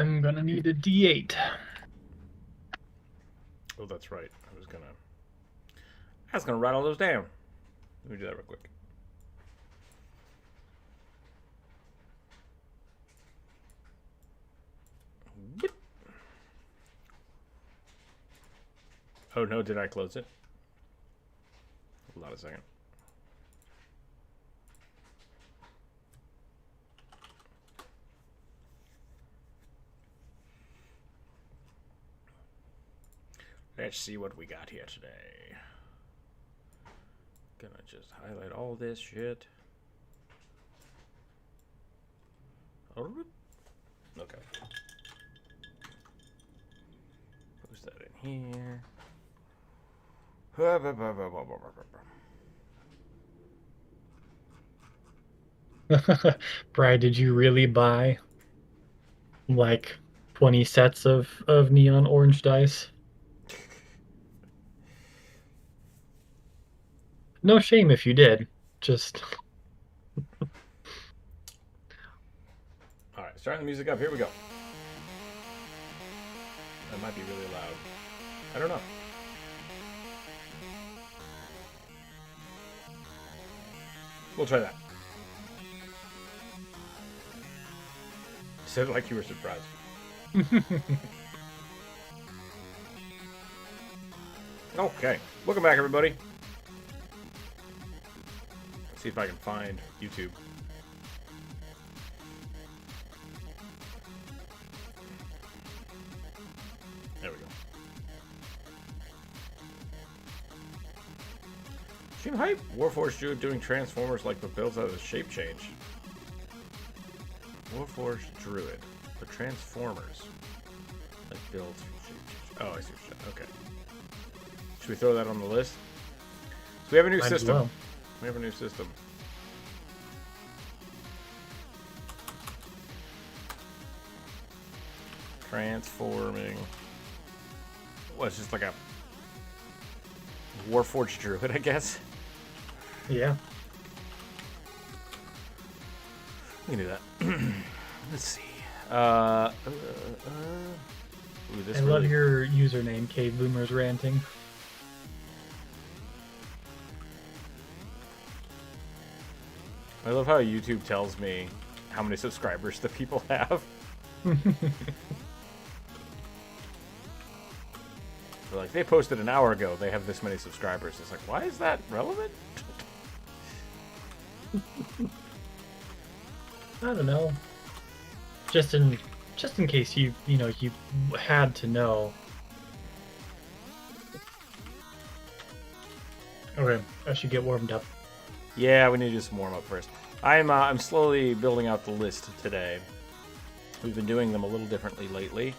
I'm gonna need a D8. Oh, that's right. I was gonna write all those down. Let me do that real quick. Oh no, did I close it? Hold on a second. Let's see what we got here today. Gonna just highlight all this shit. Okay. Post that in here. Brad, did you really buy like 20 sets of neon orange dice? No shame if you did. Just Alright, starting the music up. Here we go. That might be really loud. I don't know. We'll try that. Said it like you were surprised. Okay. Welcome back, everybody. Let's see if I can find YouTube. There we go. Stream hype. Warforged Druid doing Transformers like the builds out of the shape change. Warforged Druid. The Transformers. Like builds from shape change. Oh, I see what you're saying. Okay. Should we throw that on the list? So we have a new system. well. We have a new system. Transforming. Well, it's just like a Warforged Druid, I guess. Yeah. We can do that. Let's see. Ooh, this I love your username, Cave Boomers Ranting. I love how YouTube tells me how many subscribers the people have. They're like, they posted an hour ago, they have this many subscribers. It's like, why is that relevant? I don't know. Just in case you had to know. Okay, I should get warmed up. Yeah, we need to do some warm up first. I'm slowly building out the list today. We've been doing them a little differently lately,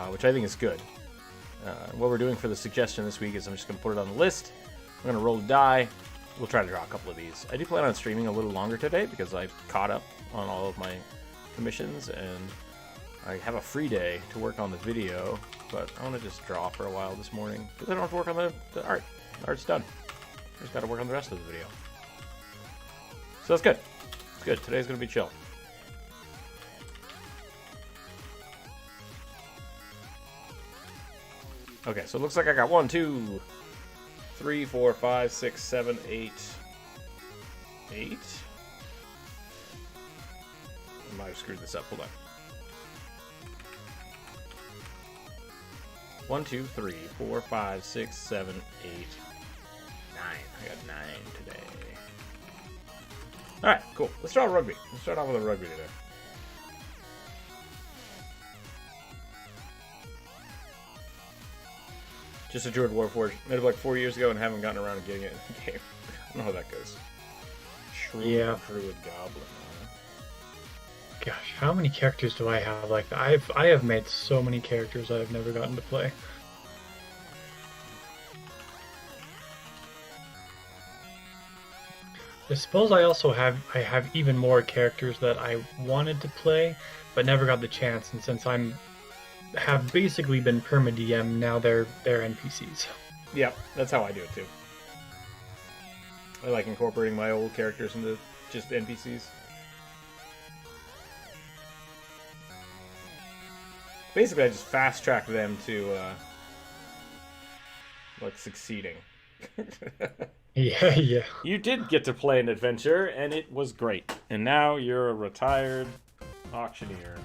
which I think is good. What we're doing for the suggestion this week is I'm just going to put it on the list. I'm going to roll a die. We'll try to draw a couple of these. I do plan on streaming a little longer today because I've caught up on all of my commissions and I have a free day to work on the video, but I want to just draw for a while this morning because I don't have to work on the art. The art's done. I just got to work on the rest of the video. So that's good. It's good. Today's going to be chill. Okay, so it looks like I got 1, 2, 3, 4, 5, 6, 7, 8. 8? I might have screwed this up. Hold on. 1, 2, 3, 4, 5, 6, 7, 8, 9. I got 9 today. Alright, cool. Let's draw a rugby. Let's start off with a rugby today. Just a Druid Warforged. Made it like 4 years ago and haven't gotten around to getting it in the game. I don't know how that goes. Yeah. Druid Goblin. Gosh, how many characters do I have? Like I have made so many characters I've never gotten to play. I suppose I have even more characters that I wanted to play but never got the chance, and since have basically been perma DM, now they're NPCs. Yeah, that's how I do it too. I like incorporating my old characters into just NPCs. basically I just fast track them to like succeeding. Yeah, yeah. You did get to play an adventure, and it was great. And now you're a retired auctioneer.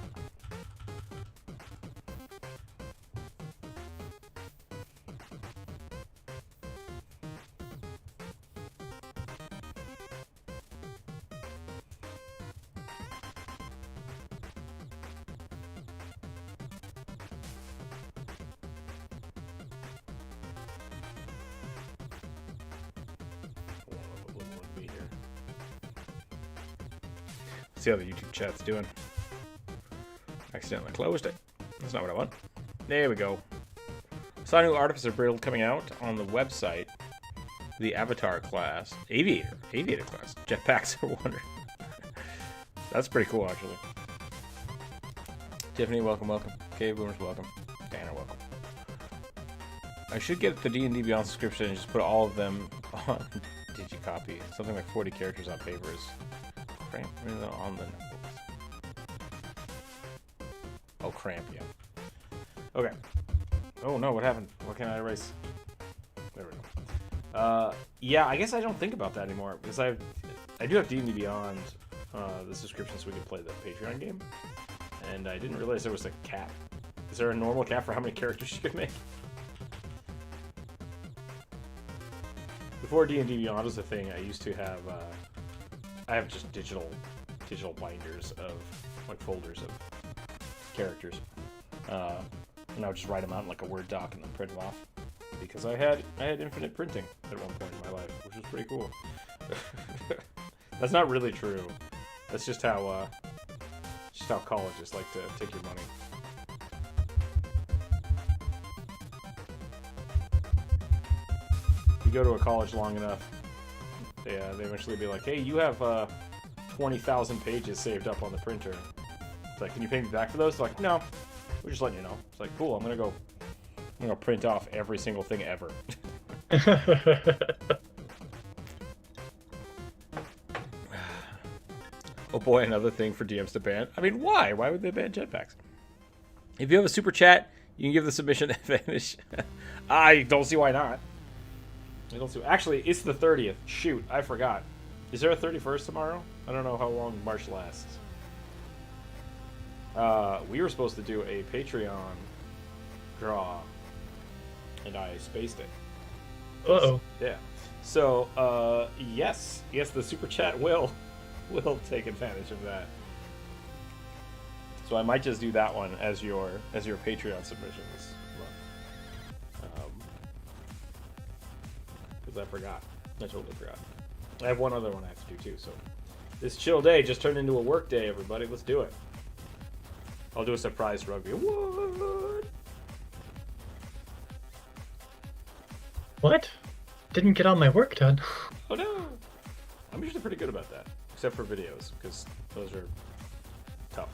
See how the YouTube chat's doing. Accidentally closed it. That's not what I want. There we go. Saw a new Artificer build coming out on the website. The Avatar class. Aviator class. Jetpacks are wondering. That's pretty cool, actually. Tiffany, welcome, welcome. Cave Boomers, welcome. Tanner, welcome. I should get the D&D Beyond subscription and just put all of them on Digicopy. Something like 40 characters on paper is cramp on the notebooks. Oh, cramp, yeah. Okay. Oh no, what happened? What can I erase? There we go. Yeah, I guess I don't think about that anymore because I do have D&D Beyond the subscription so we can play the Patreon game, and I didn't realize there was a cap. Is there a normal cap for how many characters you can make? Before D&D Beyond was a thing, I used to have I have just digital binders of like folders of characters, and I would just write them out in like a Word doc and then print them off because I had infinite printing at one point in my life, which was pretty cool. That's not really true. That's just how colleges like to take your money. If you go to a college long enough, they eventually be like, hey, you have 20,000 pages saved up on the printer. It's like, can you pay me back for those? It's like, no, we're just letting you know. It's like, cool, I'm gonna print off every single thing ever. Oh boy, another thing for DMs to ban. I mean, why? Why would they ban jetpacks? If you have a super chat, you can give the submission advantage. I don't see why not. I don't see. Actually, it's the 30th. Shoot, I forgot. Is there a 31st tomorrow? I don't know how long March lasts. We were supposed to do a Patreon draw, and I spaced it. Uh-oh. Yeah. So, yes, the super chat will take advantage of that. So I might just do that one as your Patreon submission this month. Because I forgot. I totally forgot. I have one other one I have to do too. So this chill day just turned into a work day, everybody. Let's do it. I'll do a surprise rugby. What? Didn't get all my work done. Oh no! I'm usually pretty good about that, except for videos, because those are tough.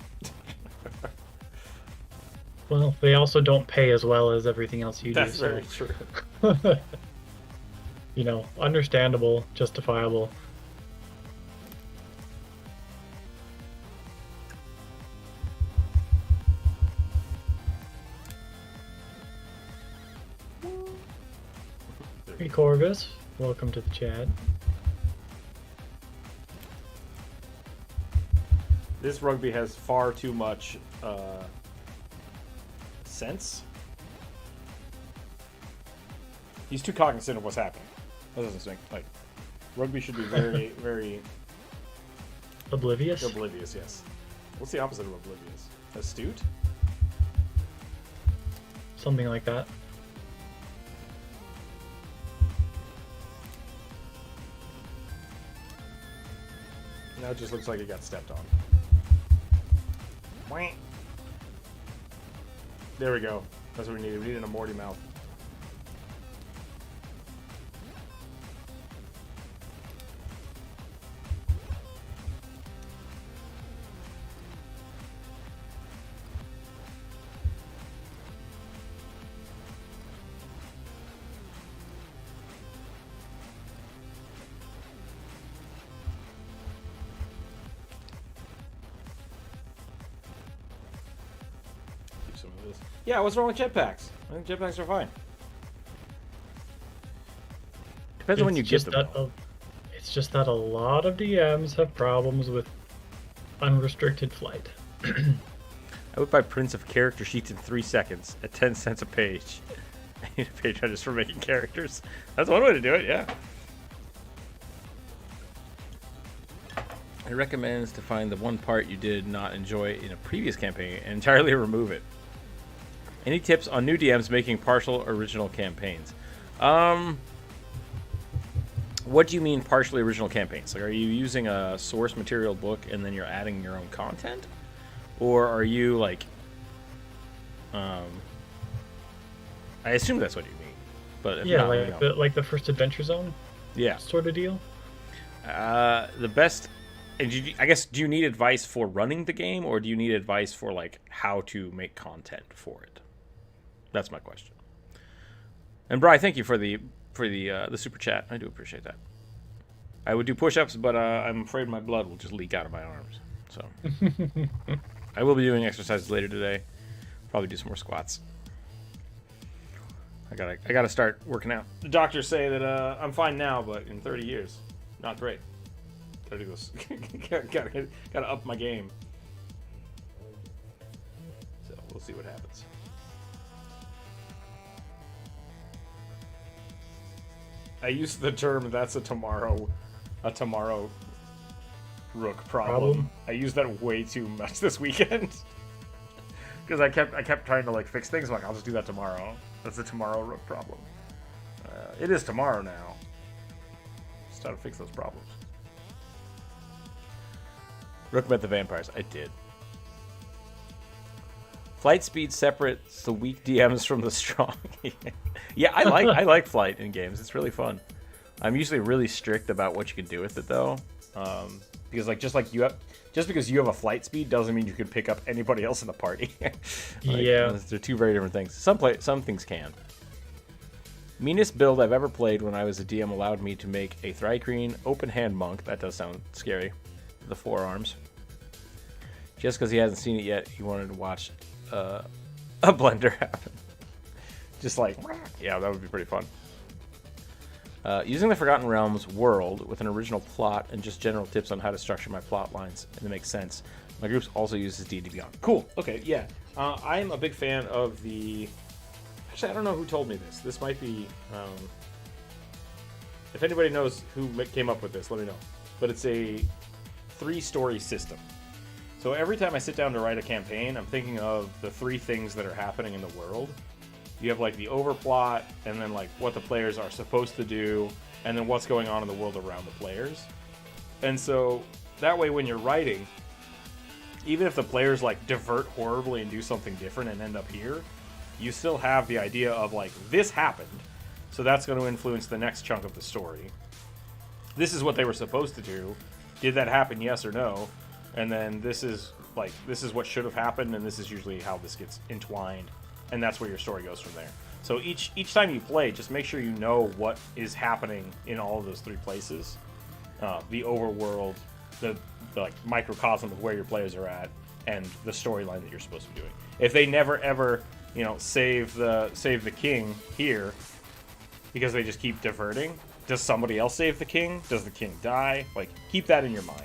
Well, they also don't pay as well as everything else you do. That's very true. You know, understandable, justifiable. Hey Corvus, welcome to the chat. This rugby has far too much sense. He's too cognizant of what's happening. That doesn't think. Like, rugby should be very, very Oblivious? oblivious. Yes. What's the opposite of oblivious? Astute? Something like that. Now it just looks like it got stepped on. Wah. There we go. That's what we needed. We needed a Morty mouth. do some of this. Yeah, what's wrong with jetpacks? I think jetpacks are fine. Depends on when you get them. It's just that a lot of DMs have problems with unrestricted flight. I would buy prints of character sheets in 3 seconds at 10 cents a page. I need a Patreon just for making characters. That's one way to do it, yeah. It recommends to find the one part you did not enjoy in a previous campaign and entirely remove it. Any tips on new DMs making partial original campaigns? What do you mean partially original campaigns? Like, are you using a source material book and then you're adding your own content? Or are you like, I assume that's what you mean, but if yeah, not, like the first Adventure Zone, yeah, sort of deal. The best, and I guess, do you need advice for running the game, or do you need advice for like how to make content for it? That's my question. And Bri, thank you for the super chat. I do appreciate that. I would do push-ups, but I'm afraid my blood will just leak out of my arms. So I will be doing exercises later today. Probably do some more squats. I gotta start working out. The doctors say that I'm fine now, but in 30 years, not great. Gotta do this. gotta up my game. So we'll see what happens. I used the term "that's a tomorrow Rook problem." I used that way too much this weekend because I kept trying to like fix things. I'm like, I'll just do that tomorrow. That's a tomorrow Rook problem. It is tomorrow now. Just try to fix those problems. Rook met the vampires. I did. Flight speed separates the weak DMs from the strong. Yeah, I like flight in games. It's really fun. I'm usually really strict about what you can do with it though, because like just because you have a flight speed doesn't mean you can pick up anybody else in the party. Yeah, they're two very different things. Some things can. Meanest build I've ever played when I was a DM allowed me to make a Thri-Kreen open hand monk. That does sound scary. The forearms. Just because he hasn't seen it yet, he wanted to watch a blender happen. Just like, yeah, that would be pretty fun. Using the Forgotten Realms world with an original plot and just general tips on how to structure my plot lines and to make sense. My group also uses D&D Beyond. Cool. Okay, yeah. I'm a big fan of the... Actually, I don't know who told me this. This might be... If anybody knows who came up with this, let me know. But it's a 3-story system. So every time I sit down to write a campaign, I'm thinking of the 3 things that are happening in the world. You have like the overplot, and then like what the players are supposed to do, and then what's going on in the world around the players. And so that way when you're writing, even if the players like divert horribly and do something different and end up here, you still have the idea of like, this happened, so that's going to influence the next chunk of the story. This is what they were supposed to do. Did that happen, yes or no? And then this is what should have happened, and this is usually how this gets entwined, and that's where your story goes from there. So each time you play, just make sure you know what is happening in all of those 3 places. The overworld, the like microcosm of where your players are at, and the storyline that you're supposed to be doing. If they never ever, save the king here, because they just keep diverting, does somebody else save the king? Does the king die? Like, keep that in your mind.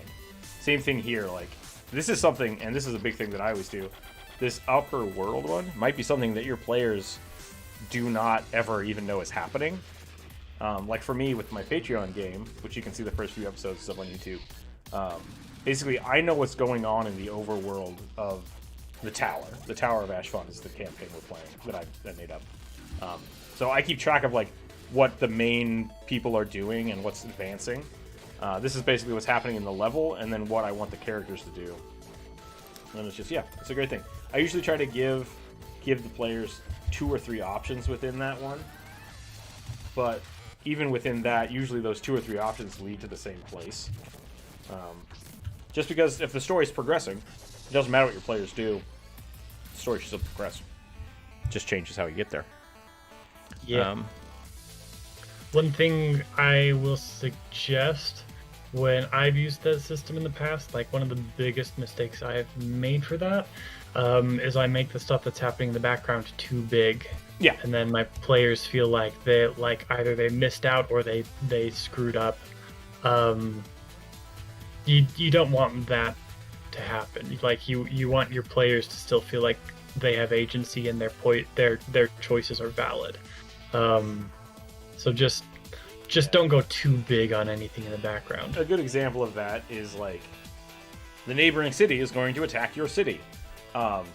Same thing here, like, this is something, and this is a big thing that I always do, this upper world one might be something that your players do not ever even know is happening. Like for me, with my Patreon game, which you can see the first few episodes of on YouTube, basically I know what's going on in the overworld of the Tower. The Tower of Ashfond is the campaign we're playing, that I made up. So I keep track of, like, what the main people are doing and what's advancing. This is basically what's happening in the level, and then what I want the characters to do. And it's just, yeah, it's a great thing. I usually try to give the players 2 or 3 options within that one. But even within that, usually those 2 or 3 options lead to the same place. Just because if the story's progressing, it doesn't matter what your players do. The story should still progress. It just changes how you get there. Yeah. One thing I will suggest when I've used that system in the past, like one of the biggest mistakes I've made for that is I make the stuff that's happening in the background too big. Yeah. And then my players feel like they either they missed out or they screwed up. You don't want that to happen. Like you want your players to still feel like they have agency and their choices are valid. So just don't go too big on anything in the background. A good example of that is like the neighboring city is going to attack your city, and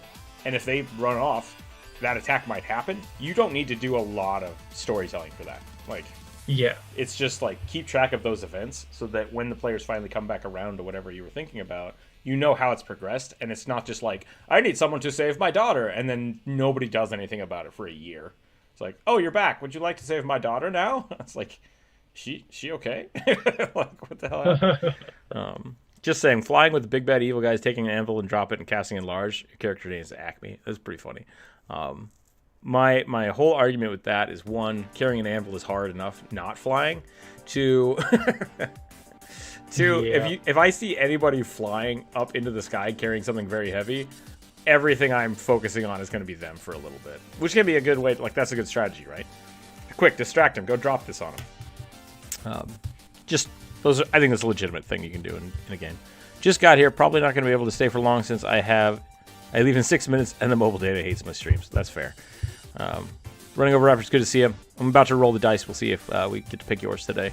if they run off, that attack might happen. You don't need to do a lot of storytelling for that. Like, yeah, it's just like keep track of those events so that when the players finally come back around to whatever you were thinking about, you know how it's progressed, and it's not just like, I need someone to save my daughter, and then nobody does anything about it for a year. It's like, oh, you're back. Would you like to save my daughter now? It's like, she okay? Like, what the hell? Just saying, flying with the big bad evil guys, taking an anvil and drop it and casting enlarge. Your character name is Acme. That's pretty funny. My whole argument with that is, one, carrying an anvil is hard enough not flying. Two, Yeah. if I see anybody flying up into the sky carrying something very heavy, everything I'm focusing on is going to be them for a little bit, which can be a good way. Like, that's a good strategy, right? Quick, distract them. Go drop this on them. I think that's a legitimate thing you can do in a game. Just got here. Probably not going to be able to stay for long since I leave in 6 minutes and the mobile data hates my streams. That's fair. Running over Raptors, good to see you. I'm about to roll the dice. We'll see if we get to pick yours today.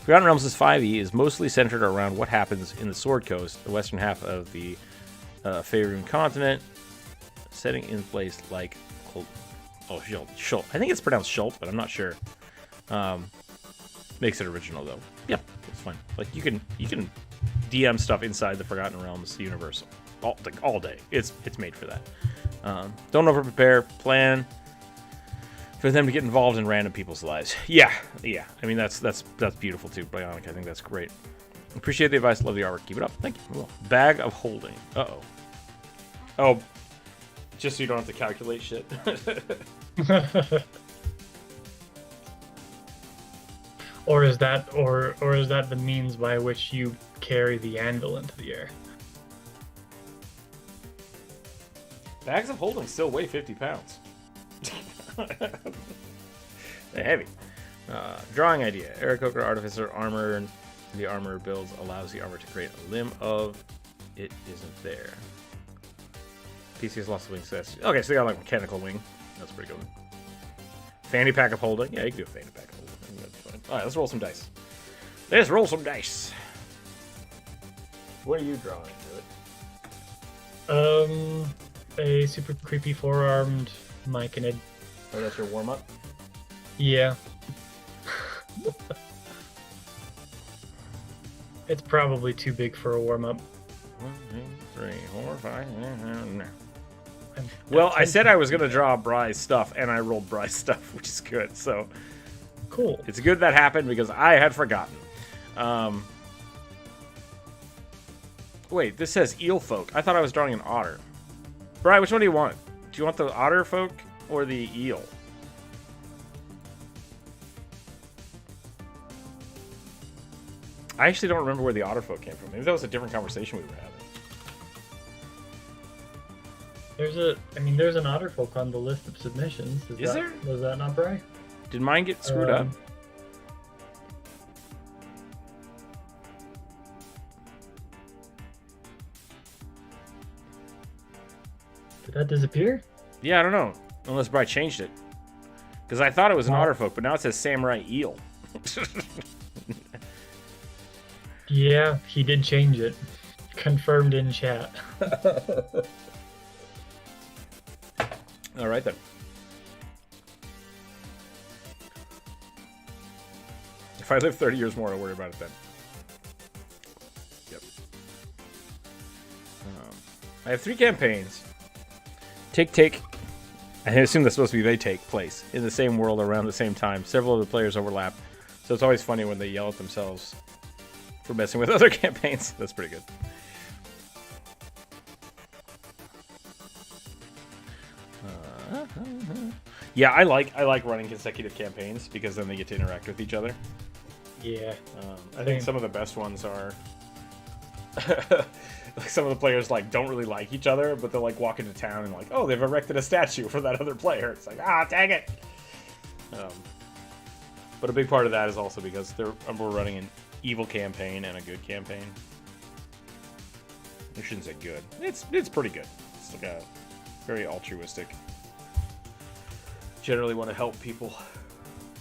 Forgotten Realms' 5e is mostly centered around what happens in the Sword Coast, the western half of the Faerun continent, setting in place like Schult. I think it's pronounced Schult, but I'm not sure. Makes it original though. Yep, it's fine. Like you can DM stuff inside the Forgotten Realms universe all day. It's made for that. Don't over prepare. Plan for them to get involved in random people's lives. Yeah. I mean that's beautiful too, Bionic. I think that's great. Appreciate the advice. Love the artwork. Keep it up. Thank you. Cool. Bag of holding. Oh, just so you don't have to calculate shit. Or is that the means by which you carry the anvil into the air? Bags of holding still weigh 50 pounds. They're heavy. Drawing idea. Aarakocra Artificer armor, and the armor builds allows the armor to create a limb of it isn't there. PC has lost the wing sets. Okay, so they got like mechanical wing. That's pretty good. Fanny pack of holding. Yeah, you can do a fanny pack of holding. I think that's fine. All right, let's roll some dice. Let's roll some dice. What are you drawing to it? A super creepy four-armed myconid. Oh, that's your warm-up? Yeah. It's probably too big for a warm-up. 1, 2, 3, 4, 5. No. Well, I said I was going to draw Bry's stuff, and I rolled Bry's stuff, which is good. So cool. It's good that happened because I had forgotten. Wait, this says eel folk. I thought I was drawing an otter. Bry, which one do you want? Do you want the otter folk or the eel? I actually don't remember where the otter folk came from. Maybe that was a different conversation we were having. There's an otter folk on the list of submissions. Is there? Was that not Bry? Did mine get screwed up? Did that disappear? Yeah, I don't know. Unless Bry changed it. Because I thought it was an otter folk, but now it says samurai eel. Yeah, he did change it. Confirmed in chat. All right, then. If I live 30 years more, I'll worry about it then. Yep. I have 3 campaigns. Take. I assume that's supposed to be they take place in the same world around the same time. Several of the players overlap, so it's always funny when they yell at themselves for messing with other campaigns. That's pretty good. Yeah, I like running consecutive campaigns because then they get to interact with each other. Yeah. I think some of the best ones are like some of the players like don't really like each other, but they'll like walk into town and like, oh, they've erected a statue for that other player. It's like, ah, dang it. But a big part of that is also because we're running an evil campaign and a good campaign. I shouldn't say good. It's pretty good. It's like a very altruistic. Generally want to help people.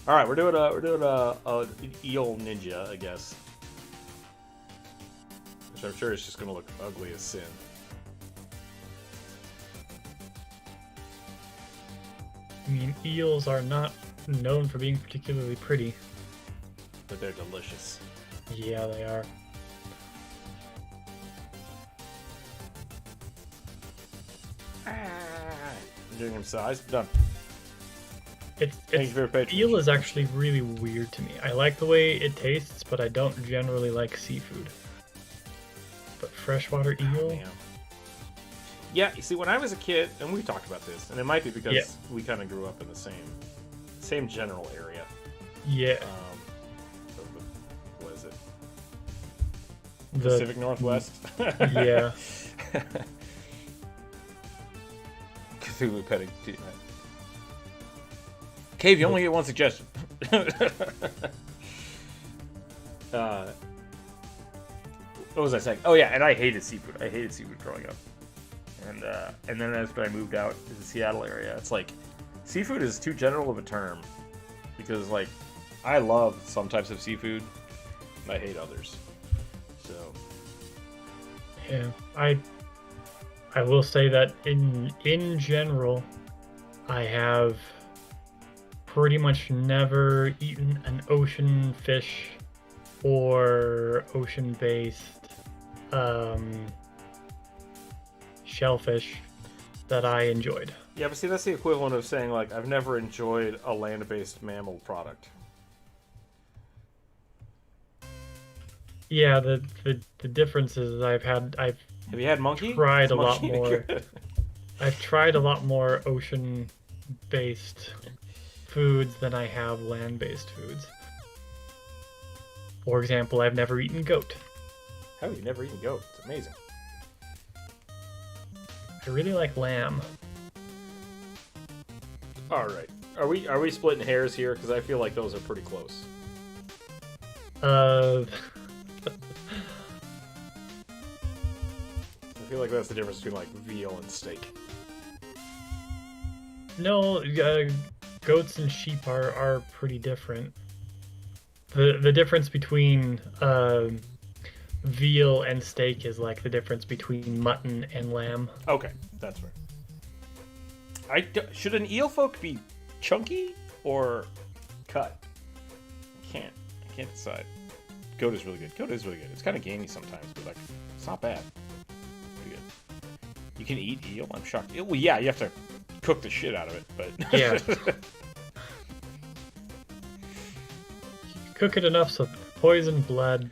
All right, we're doing a Eel Ninja, I guess. Which I'm sure is just going to look ugly as sin. I mean, eels are not known for being particularly pretty. But they're delicious. Yeah, they are. I'm doing him size. Done. It's eel is actually really weird to me. I like the way it tastes, but I don't generally like seafood. But freshwater eel? Man. Yeah, you see, when I was a kid, and we talked about this, and it might be because we kind of grew up in the same general area. Yeah. What is it? The Pacific Northwest? Yeah. Cthulhu petting. Cave, you only get one suggestion. What was I saying? Oh yeah, and I hated seafood. I hated seafood growing up. And then as I moved out to the Seattle area, it's like seafood is too general of a term because like I love some types of seafood, and I hate others. So yeah, I will say that in general, I have pretty much never eaten an ocean fish or ocean-based shellfish that I enjoyed. yeah, but see, that's the equivalent of saying like I've never enjoyed a land-based mammal product. Yeah, the difference is I've Have you had monkey? tried Is a lot monkey more. good? I've tried a lot more ocean-based foods than I have land-based foods. For example, I've never eaten goat. How have you never eaten goat? It's amazing. I really like lamb. All right, are we splitting hairs here? Because I feel like those are pretty close. Uh, I feel like that's the difference between like veal and steak. no, goats and sheep are pretty different. The difference between veal and steak is like the difference between mutton and lamb. Okay, that's right. Should an eel folk be chunky or cut? I can't decide. Goat is really good. It's kind of gamey sometimes, but like it's not bad. Pretty good. You can eat eel. I'm shocked. Well, yeah, you have to cook the shit out of it, but Yeah. Cook it enough so poison blood,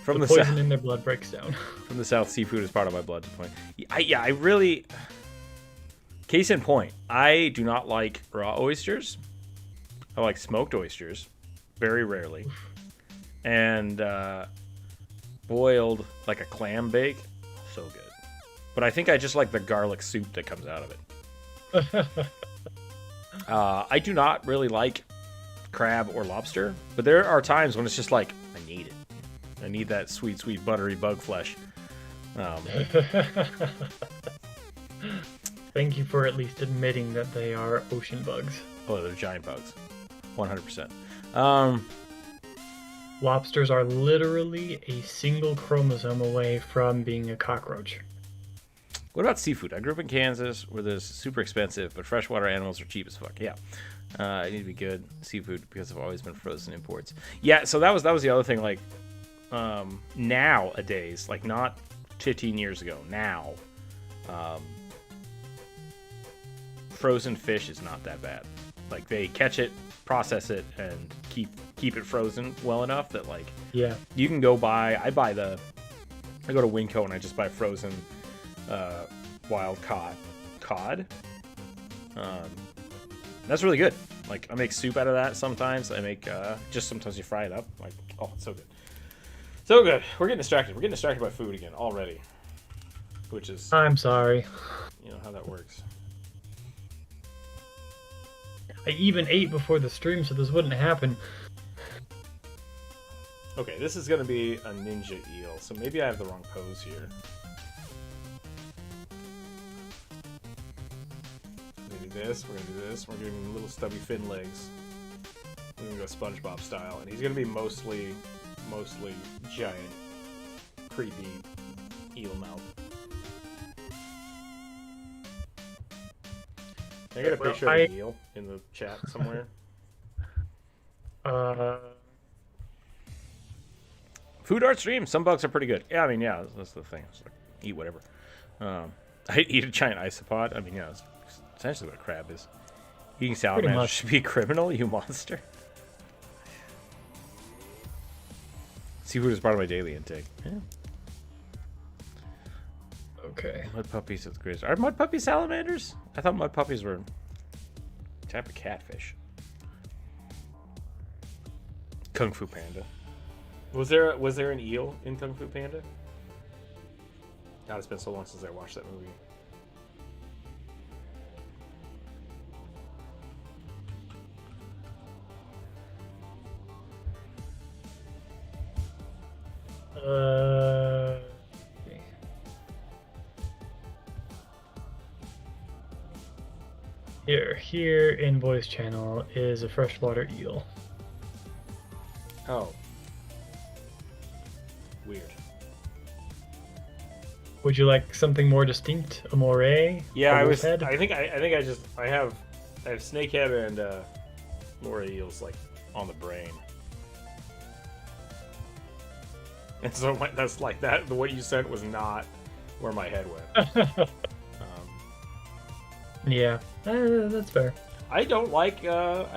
from the the poison south, in their blood breaks down. from the south, seafood is part of my blood point. I really. Case in point, I do not like raw oysters. I like smoked oysters, very rarely, and boiled like a clam bake, so good. But I think I just like the garlic soup that comes out of it. I do not really like crab or lobster, but there are times when it's just like I need it. I need that sweet, sweet buttery bug flesh. Thank you for at least admitting that they are ocean bugs. Oh, they're giant bugs, 100%. Lobsters are literally a single chromosome away from being a cockroach. What about seafood? I grew up in Kansas, where there's super expensive, but freshwater animals are cheap as fuck. Yeah, I need to be good seafood because I've always been frozen imports. Yeah, so that was the other thing. Like nowadays, like not 15 years ago. Now, frozen fish is not that bad. Like they catch it, process it, and keep it frozen well enough that like Yeah. you can go buy. I go to Winco and I just buy frozen wild cod. That's really good. Like I make soup out of that sometimes. I make sometimes you fry it up. Like Oh, it's so good. So good. We're getting distracted. We're getting distracted by food again already. Which is... I'm sorry. You know how that works. I even ate before the stream, so this wouldn't happen. Okay, this is going to be a ninja eel, so maybe I have the wrong pose here. We're going to do this, we're going to do this, we're going to give him little stubby fin legs. We're going to go SpongeBob style, and he's going to be mostly giant, creepy eel mouth. Can I get a picture of an eel in the chat somewhere? Food art stream. Some bugs are pretty good. Yeah, I mean, yeah, that's the thing. It's like, eat whatever. I eat a giant isopod. I mean, yeah, it's essentially what a crab is. Eating salamanders should be a criminal, you monster. Seafood is part of my daily intake. Yeah. Okay. Mud puppies are the greatest. Are mud puppies salamanders? I thought mud puppies were a type of catfish. Kung Fu Panda. Was there an eel in Kung Fu Panda? God, it's been so long since I watched that movie. Here in voice channel is a freshwater eel. Oh. Weird. Would you like something more distinct? A moray? Yeah, I think I have snakehead and moray eels like on the brain. And so that's like that. What you sent was not where my head went. Yeah, that's fair. I don't like crab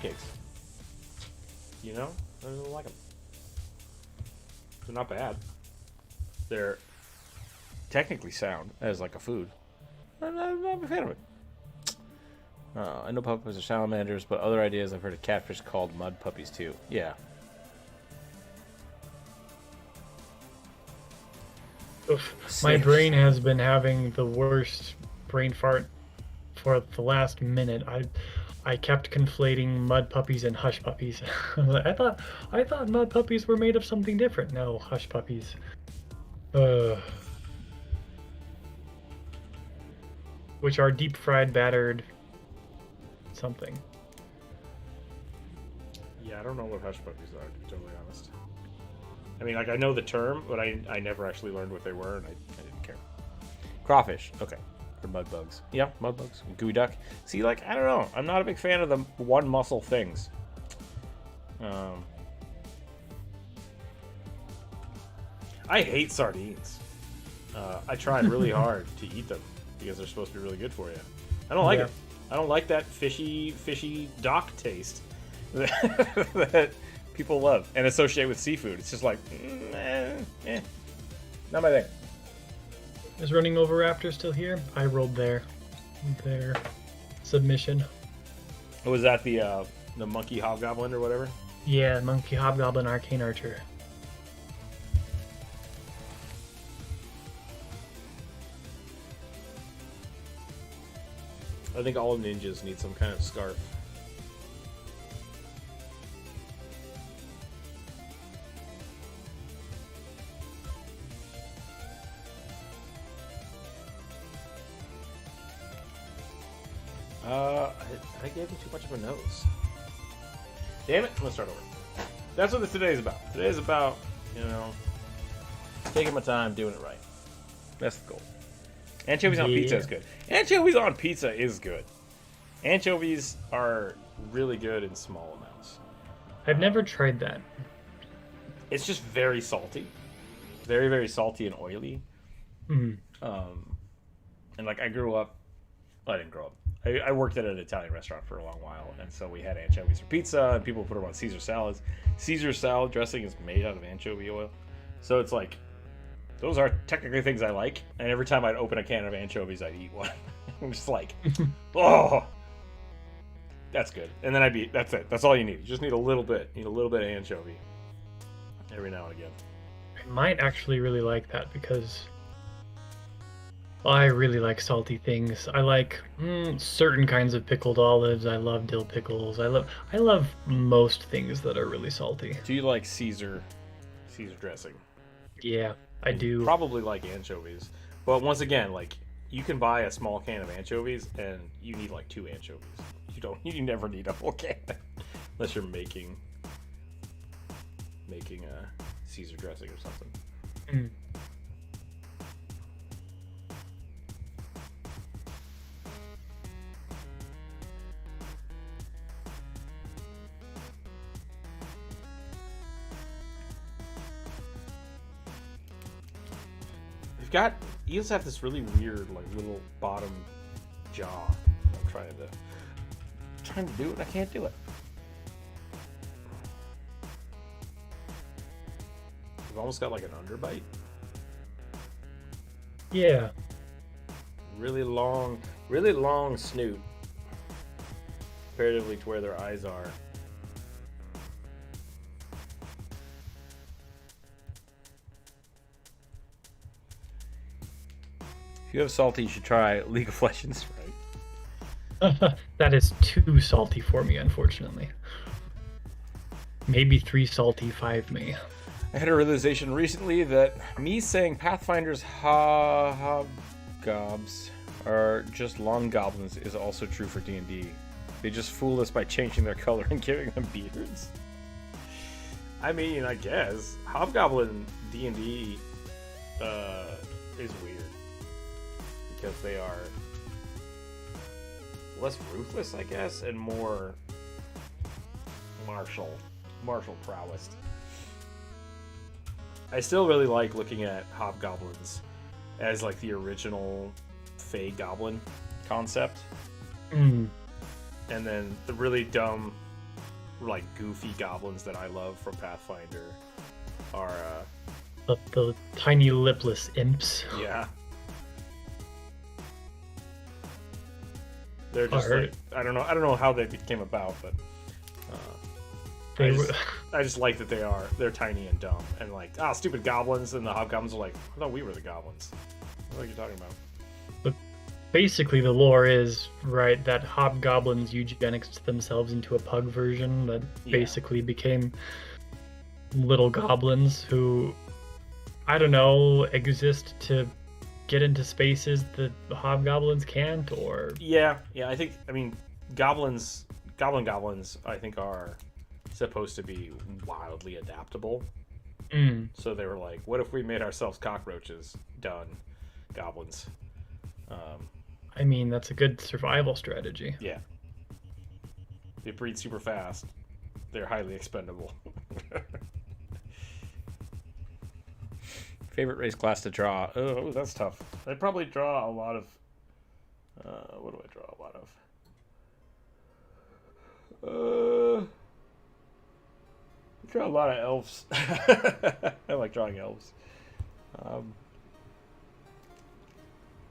cakes. You know, I don't like them. They're not bad. They're technically sound as like a food. I'm not a fan of it. I know puppies are salamanders, but other ideas I've heard of catfish called mud puppies too. Yeah. Oof. My brain has been having the worst brain fart for the last minute. I kept conflating mud puppies and hush puppies. I thought mud puppies were made of something different. No, hush puppies. Which are deep fried, battered something. Yeah, I don't know what hush puppies are, to be totally honest. I mean, like, I know the term, but I never actually learned what they were, and I didn't care. Crawfish. Okay. Or mud bugs. Yeah, mud bugs. Gooey duck. See, like, I don't know. I'm not a big fan of the one muscle things. I hate sardines. I tried really hard to eat them because they're supposed to be really good for you. I don't like it. I don't like that fishy dock taste that people love and associate with seafood. It's just like, not my thing. Is Running Over Raptor still here? I rolled their submission. Was that the monkey hobgoblin or whatever? Yeah, monkey hobgoblin arcane archer. I think all ninjas need some kind of scarf. I gave you too much of a nose. Damn it, let's start over. That's what today's about. Today's about, taking my time, doing it right. That's the goal. Anchovies on pizza is good. Anchovies on pizza is good. Anchovies are really good in small amounts. I've never tried that. It's just very salty. Very, very salty and oily. Mm. And like I grew up, well, I didn't grow up. I worked at an Italian restaurant for a long while, and so we had anchovies for pizza, and people put them on Caesar salads. Caesar salad dressing is made out of anchovy oil. So it's like, those are technically things I like, and every time I'd open a can of anchovies, I'd eat one. I'm just like, oh, That's good. And then that's it. That's all you need. You just need a little bit. You need a little bit of anchovy every now and again. I might actually really like that because I really like salty things. I like certain kinds of pickled olives. I love dill pickles. I love most things that are really salty. Do you like Caesar dressing? Yeah, I do. Probably like anchovies. But once again, like you can buy a small can of anchovies and you need like 2 anchovies. You never need a full can unless you're making a Caesar dressing or something. Mm. Eels have this really weird, like, little bottom jaw. I'm trying to do it, and I can't do it. They've almost got like an underbite. Yeah. Really long snoot. Comparatively to where their eyes are. If you have salty, you should try League of Legends, right? That is too salty for me, unfortunately. Maybe 3 salty, 5 me. I had a realization recently that me saying Pathfinder's hobgobs are just long goblins is also true for D&D. They just fool us by changing their color and giving them beards. I mean, I guess hobgoblin D&D is weird because they are less ruthless, I guess, and more martial prowess. I still really like looking at hobgoblins as like the original Fey Goblin concept. Mm. And then the really dumb, like goofy goblins that I love from Pathfinder are the tiny lipless imps. Yeah. They're just like, I don't know how they came about, but I just like that they're tiny and dumb and like stupid goblins, and the hobgoblins are like, I thought we were the goblins. What are you talking about? But basically the lore is right that hobgoblins eugenics themselves into a pug version that basically became little goblins who, I don't know, exist to get into spaces that the hobgoblins can't, or I mean goblins I think are supposed to be wildly adaptable. So they were like, what if we made ourselves cockroaches? Done. Goblins. I mean, that's a good survival strategy. Yeah. They breed super fast. They're highly expendable. Favorite race class to draw? Oh, that's tough. I probably draw a lot of... what do I draw a lot of? I draw a lot of elves. I like drawing elves.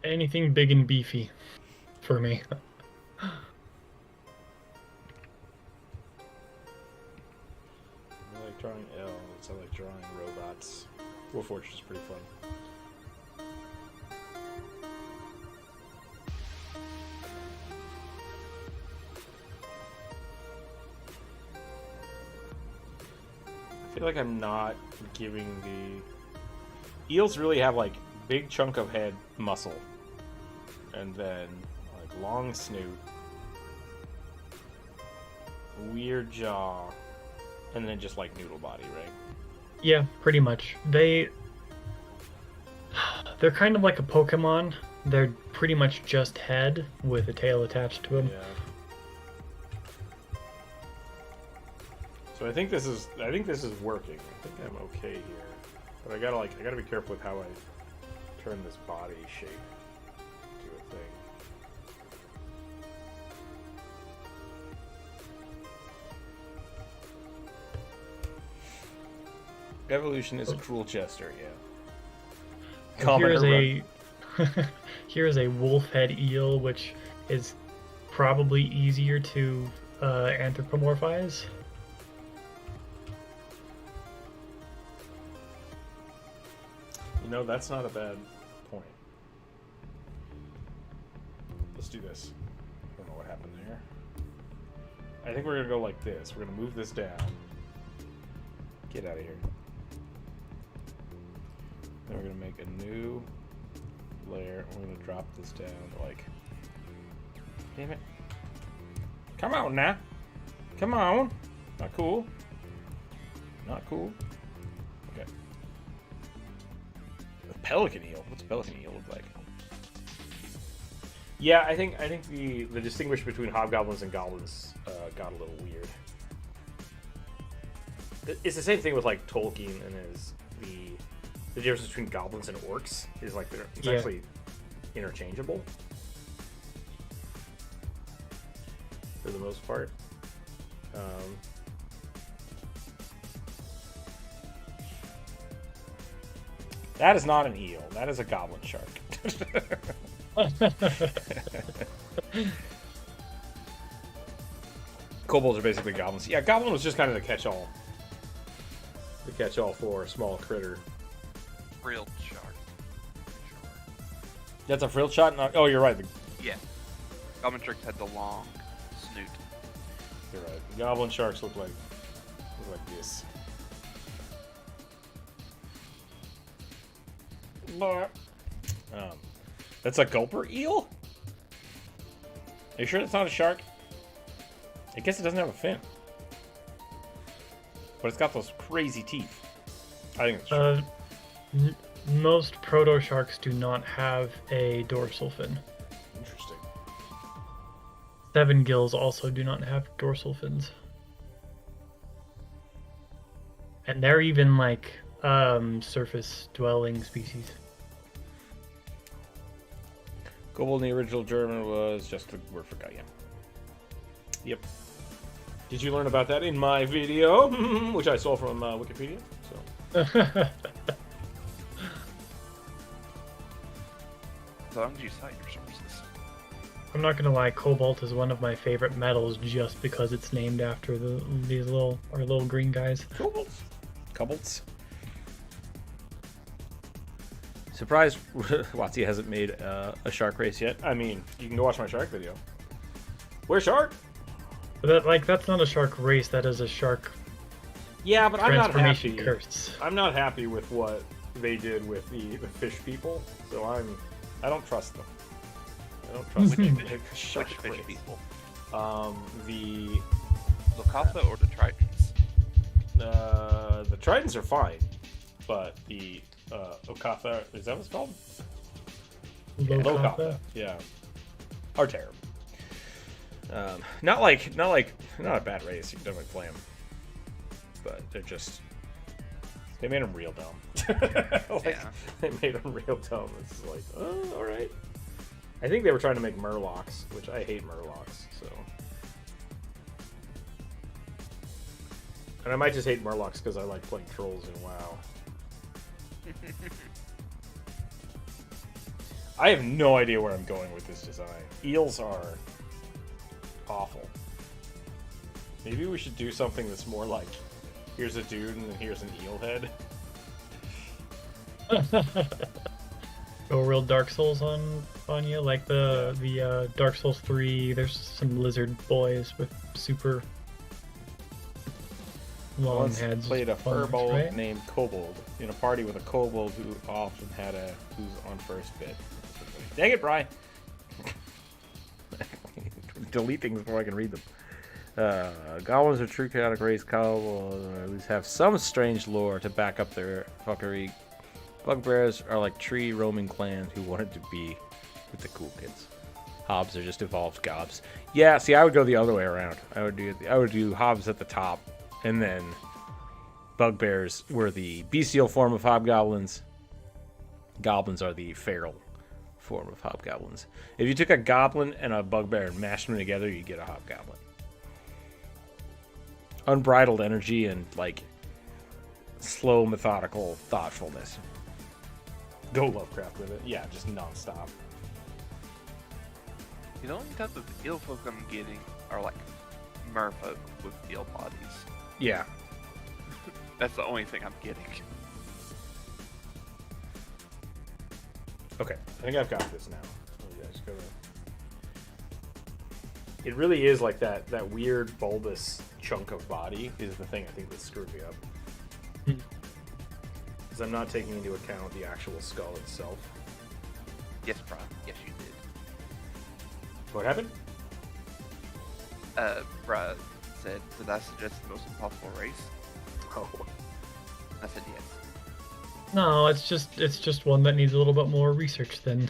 Anything big and beefy for me. I like drawing elves. I like drawing robots. Warforged is pretty fun. I feel like I'm not giving the... Eels really have like big chunk of head muscle. And then like long snoot. Weird jaw. And then just like noodle body, right? Yeah, pretty much. They're kind of like a Pokemon. They're pretty much just head with a tail attached to them. Yeah. So I think this is working. I think I'm okay here. But I gotta be careful with how I turn this body shape to a thing. Evolution is a cruel jester, yeah. Here's a wolf head eel, which is probably easier to anthropomorphize. You know, that's not a bad point. Let's do this. I don't know what happened there. I think we're gonna go like this. We're gonna move this down. Get out of here. Then we're gonna make a new layer. We're gonna drop this down to like. Damn it! Come on now. Come on. Not cool. Not cool. Okay. A pelican eel. What's a pelican eel look like? Yeah, I think the distinguish between hobgoblins and goblins got a little weird. It's the same thing with like Tolkien and his the difference between goblins and orcs is like it's actually interchangeable for the most part. That is not an eel. That is a goblin shark. Kobolds are basically goblins. Yeah, goblin was just kind of the catch-all. The catch-all for a small critter. Frilled shark. Sure. That's a frilled shot? Oh, you're right. Yeah. Goblin sharks had the long snoot. You're right. The goblin sharks look like this. That's a gulper eel? Are you sure that's not a shark? I guess it doesn't have a fin. But it's got those crazy teeth. I think it's a shark. Most proto sharks do not have a dorsal fin. Interesting. 7 gills also do not have dorsal fins. And they're even like surface dwelling species. Kobold in the original German was just a word for guy, yeah. Yep. Did you learn about that in my video, which I stole from Wikipedia? So. As long as you cite your sources. I'm not gonna lie, cobalt is one of my favorite metals just because it's named after these little green guys. Kobolds. Kobolds. Surprised Watsy hasn't made a shark race yet. I mean, you can go watch my shark video. Where's shark? But that's not a shark race. That is a shark. Yeah, but I'm not transformation happy. curse. I'm not happy with what they did with the fish people. So I don't trust them. I don't trust them. Shark Which fish race. people? The Lokatha or the Tritons? the Tritons are fine, but the Okatha, is that what it's called? Lokatha? Yeah, are terrible. Not a bad race. You can definitely play them, but they made them real dumb. Yeah. They made them real dumb. It's like, oh, all right. I think they were trying to make Murlocs, which I hate Murlocs. So, and I might just hate Murlocs because I like playing trolls in WoW. I have no idea where I'm going with this design. Eels are awful. Maybe we should do something that's more like, here's a dude and then here's an eel head. Go real Dark Souls on you, like the Dark Souls 3. There's some lizard boys with super long Once heads. played a Fun, furball right? named Kobold in a party with a kobold who often had who's on first bit. Dang it, Bri! Delete things before I can read them. Goblins are true chaotic race. Kobolds at least have some strange lore to back up their fuckery. Bugbears are like tree roaming clans who wanted to be with the cool kids. Hobs are just evolved gobs. Yeah, see, I would go the other way around. I would do hobs at the top, and then bugbears were the bestial form of hobgoblins. Goblins are the feral form of hobgoblins. If you took a goblin and a bugbear and mashed them together, you get a hobgoblin. Unbridled energy and like slow, methodical thoughtfulness. Go Lovecraft with it. Yeah, just nonstop. The only type of eel folk I'm getting are like merfolk with eel bodies. Yeah. That's the only thing I'm getting. Okay, I think I've got this now. Yeah, just gotta... It really is like that weird bulbous chunk of body is the thing I think that screwed me up. Because I'm not taking into account the actual skull itself. Yes, bro. Yes, you did. What happened? Bruh said, did I suggest the most impossible race? Oh. I said yes. No, it's just one that needs a little bit more research than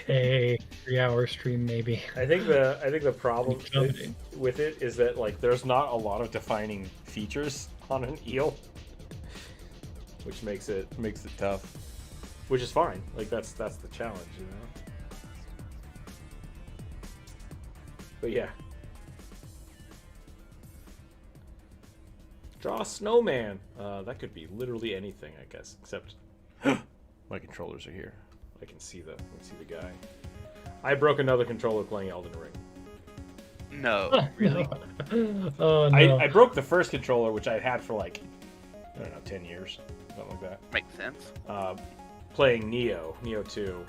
a 3-hour stream, maybe. I think the problem with it is that like there's not a lot of defining features on an eel, which makes it tough. Which is fine. Like that's the challenge, you know. But yeah. Draw a snowman. That could be literally anything, I guess, except my controllers are here. I can see the guy. I broke another controller playing Elden Ring. No, really? Oh no. I broke the first controller, which I had for like, I don't know, 10 years, something like that. Makes sense. Playing Neo 2.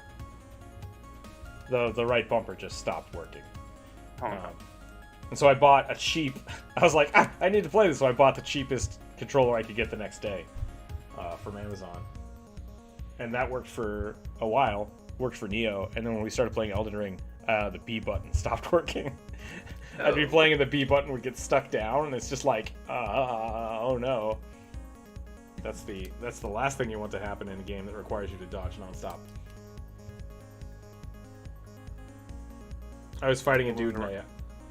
The right bumper just stopped working. Oh, no. And so I bought a cheap... I was like, I need to play this, so I bought the cheapest controller I could get the next day from Amazon. And that worked for a while, worked for Neo, and then when we started playing Elden Ring, the B button stopped working. I'd be playing and the B button would get stuck down, and it's just like, oh no. That's the last thing you want to happen in a game that requires you to dodge nonstop. I was fighting a dude and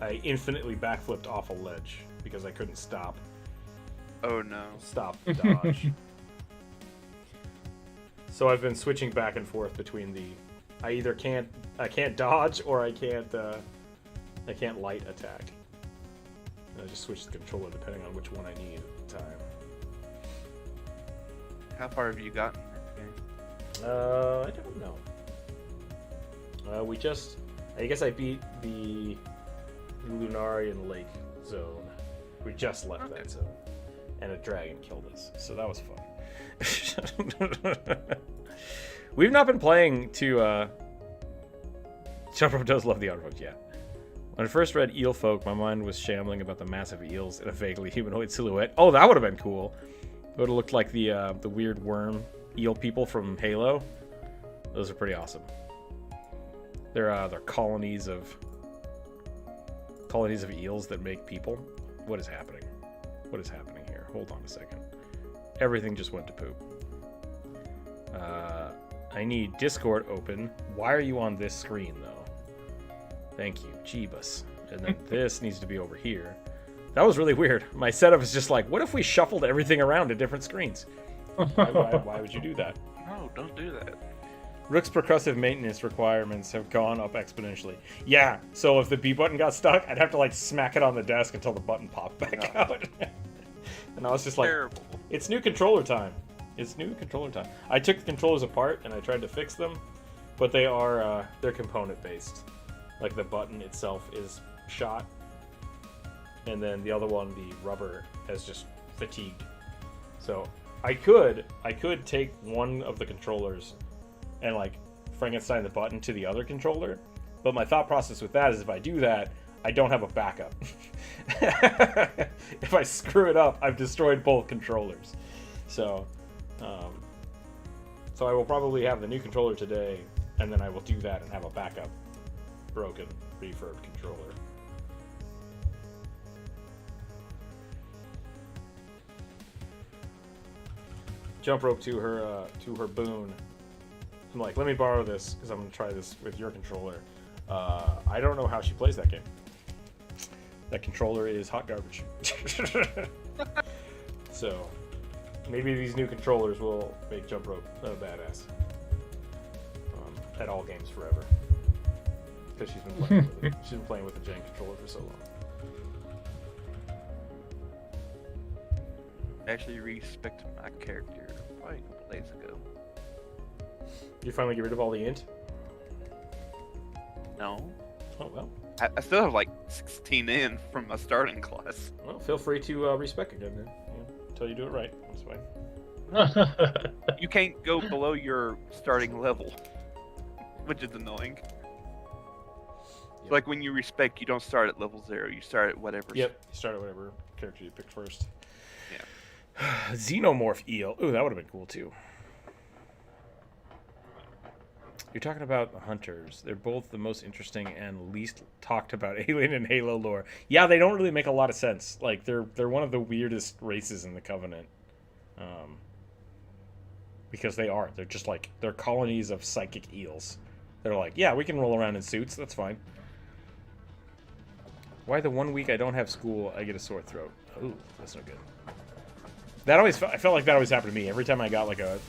I infinitely backflipped off a ledge because I couldn't stop Oh no. the dodge. So I've been switching back and forth between I can't dodge or I can't light attack. And I just switch the controller depending on which one I need at the time. How far have you gotten in this game? I don't know. I guess I beat the Lunarian Lake zone. We just left that zone. And a dragon killed us. So that was fun. We've not been playing to... Jump Rope does love the artwork, yeah. When I first read Eel Folk, my mind was shambling about the massive eels in a vaguely humanoid silhouette. Oh, that would have been cool. It would have looked like the weird worm eel people from Halo. Those are pretty awesome. They're colonies of eels that make people. What is happening? What is happening here? Hold on a second. Everything just went to poop. I need Discord open. Why are you on this screen, though? Thank you. Jeebus. And then this needs to be over here. That was really weird. My setup is just like, what if we shuffled everything around to different screens? Why would you do that? No, don't do that. Rook's percussive maintenance requirements have gone up exponentially. Yeah, so if the B button got stuck, I'd have to like smack it on the desk until the button popped back out. And I was just like, Terrible. It's new controller time. It's new controller time. I took the controllers apart and I tried to fix them, but they're component based. Like the button itself is shot, and then the other one, the rubber, has just fatigued. So I could take one of the controllers and like Frankenstein the button to the other controller, but my thought process with that is if I do that, I don't have a backup. If I screw it up, I've destroyed both controllers. So I will probably have the new controller today, and then I will do that and have a backup broken refurbed controller. Jump Rope to her boon. I'm like, let me borrow this because I'm gonna try this with your controller. I don't know how she plays that game. That controller is hot garbage. So maybe these new controllers will make Jump Rope a badass at all games forever. Because she's been playing with it. She's been playing with the jank controller for so long. I actually respected my character probably a couple days ago. You finally get rid of all the int? No. Oh, well. I still have like 16 in from my starting class. Well, feel free to respec again, then. Until you do it right. That's fine. You can't go below your starting level, which is annoying. Yep. Like when you respec, you don't start at level 0. You start at whatever. Yep, you start at whatever character you picked first. Yeah. Xenomorph eel. Ooh, that would have been cool too. You're talking about the hunters. They're both the most interesting and least talked about alien and Halo lore. Yeah, they don't really make a lot of sense. Like they're one of the weirdest races in the Covenant. Because they are. They're just like they're colonies of psychic eels. They're like, yeah, we can roll around in suits. That's fine. Why the 1 week I don't have school, I get a sore throat? Ooh, that's no good. That always I felt like that always happened to me. Every time I got like a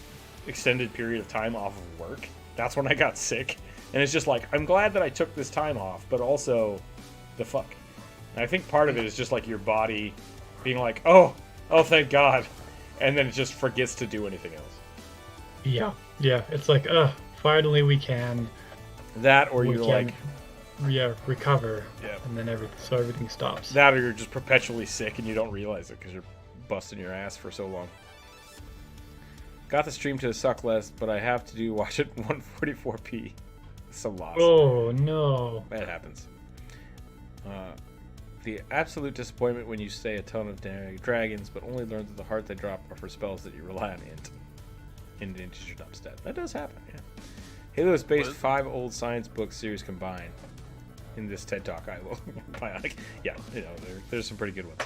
extended period of time off of work, that's when I got sick. And it's just like, I'm glad that I took this time off, but also the fuck. And I think part of it is just like your body being like, oh, thank God. And then it just forgets to do anything else. Yeah. It's like, finally we can. That or you're like, recover. Yeah. And then everything stops. That or you're just perpetually sick and you don't realize it because you're busting your ass for so long. Got the stream to suck less, but I have to watch it 144p. Some loss. Oh no. That happens. The absolute disappointment when you say a ton of dragons, but only learn that the heart they drop are for spells that you rely on in the integer dump stat. That does happen, yeah. Halo is based 5 old science book series combined. In this TED Talk, I will. Bionic. Yeah, there's some pretty good ones.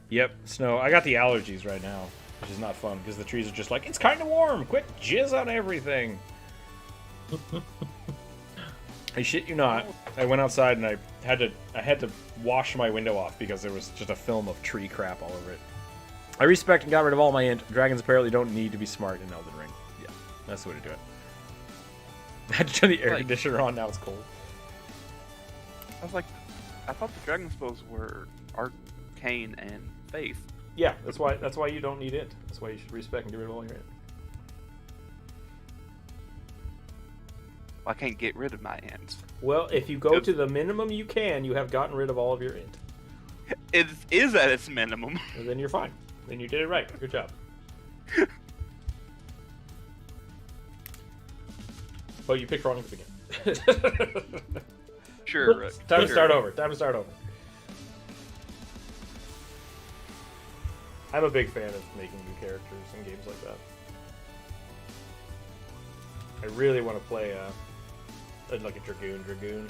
Yep, snow. I got the allergies right now, which is not fun because the trees are just like, it's kind of warm. Quit jizz on everything. I shit you not. I went outside and I had to wash my window off because there was just a film of tree crap all over it. I respect and got rid of all my int. Dragons apparently don't need to be smart in Elden Ring. Yeah, that's the way to do it. I had to turn the air conditioner on. Now it's cold. I was like, I thought the dragon spells were arcane and faith. Yeah, that's why you don't need it. That's why you should respec and get rid of all your int. I can't get rid of my int. Well, if you go to the minimum you can, you have gotten rid of all of your int. It is at its minimum. And then you're fine. Then you did it right. Good job. But you picked wrong at the beginning. Sure. Time to start over. I'm a big fan of making new characters in games like that. I really want to play like a Dragoon.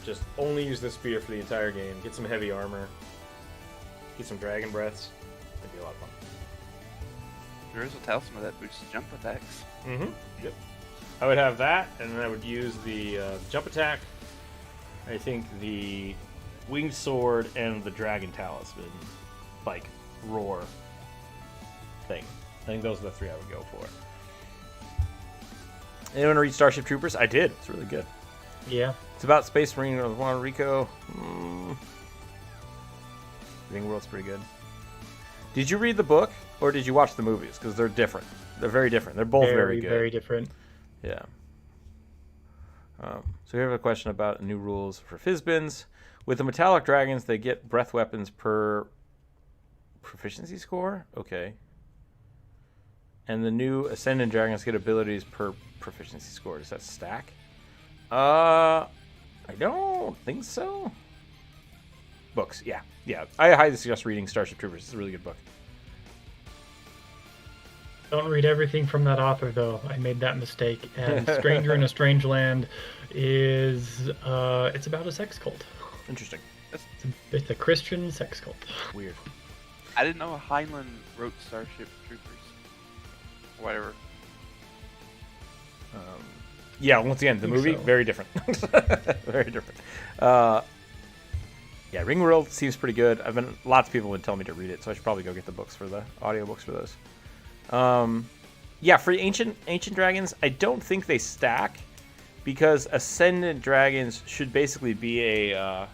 Just only use the spear for the entire game. Get some heavy armor. Get some dragon breaths. It'd be a lot of fun. There is a talisman that boosts jump attacks. Mm-hmm. Yep. I would have that, and then I would use the jump attack. I think the winged sword and the dragon talisman, like roar thing. I think those are the 3 I would go for. Anyone read Starship Troopers? I did. It's really good. Yeah. It's about Space Marine of Juan Rico. Ring World's pretty good. Did you read the book or did you watch the movies? Because they're different. They're very different. They're both very good. Very different. Yeah. So we have a question about new rules for Fizzbins. With the metallic dragons, they get breath weapons per proficiency score. Okay. And the new Ascendant dragons get abilities per proficiency score. Does that stack? I don't think so. Books, yeah. I highly suggest reading Starship Troopers. It's a really good book. Don't read everything from that author, though. I made that mistake. And Stranger in a Strange Land is it's about a sex cult. Interesting. It's a Christian sex cult. Weird. I didn't know Heinlein wrote Starship Troopers. Whatever. Yeah, once again, the movie, so. Very different. Very different. Yeah, Ringworld seems pretty good. Lots of people would tell me to read it, so I should probably go get the books for the audiobooks for those. Yeah, for Ancient Dragons, I don't think they stack because Ascendant Dragons should basically be a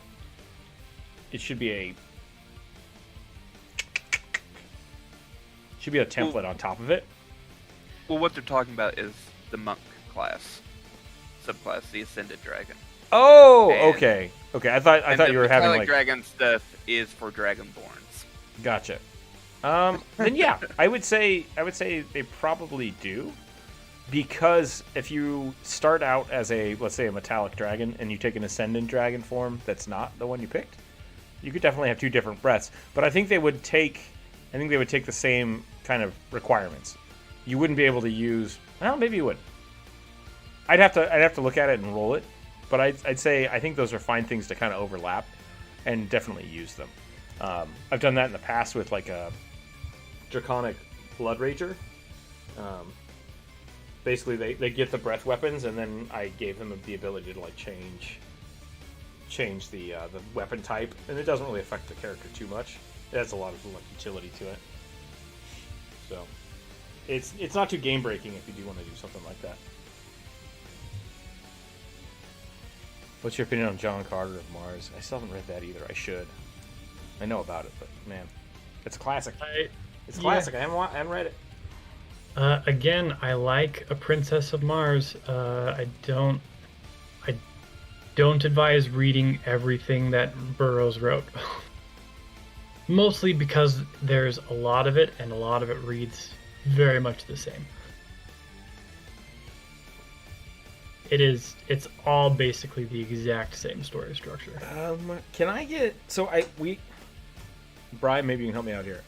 template on top of it. Well, what they're talking about is the monk class, subclass, the Ascended Dragon. Oh, And- okay. I thought you were having Metallic like. Dragon stuff is for Dragonborns. Gotcha. Then yeah, I would say they probably do, because if you start out as let's say a metallic dragon and you take an ascendant dragon form that's not the one you picked, you could definitely have two different breaths. But I think they would take the same kind of requirements. You wouldn't be able to use. Well, maybe you would. I'd have to look at it and roll it, but I'd say I think those are fine things to kind of overlap, and definitely use them. I've done that in the past with like a Draconic Blood Rager. Basically, they get the breath weapons, and then I gave them the ability to like change the weapon type, and it doesn't really affect the character too much. It has a lot of like utility to it, so it's not too game breaking if you do want to do something like that. What's your opinion on John Carter of Mars? I still haven't read that either. I should. I know about it, but man, it's a classic. It's classic. I haven't read it. Again, I like A Princess of Mars. I don't advise reading everything that Burroughs wrote. Mostly because there's a lot of it, and a lot of it reads very much the same. It's all basically the exact same story structure. Can I get Brian, maybe you can help me out here.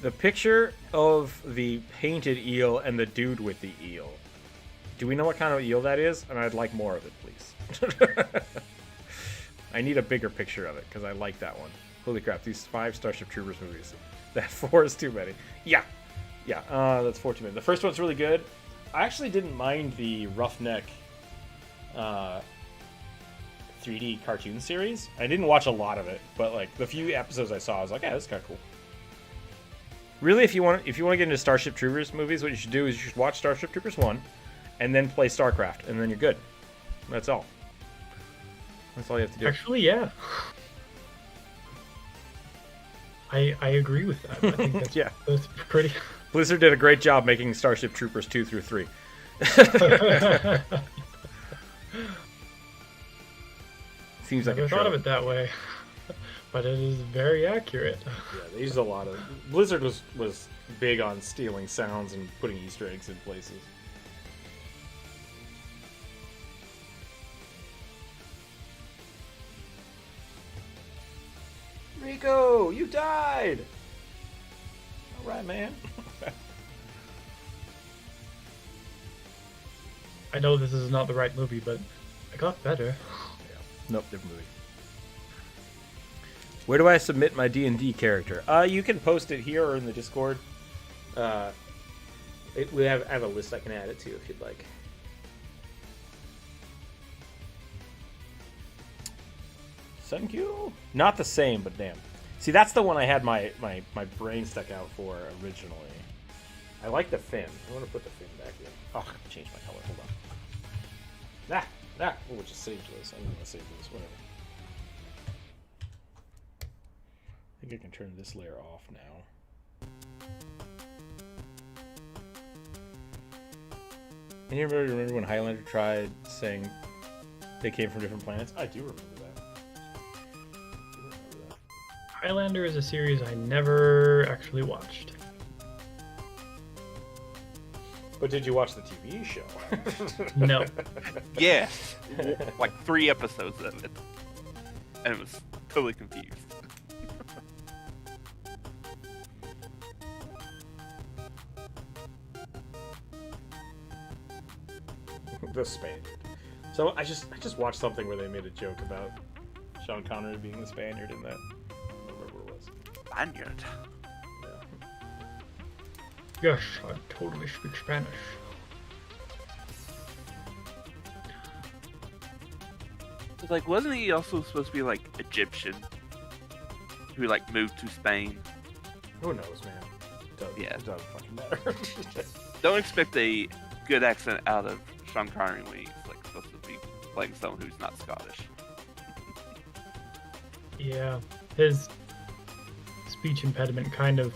The picture of the painted eel and the dude with the eel. Do we know what kind of eel that is? And I'd like more of it, please. I need a bigger picture of it because I like that one. Holy crap! These 5 Starship Troopers movies. That 4 is too many. Yeah. That's 4 too many. The first one's really good. I actually didn't mind the Roughneck 3D cartoon series. I didn't watch a lot of it, but like the few episodes I saw, I was like, yeah, that's kind of cool. Really, if you want to get into Starship Troopers movies, what you should do is you should watch Starship Troopers 1, and then play StarCraft, and then you're good. That's all. That's all you have to do. Actually, yeah. I agree with that. I think that's, that's pretty. Blizzard did a great job making Starship Troopers 2 through 3. Seems like I thought of it that way, but it is very accurate. Yeah, they used a lot of. Blizzard was big on stealing sounds and putting Easter eggs in places. Rico, you died. All right, man. I know this is not the right movie, but I got better. Yeah. Nope, different movie. Where do I submit my D&D character? You can post it here or in the Discord. I have a list I can add it to if you'd like. Thank you. Not the same, but damn. See, that's the one I had my brain stuck out for originally. I like the fin. I want to put the fin back in. Oh, I can change my color. Hold on. Oh, it just saved this. I'm going to save this. Whatever. I think I can turn this layer off now. And you remember when Highlander tried saying they came from different planets? I do remember that. Highlander is a series I never actually watched. But did you watch the TV show? No. Yes. Like 3 episodes of it. And it was totally confused. The Spaniard. So I just watched something where they made a joke about Sean Connery being the Spaniard in that. I don't remember what it was. Spaniard. Yes, I totally speak Spanish. Like, wasn't he also supposed to be like Egyptian? Who like moved to Spain? Who knows, man? It doesn't fucking matter. Don't expect a good accent out of Sean Connery when he's like supposed to be playing someone who's not Scottish. Yeah, his speech impediment kind of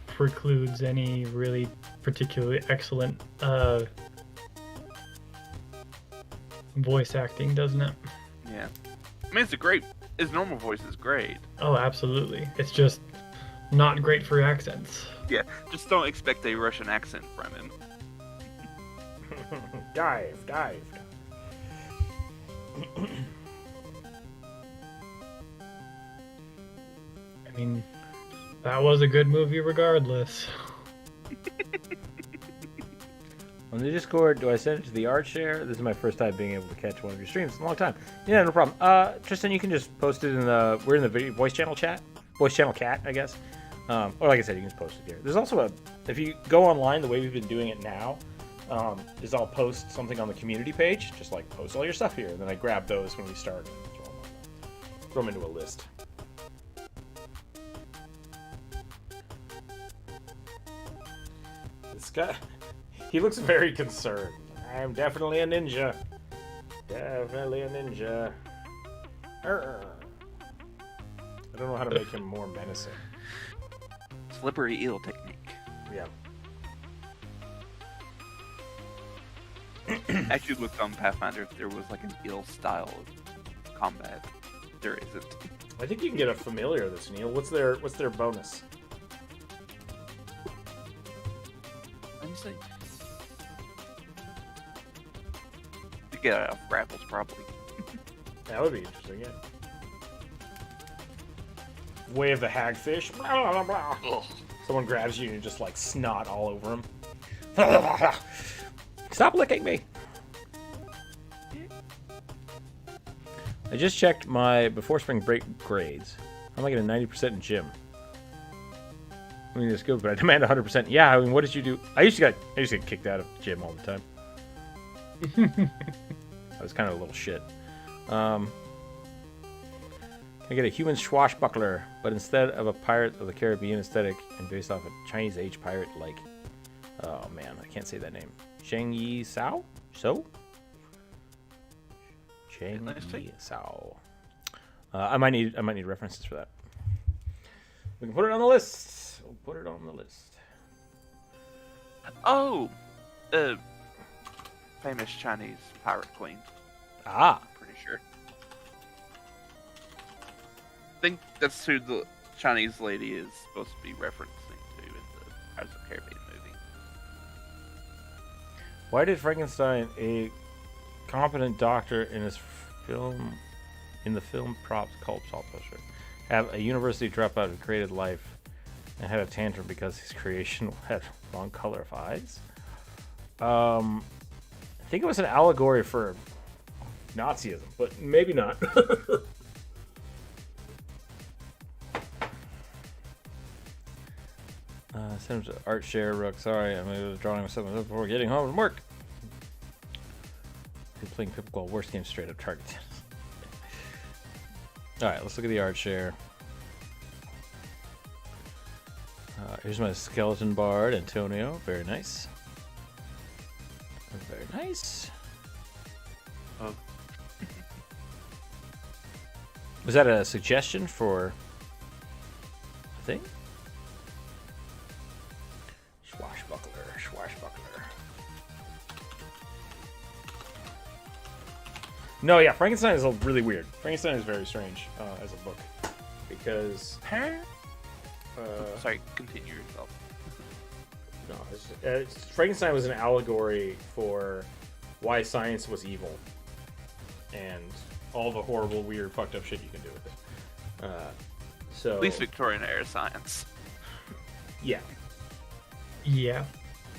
precludes any really particularly excellent voice acting, doesn't it? Yeah. I mean, his normal voice is great. Oh, absolutely. It's just not great for accents. Yeah, just don't expect a Russian accent from him. Dive. I mean, that was a good movie regardless. On the Discord, do I send it to the art share? This is my first time being able to catch one of your streams in a long time. Yeah, no problem. Tristan, you can just post it in the... We're in the video voice channel chat. Voice channel cat, I guess. Or like I said, you can just post it here. There's also a... If you go online, the way we've been doing it now, is I'll post something on the community page. Just like post all your stuff here. And then I grab those when we start and throw them into a list. This guy... He looks very concerned. I am definitely a ninja. Definitely a ninja. I don't know how to make him more menacing. Slippery eel technique. Yeah. Actually looked on Pathfinder if there was like an eel style of combat. There isn't. I think you can get a familiar of this, Neil. What's their bonus? Let me see. To get out of grapples, probably. That would be interesting, yeah. Way of the hagfish. Blah, blah, blah. Ugh. Someone grabs you and you just like snot all over him. Stop licking me! I just checked my before spring break grades. I'm like at a 90% in gym. I mean, it's good, but I demand 100%. Yeah, I mean, what did you do? I used to get kicked out of the gym all the time. I was kind of a little shit. Can I get a human swashbuckler, but instead of a Pirate of the Caribbean aesthetic and based off a Chinese age pirate like... Oh man, I can't say that name. Zheng Yi Sao? So? Zheng Yi Sao. I might need references for that. We can put it on the list. We'll put it on the list. Oh! Famous Chinese pirate queen. Ah! Pretty sure. I think that's who the Chinese lady is supposed to be referencing to in the Pirates of the Caribbean movie. Why did Frankenstein, a competent doctor in his film, props called Saltbuster, have a university dropout who created life and had a tantrum because his creation had wrong color of eyes? I think it was an allegory for Nazism, but maybe not. Send him to art share, Rook. Sorry, I'm drawing myself before getting home from work. You're playing Pipqual, worst game straight up target. Alright, let's look at the art share. Here's my skeleton bard, Antonio. Very nice. Very nice. Oh. Was that a suggestion for a thing? Swashbuckler. No, yeah, Frankenstein is really weird. Frankenstein is very strange as a book because. Sorry, continue yourself. No, Frankenstein was an allegory for why science was evil and all the horrible, weird, fucked up shit you can do with it. So At least Victorian era science. Yeah, Yeah.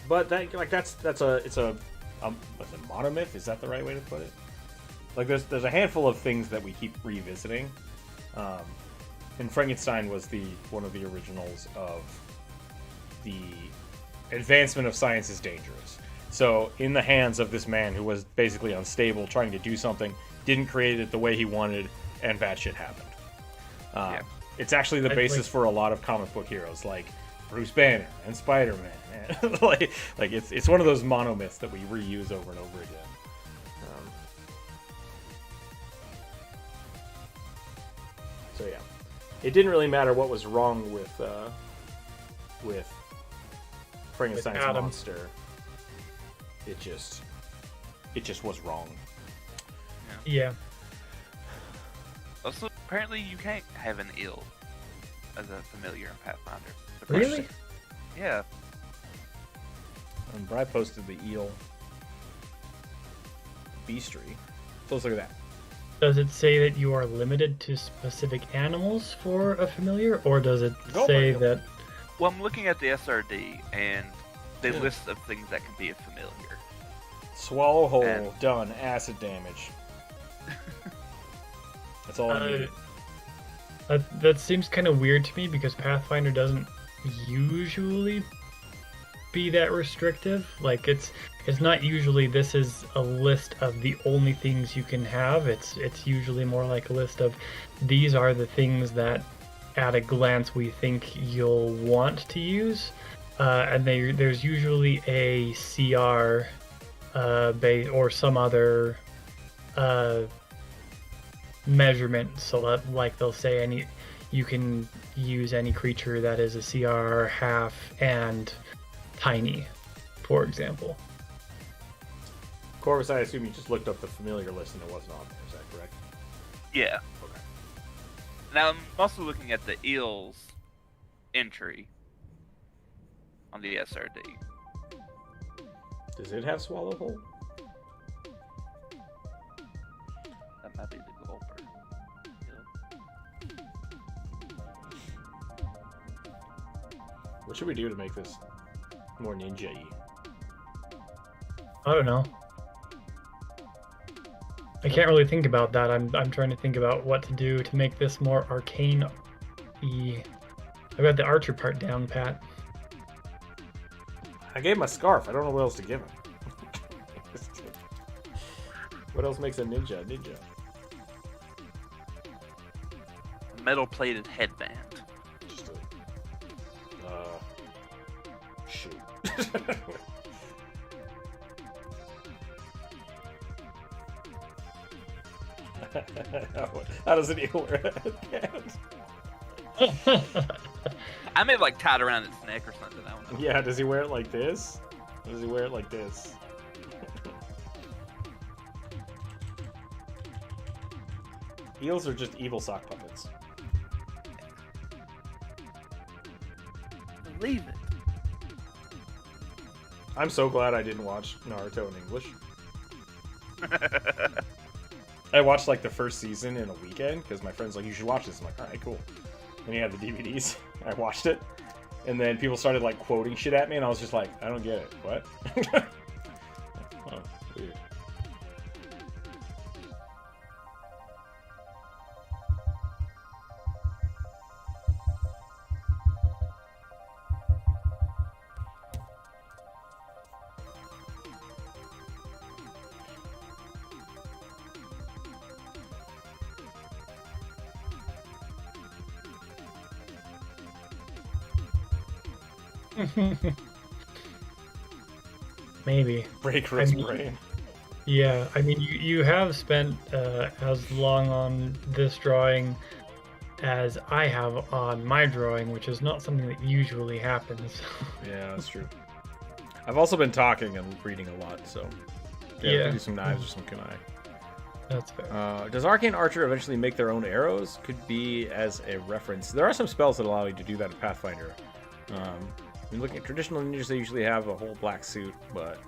but that's a monomyth. Is that the right way to put it? Like there's a handful of things that we keep revisiting, and Frankenstein was one of the originals of the advancement of science is dangerous. So in the hands of this man who was basically unstable, trying to do something, didn't create it the way he wanted, and bad shit happened. Yeah. It's actually the basis for a lot of comic book heroes like Bruce Banner and Spider-Man. like it's one of those monomyths that we reuse over and over again. So yeah, it didn't really matter what was wrong with with Frankenstein's Adam. monster. It just was wrong. Yeah. Also, apparently you can't have an eel as a familiar in Pathfinder. Really? Yeah. Brad posted the eel beastry. So let's look at that. Does it say that you are limited to specific animals for a familiar, or does it Go say for it. that? Well, I'm looking at the SRD, and they list of things that can be a familiar. Swallow whole, And- done, acid damage. That's all I needed. That seems kind of weird to me because Pathfinder doesn't usually be that restrictive. Like it's not usually this is a list of the only things you can have. It's usually more like a list of these are the things that at a glance we think you'll want to use, and there's usually a CR or some other measurement, so that like they'll say you can use any creature that is a CR half and tiny, for example. Corvus, I assume you just looked up the familiar list and it wasn't on there. Is that correct? Yeah. Okay. Now I'm also looking at the eels entry on the SRD. Does it have swallow hole? That might be the gulper. What should we do to make this more ninja-y? I don't know. I can't really think about that. I'm trying to think about what to do to make this more arcane-y. I've got the archer part down, Pat. I gave him a scarf. I don't know what else to give him. What else makes a ninja a ninja? Metal plated headband. Just a... shoot. How does an eel wear a headband? I may have like tied around its neck or something. I don't know. Yeah, does he wear it like this? Or does he wear it like this? Eels are just evil sock puppets. Believe it. I'm so glad I didn't watch Naruto in English. I watched like the first season in a weekend because my friend's like, you should watch this. I'm like, alright, cool. And he had the DVDs. I watched it. And then people started like quoting shit at me and I was just like, I don't get it. What? Oh, weird. Maybe. Break Rick's I mean- brain. Yeah, I mean, you have spent as long on this drawing as I have on my drawing, which is not something that usually happens. Yeah, that's true. I've also been talking and reading a lot, so yeah, Yeah. maybe some knives or some kunai. That's fair. Does Arcane Archer eventually make their own arrows? Could be as a reference. There are some spells that allow you to do that in Pathfinder. When looking at traditional ninjas, they usually have a whole black suit, but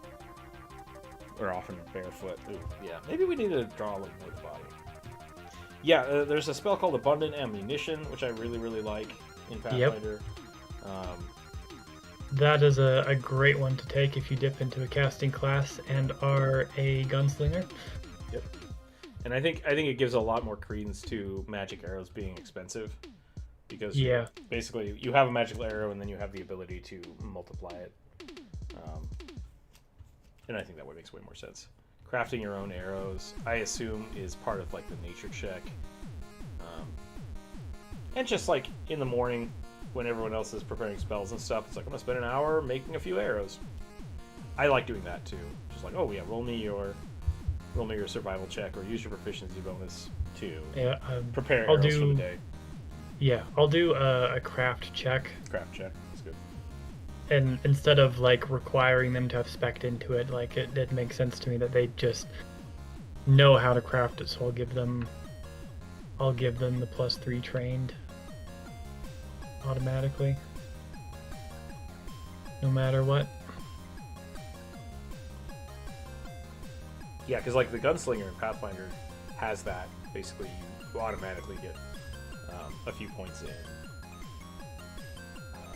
they're often barefoot. Ooh, yeah, maybe we need to draw a little more of the body. Yeah, there's a spell called Abundant Ammunition, which I really, really like in Pathfinder. That is a great one to take if you dip into a casting class and are a gunslinger. Yep. And I think it gives a lot more credence to magic arrows being expensive. Because basically you have a magical arrow and then you have the ability to multiply it. And I think that way makes way more sense. Crafting your own arrows, I assume, is part of like the nature check. And just like in the morning when everyone else is preparing spells and stuff, it's like, I'm gonna spend an hour making a few arrows. I like doing that too. Just like, oh yeah, roll me your survival check or use your proficiency bonus to prepare I'll arrows for the day. Yeah, I'll do a craft check. Craft check, that's good. and instead of like requiring them to have spec'd into it, like it makes sense to me that they just know how to craft it. So I'll give them the +3 trained automatically, no matter what. Yeah, because like the gunslinger in Pathfinder has that. Basically, you automatically get a few points in.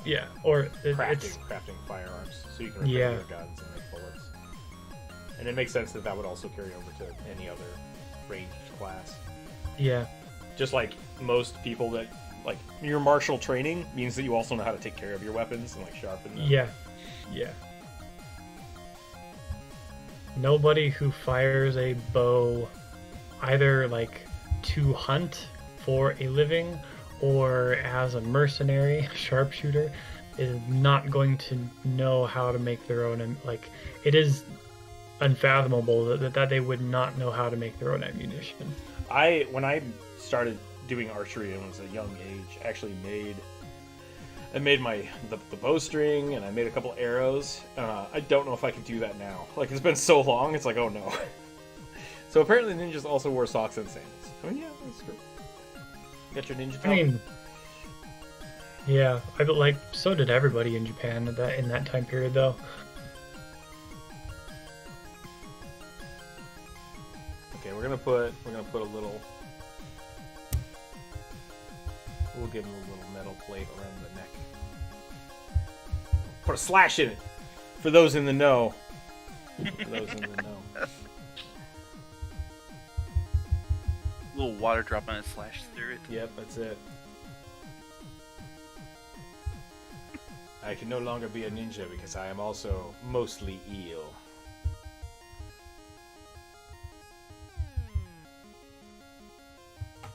Yeah, or crafting firearms, so you can repair your guns and make bullets. And it makes sense that that would also carry over to any other ranged class. Yeah. Just like most people that like your martial training means that you also know how to take care of your weapons and like sharpen them. Yeah. Yeah. Nobody who fires a bow either like to hunt for a living or as a mercenary sharpshooter is not going to know how to make their own, like, it is unfathomable that they would not know how to make their own ammunition. When I started doing archery when I was a young age, actually I made the bowstring and I made a couple arrows. I don't know if I could do that now. Like, it's been so long, it's like, oh no. So apparently ninjas also wore socks and sandals. I mean, yeah, that's true. You got your ninja top? I mean, yeah, like, so did everybody in Japan in that time period, though. Okay, we're gonna put a little. We'll give him a little metal plate around the neck. Put a slash in it for those in the know. For those in the know. A little water drop on it, slash through it. Yep, that's it. I can no longer be a ninja because I am also mostly eel.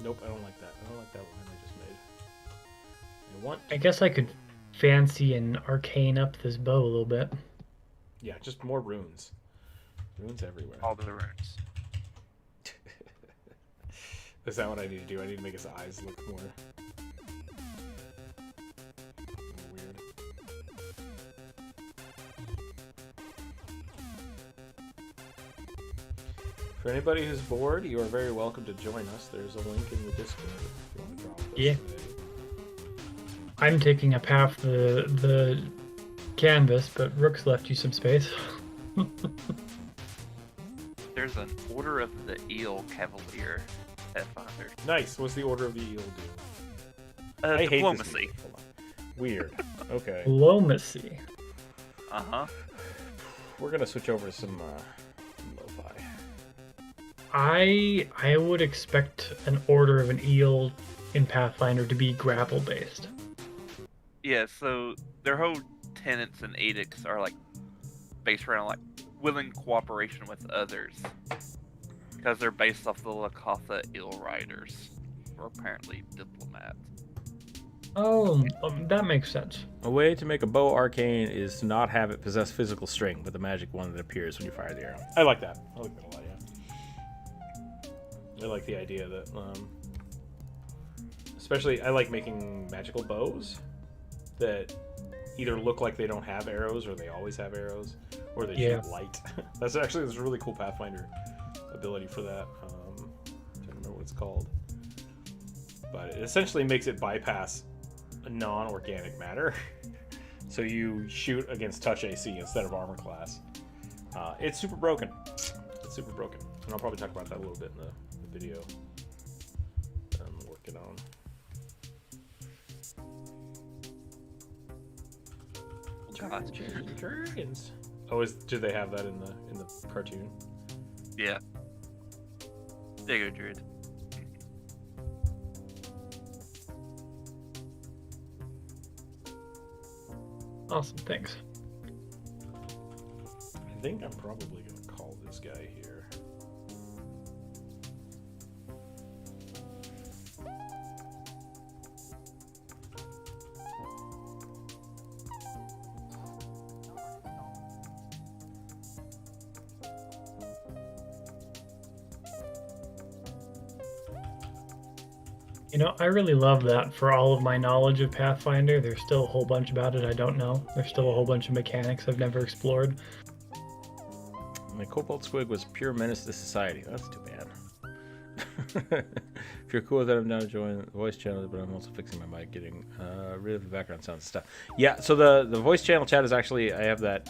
Nope, I don't like that. I don't like that line I just made. I guess I could fancy and arcane up this bow a little bit. Yeah, just more runes. Runes everywhere. All the runes. Is that what I need to do? I need to make his eyes look more weird. For anybody who's bored, you are very welcome to join us. There's a link in the Discord if you want to drop us Yeah. today. I'm taking up half the canvas, but Rook's left you some space. There's an Order of the Eel Cavalier Pathfinder. Nice. What's the Order of the Eel do? I hate this Diplomacy. game. Hold on. Weird. Okay. Diplomacy. Uh-huh. We're gonna switch over to some lo-fi. I would expect an Order of an Eel in Pathfinder to be grapple based. Yeah, so their whole tenets and edicts are like based around like willing cooperation with others, because they're based off the Lakatha Eel Riders, who are apparently diplomats. Oh, that makes sense. A way to make a bow arcane is to not have it possess physical strength, but the magic one that appears when you fire the arrow. I like that. I like that a lot, yeah. I like the idea that, especially, I like making magical bows that either look like they don't have arrows, or they always have arrows, or they shoot light. There's a really cool Pathfinder ability for that. I don't remember what it's called. But it essentially makes it bypass a non-organic matter. So you shoot against touch AC instead of armor class. It's super broken. It's super broken. And I'll probably talk about that a little bit in the video that I'm working on. Dragons. Oh, do they have that in the cartoon? Yeah. There you go, Druid. Awesome, thanks. I think I'm probably going to call this guy here. You know, I really love that. For all of my knowledge of Pathfinder, there's still a whole bunch about it I don't know. There's still a whole bunch of mechanics I've never explored. My Cobalt Squig was pure menace to society. That's too bad. If you're cool with that, I'm down to join the voice channel, but I'm also fixing my mic, getting rid of the background sound stuff. Yeah, so the voice channel chat is actually, I have that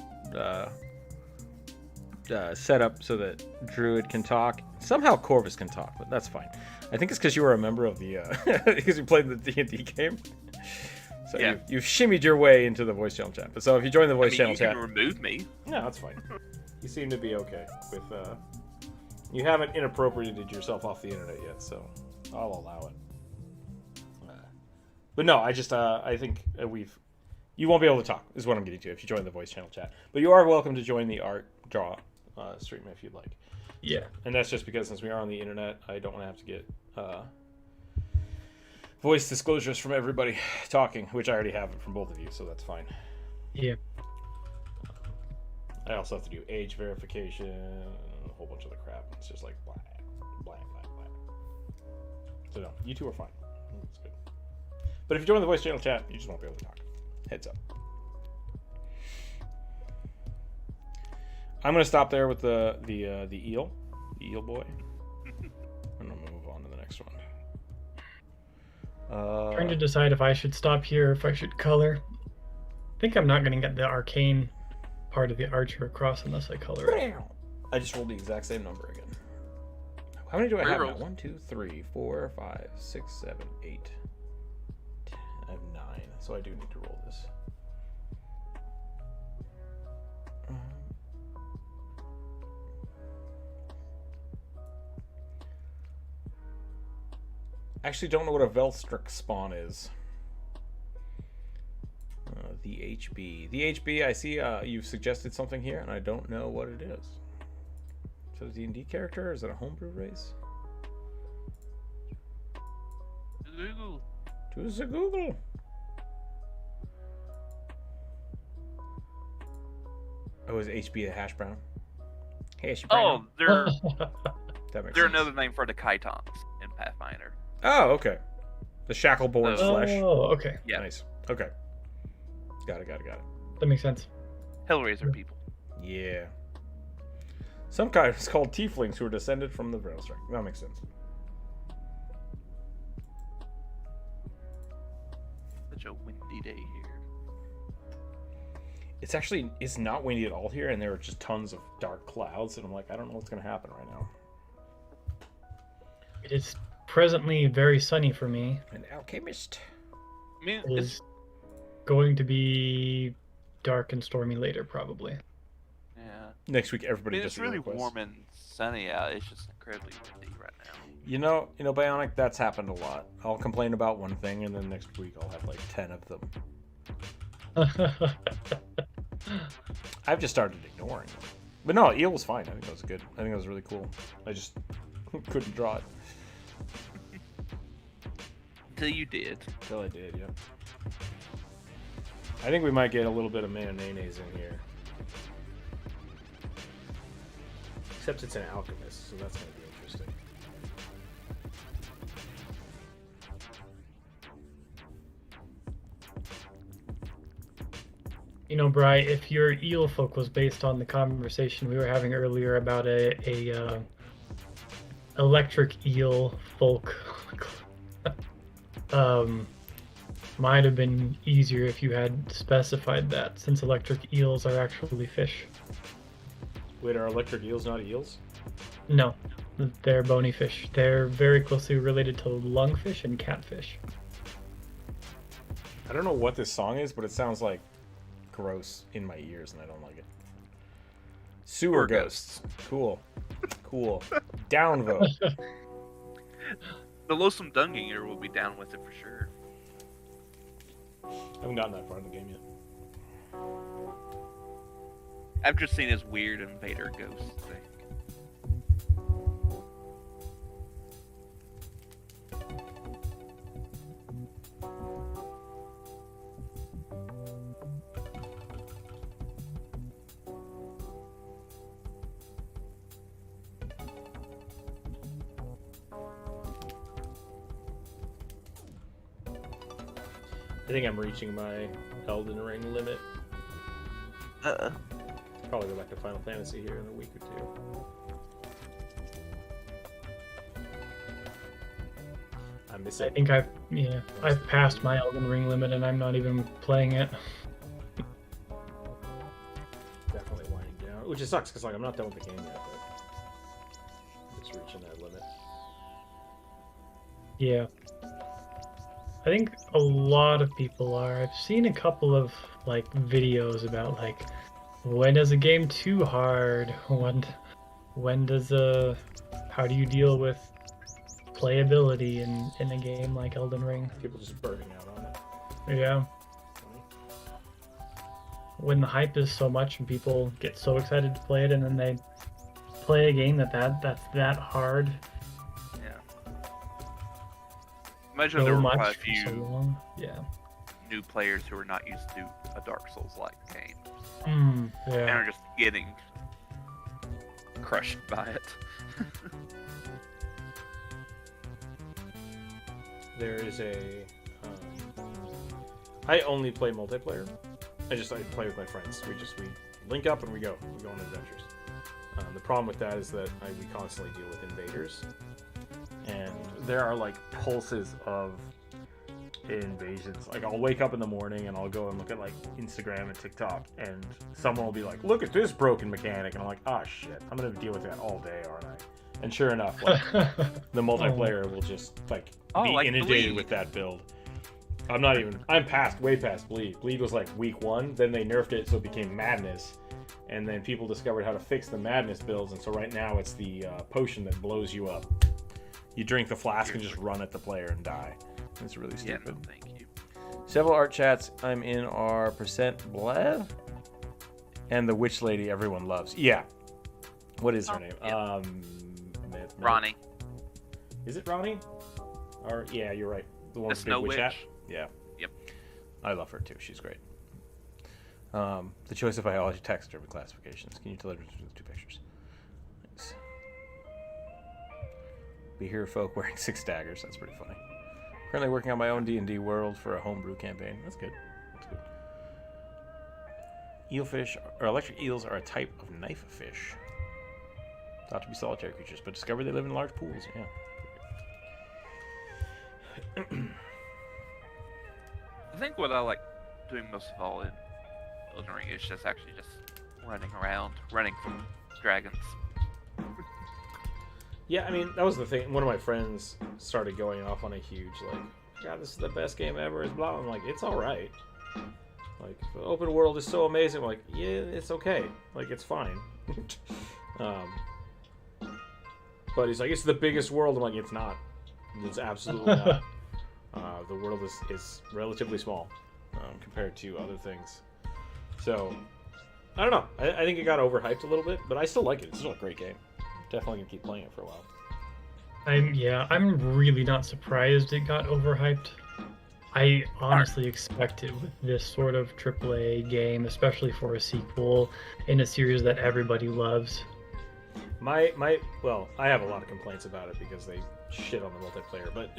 set up so that Druid can talk. Somehow Corvus can talk, but that's fine. I think it's because you were a member of the, because you played the D&D game. So Yeah. you've shimmied your way into the voice channel chat. But so if you join the voice channel you chat, can remove me. no, that's fine. You seem to be okay with. You haven't inappropriated yourself off the internet yet, so I'll allow it. But no, I just I think you won't be able to talk is what I'm getting to if you join the voice channel chat. But you are welcome to join the art draw stream if you'd like. Yeah. And that's just because since we are on the internet, I don't want to have to get voice disclosures from everybody talking, which I already have it from both of you, so that's fine. Yeah. I also have to do age verification, a whole bunch of the crap. It's just like blah, blah, blah, blah. So no, you two are fine. That's good. But if you join the voice channel chat, you just won't be able to talk. Heads up. I'm gonna stop there with the eel boy. I'm gonna move on to the next one. Trying to decide if I should stop here or if I should color. I think I'm not going to get the arcane part of the archer across unless I color it. I just rolled the exact same number again. How many do I have now? Reroll. 1, 2, 3, 4, 5, 6, 7, 8. 10. I have 9, so I do need to roll this. I actually don't know what a Velstrick spawn is. The HB. The HB, I see you've suggested something here, and I don't know what it is. Is it a D&D character, or is it a homebrew race? Google. Do the Google. Oh, is HB a hash brown? Hash brown. Oh, they're That makes they're sense. another name for the Chitons in Pathfinder. Oh, okay. The Shackleborn's flesh. Oh, okay. Yeah. Nice. Okay. Got it. That makes sense. Hellraiser people. Yeah. Some guys called tieflings who are descended from the Velstrick. That makes sense. Such a windy day here. It's not windy at all here, and there are just tons of dark clouds, and I'm like, I don't know what's going to happen right now. It is presently very sunny for me. An alchemist. I mean, It is going to be dark and stormy later, probably. yeah. Next week, everybody It's just really requests. warm and sunny out. It's just incredibly windy right now. You know, Bionic, that's happened a lot. I'll complain about one thing, and then next week I'll have like 10 of them. I've just started ignoring them. But no, Eel was fine. I think that was good. I think that was really cool. I just couldn't draw it. Until you did. Until I did, yeah. I think we might get a little bit of mayonnaise in here. Except it's an alchemist, so that's going to be interesting. You know, Bri, if your eel folk was based on the conversation we were having earlier about a electric eel folk, might have been easier if you had specified that, since electric eels are actually fish. Wait, are electric eels not eels? No, they're bony fish. They're very closely related to lungfish and catfish. I don't know what this song is, but it sounds like gross in my ears, and I don't like it. Sewer ghosts. Cool. Cool. Downvote. The Loathsome Dunginger will be down with it for sure. I haven't gotten that far in the game yet. I've just seen his weird invader ghost thing. think I'm reaching my Elden Ring limit. Probably go back to Final Fantasy here in a week or two. I'm missing. I think I've passed my Elden Ring limit and I'm not even playing it. Definitely winding down, which sucks because like I'm not done with the game yet, but just reaching that limit. Yeah. I think a lot of people are. I've seen a couple of like videos about like when is a game too hard? When does how do you deal with playability in a game like Elden Ring? People just burning out on it. Yeah. When the hype is so much and people get so excited to play it and then they play a game that's that hard. Imagine there were probably a so few long. Yeah. new players who are not used to a Dark Souls-like game and Yeah. are just getting crushed by it. There is I only play multiplayer. I play with my friends. We link up and we go on adventures. The problem with that is that we constantly deal with invaders, and there are like pulses of invasions. Like I'll wake up in the morning and I'll go and look at like Instagram and TikTok, and someone will be like, "Look at this broken mechanic," and I'm like, "Oh shit, I'm gonna deal with that all day, aren't I?" And sure enough, like, the multiplayer will just like be like inundated Bleed. with that build. I'm way past Bleed. Bleed was like week 1, then they nerfed it so it became Madness, and then people discovered how to fix the Madness builds, and so right now it's the potion that blows you up. You drink the flask and just run at the player and die. It's really stupid. Yeah, no, thank you. Several art chats I'm in are % and the witch lady everyone loves. Yeah. What is her name? Yeah. No. Ronnie. Is it Ronnie? Or yeah, you're right. The one The with the big Snow witch hat. Witch. Yeah. Yep. I love her too. She's great. The choice of biology taxidermy classifications. Can you tell the difference between the two pictures? Thanks. We hear folk wearing 6 daggers. That's pretty funny. Currently working on my own D&D world for a homebrew campaign. That's good. That's good. Eelfish, or electric eels, are a type of knife fish. Thought to be solitary creatures, but discovered they live in large pools. Yeah. I think what I like doing most of all in Elden Ring is just actually just running around, running from dragons. Yeah, I mean, that was the thing. One of my friends started going off on a huge, like, God, this is the best game ever. Is blah. I'm like, it's all right. Like, the open world is so amazing. I'm like, yeah, it's okay. Like, it's fine. But he's like, it's the biggest world. I'm like, it's not. It's absolutely not. The world is relatively small compared to other things. So, I don't know. I think it got overhyped a little bit, but I still like it. It's still a great game. Definitely gonna keep playing it for a while. I'm really not surprised it got overhyped. I honestly expected with this sort of AAA game, especially for a sequel in a series that everybody loves. Well, I have a lot of complaints about it because they shit on the multiplayer, but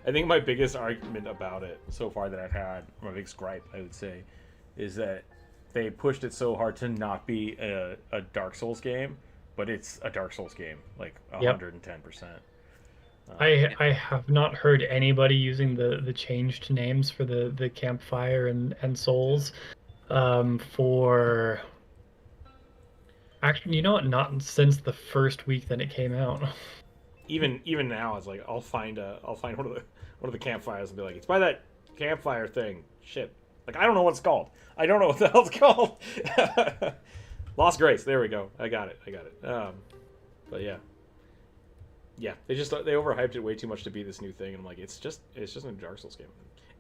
I think my biggest argument about it so far that I've had, my biggest gripe, I would say, is that they pushed it so hard to not be a Dark Souls game, but it's a Dark Souls game, like 110%. I have not heard anybody using the changed names for the campfire and souls for... Actually, you know what? Not since the first week that it came out. Even now, it's like I'll find one of the campfires and be like, it's by that campfire thing. Shit, like I don't know what it's called. I don't know what the hell it's called. Lost Grace. There we go. I got it. But yeah, they overhyped it way too much to be this new thing, and I'm like, it's just a Dark Souls game,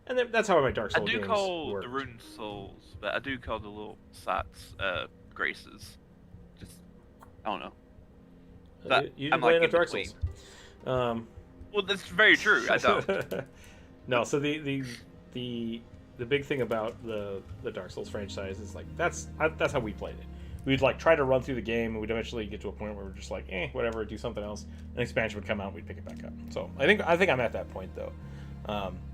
and that's how my Dark Souls games work. I do call the Rune Souls, but I do call the little sites Graces. Just I don't know. You didn't play enough Dark Souls. Well, that's very true. I don't. No, so the big thing about the Dark Souls franchise is like that's how we played it. We'd like try to run through the game, and we'd eventually get to a point where we're just like, whatever, do something else. An expansion would come out, and we'd pick it back up. So I think I'm at that point though.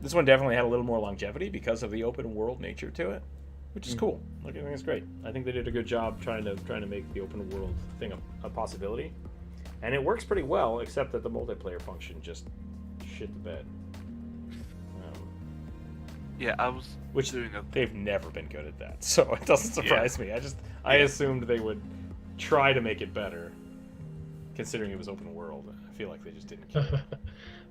This one definitely had a little more longevity because of the open world nature to it, which is cool. Like, I think it's great. I think they did a good job trying to make the open world thing a possibility, and it works pretty well. Except that the multiplayer function just shit the bed. Yeah, I was Which doing a... they've never been good at that, so it doesn't surprise me. I assumed they would try to make it better, considering it was open world. I feel like they just didn't care.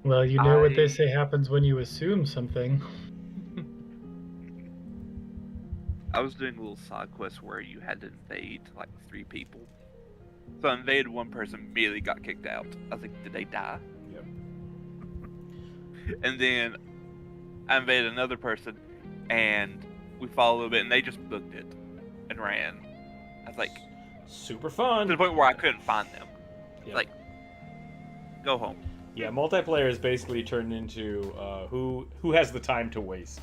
Well, you know what they say happens when you assume something. I was doing a little side quest where you had to invade like 3 people. So I invaded one person, immediately got kicked out. I was like, did they die? Yep. And then I invaded another person, and we followed a little bit, and they just booked it and ran. I was like, Super to fun. the point where I couldn't find them. Yep. Like, go home. Yeah, multiplayer is basically turned into who has the time to waste.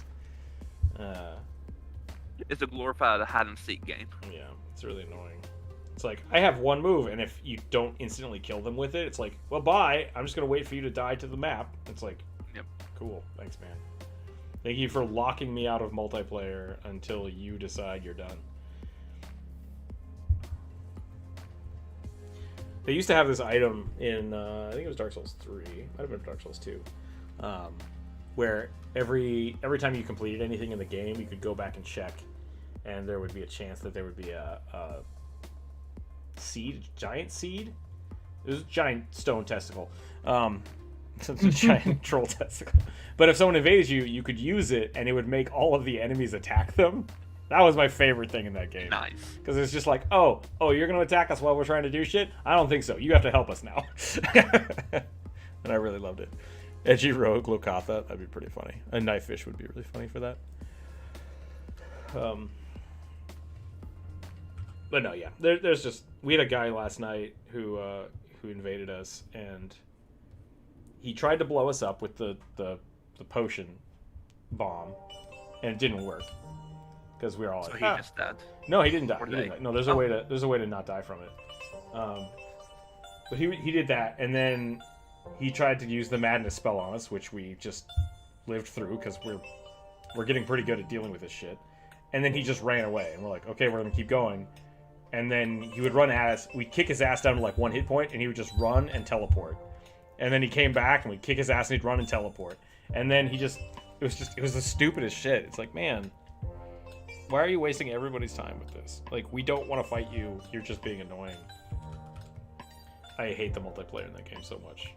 It's a glorified hide and seek game. Yeah, it's really annoying. It's like, I have one move, and if you don't instantly kill them with it, it's like, well, bye. I'm just gonna wait for you to die to the map. It's like, Yep. Cool, thanks, man. Thank you for locking me out of multiplayer until you decide you're done. They used to have this item in, I think it was Dark Souls 3, might have been Dark Souls 2, where every time you completed anything in the game, you could go back and check, and there would be a chance that there would be a seed, giant seed? It was a giant stone testicle. It's a giant troll testicle. But if someone invaded you, you could use it, and it would make all of the enemies attack them. That was my favorite thing in that game. Nice. Because it's just like, oh, you're going to attack us while we're trying to do shit? I don't think so. You have to help us now. And I really loved it. Edgy Rogue, Lokatha, that'd be pretty funny. A Knifefish would be really funny for that. But no, yeah. There's just... We had a guy last night who invaded us, and he tried to blow us up with the potion bomb, and it didn't work. Because we were all So like, he just died. No, he didn't die. Or He didn't they? die. No, there's a way to not die from it. But he did that, and then he tried to use the madness spell on us, which we just lived through because we're getting pretty good at dealing with this shit. And then he just ran away, and we're like, okay, we're gonna keep going. And then he would run at us. We'd kick his ass down to like 1 hit point, and he would just run and teleport. And then he came back, and we'd kick his ass, and he'd run and teleport. And then it was the stupidest shit. It's like, man, why are you wasting everybody's time with this? Like, we don't want to fight you. You're just being annoying. I hate the multiplayer in that game so much.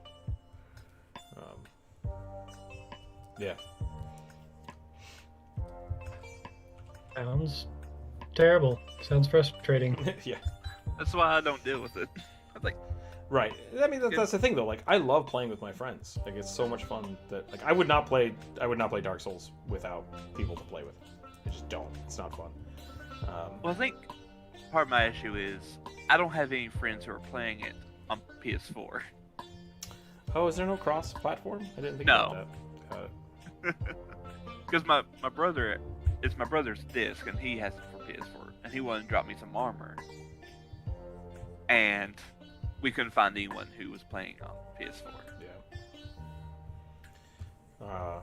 Yeah. Sounds terrible. Sounds frustrating. Yeah. That's why I don't deal with it. I was like, Right. I mean, that's the thing, though. Like, I love playing with my friends. Like, it's so much fun that, like, I would not play Dark Souls without people to play with. I just don't. It's not fun. well, I think part of my issue is I don't have any friends who are playing it on PS4. Oh, is there no cross-platform? I didn't think No. about that. Because my brother, it's my brother's disc, and he has it for PS4, and he wanted to drop me some armor. And we couldn't find anyone who was playing on PS4. Yeah.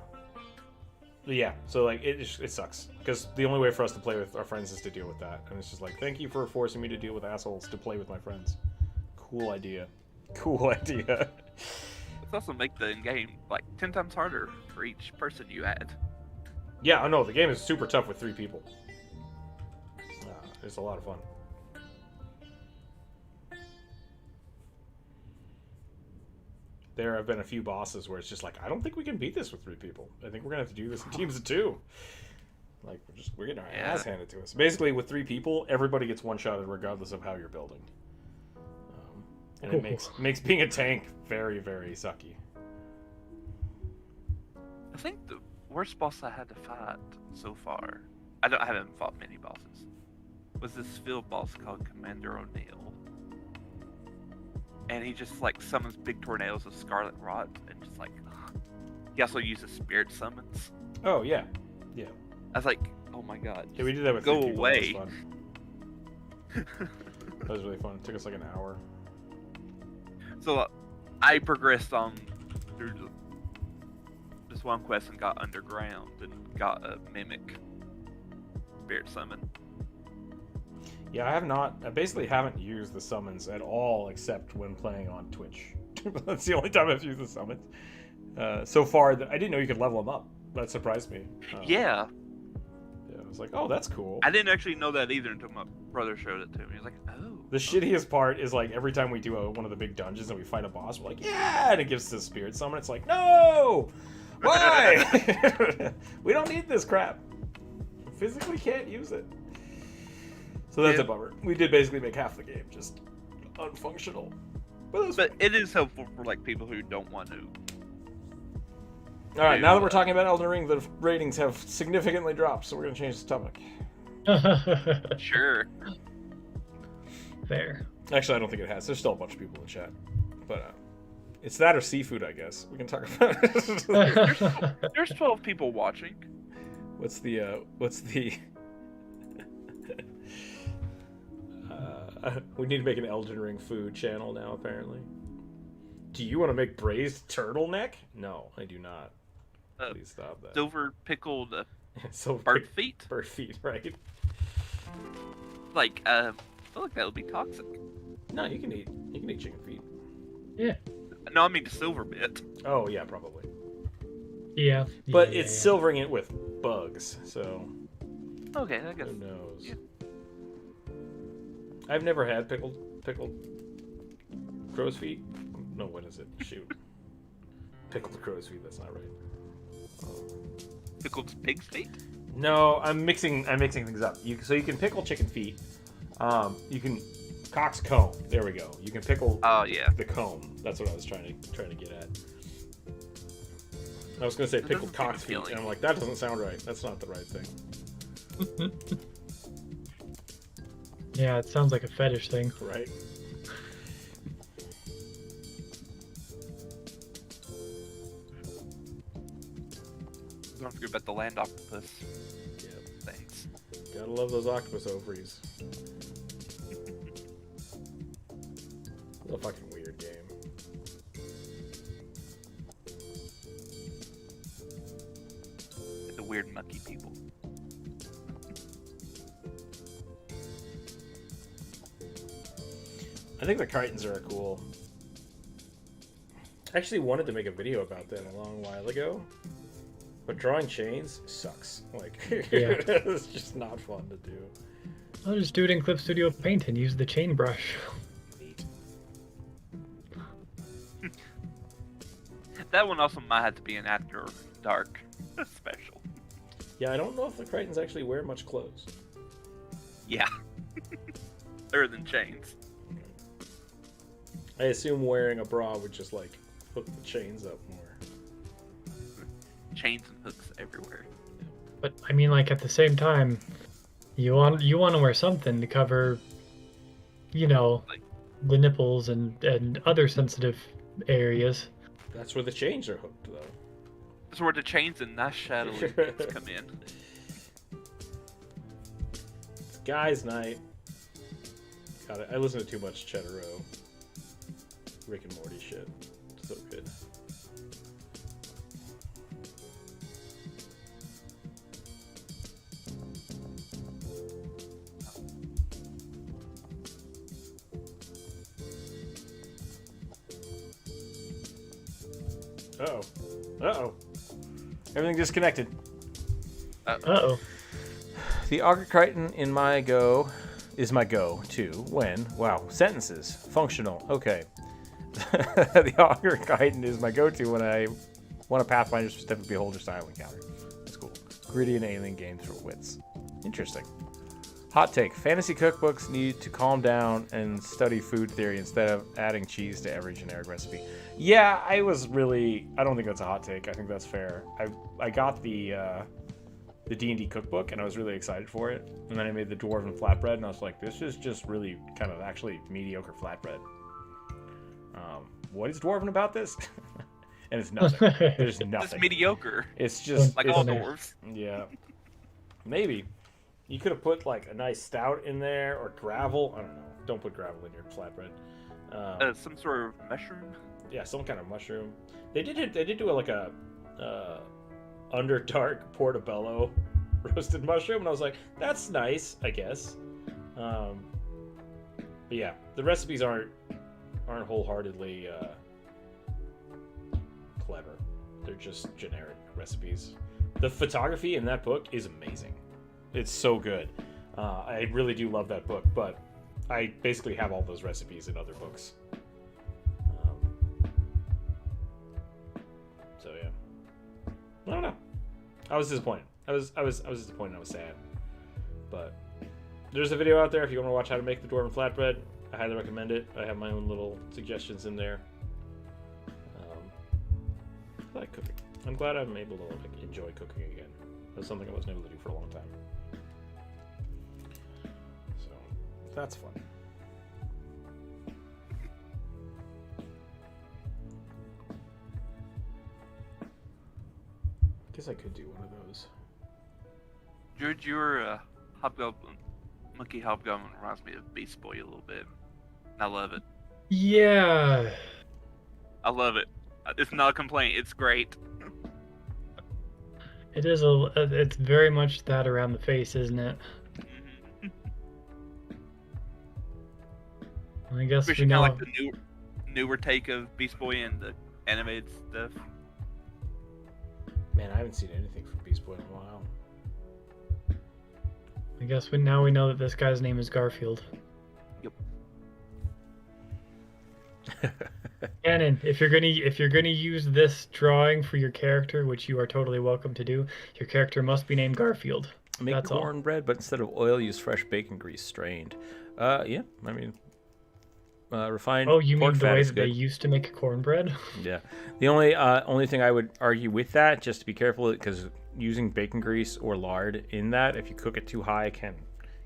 Yeah, so like it sucks because the only way for us to play with our friends is to deal with that, and it's just like, thank you for forcing me to deal with assholes to play with my friends. Cool idea. It's also make the game like 10 times harder for each person you add. Yeah, I know the game is super tough with 3 people. It's a lot of fun. There have been a few bosses where it's just like, I don't think we can beat this with 3 people. I think we're gonna have to do this in teams of 2. Like, we're getting our ass handed to us. Basically, with 3 people, everybody gets one-shotted regardless of how you're building. And it makes being a tank very, very sucky. I think the worst boss I had to fight so far, I haven't fought many bosses, was this field boss called Commander O'Neill. And he just like summons big tornadoes of scarlet rot, and just like, he also uses spirit summons. Oh yeah, yeah. I was like, oh my god. Yeah, we did that with go 3 people. away. That was fun. That was really fun. It took us like an hour. So I progressed on through just Swan Quest and got underground and got a mimic spirit summon. Yeah, I basically haven't used the summons at all except when playing on Twitch. That's the only time I've used the summons. So far, I didn't know you could level them up. That surprised me. Yeah. Yeah, I was like, oh, that's cool. I didn't actually know that either until my brother showed it to me. He was like, oh. The shittiest part is like every time we do one of the big dungeons and we fight a boss, we're like, yeah, and it gives us a spirit summon. It's like, no! Why? We don't need this crap. We physically can't use it. So that's a bummer. We did basically make half the game just unfunctional. But it is helpful for like people who don't want to. All right, now that we're talking about Elden Ring, the ratings have significantly dropped, so we're going to change the topic. Sure. Fair. Actually, I don't think it has. There's still a bunch of people in chat. But it's that or seafood, I guess. We can talk about it. There's 12 people watching. What's the we need to make an Elden Ring food channel now, apparently. Do you want to make braised turtleneck? No, I do not. Please stop that. Silver pickled So bird feet? Bird feet, right? Like, I feel like that would be toxic. No, you can eat chicken feet. Yeah. No, I mean the silver bit. Oh, yeah, probably. Yeah. But it's silvering it with bugs, so... Okay, I guess. Who knows? Yeah. I've never had pickled crow's feet. No, what is it? Shoot. Pickled crow's feet, that's not right. Pickled pig's feet? No, I'm mixing things up. So you can pickle chicken feet. You can cock's comb. There we go. You can pickle the comb. That's what I was trying to get at. I was gonna say pickled cock's feet, and I'm like, that doesn't sound right. That's not the right thing. Yeah, it sounds like a fetish thing. Right. Don't forget about the land octopus. Yep. Thanks. Gotta love those octopus ovaries. What a fucking weird game. The weird monkey people. I think the Chitons are cool. I actually wanted to make a video about them a long while ago, but drawing chains sucks. Like, it's just not fun to do. I'll just do it in Clip Studio Paint and use the chain brush. Neat. That one also might have to be an After Dark special. Yeah, I don't know if the Chitons actually wear much clothes. Yeah. Other than chains. I assume wearing a bra would just, like, hook the chains up more. Chains and hooks everywhere. But I mean, like, at the same time, you want to wear something to cover, you know, Like, the nipples and other sensitive areas. That's where the chains are hooked, though. that's where the chains and nice shadowy bits come in. It's guys' night. Got it. I listen to too much Cheddaro. Rick and Morty shit. So good. Uh-oh. Uh-oh. Everything disconnected. Uh-oh. The Augur Crichton in my go is my go to when, wow, sentences, functional, okay. The Augur Crichton is my go-to when I want a Pathfinder specific Beholder style encounter. That's cool. Gritty and alien game for wits. Interesting. Hot take. Fantasy cookbooks need to calm down and study food theory instead of adding cheese to every generic recipe. Yeah, I don't think that's a hot take. I think that's fair. I got the D&D cookbook and I was really excited for it. And then I made the Dwarven flatbread and I was like, this is just really kind of actually mediocre flatbread. What is Dwarven about this? And it's nothing. There's nothing. It's mediocre. It's just... Like all dwarves. Yeah. Maybe. You could have put like a nice stout in there or gravel. I don't know. Don't put gravel in your flatbread. Some sort of mushroom? Yeah, some kind of mushroom. They did do like a Underdark portobello roasted mushroom, and I was like, that's nice, I guess. But yeah, the recipes aren't wholeheartedly clever. They're just generic recipes. The photography in that book is amazing. It's so good. I really do love that book, but I basically have all those recipes in other books. So yeah, I don't know. I was disappointed. I was disappointed. I was sad. But there's a video out there if you want to watch how to make the dwarven flatbread. I highly recommend it. I have my own little suggestions in there. I like cooking. I'm glad I'm able to like, enjoy cooking again. That's something I wasn't able to do for a long time. So that's fun. Guess I could do one of those. George, your hobgoblin, monkey hobgoblin reminds me of Beast Boy a little bit. I love it. Yeah. I love it. It's not a complaint. It's great. It is it's very much that around the face, isn't it? I guess Especially we know. kind of like the newer take of Beast Boy and the animated stuff. Man, I haven't seen anything from Beast Boy in a while. I guess now we know that this guy's name is Garfield. Yep. Cannon, if you're gonna use this drawing for your character, which you are totally welcome to do, your character must be named Garfield. Make That's all. cornbread, but instead of oil, use fresh bacon grease strained. Yeah, I mean, refined. Oh, you mean pork the fat way is that they good. used to make cornbread? Yeah. The only thing I would argue with that, just to be careful, because using bacon grease or lard in that, if you cook it too high, can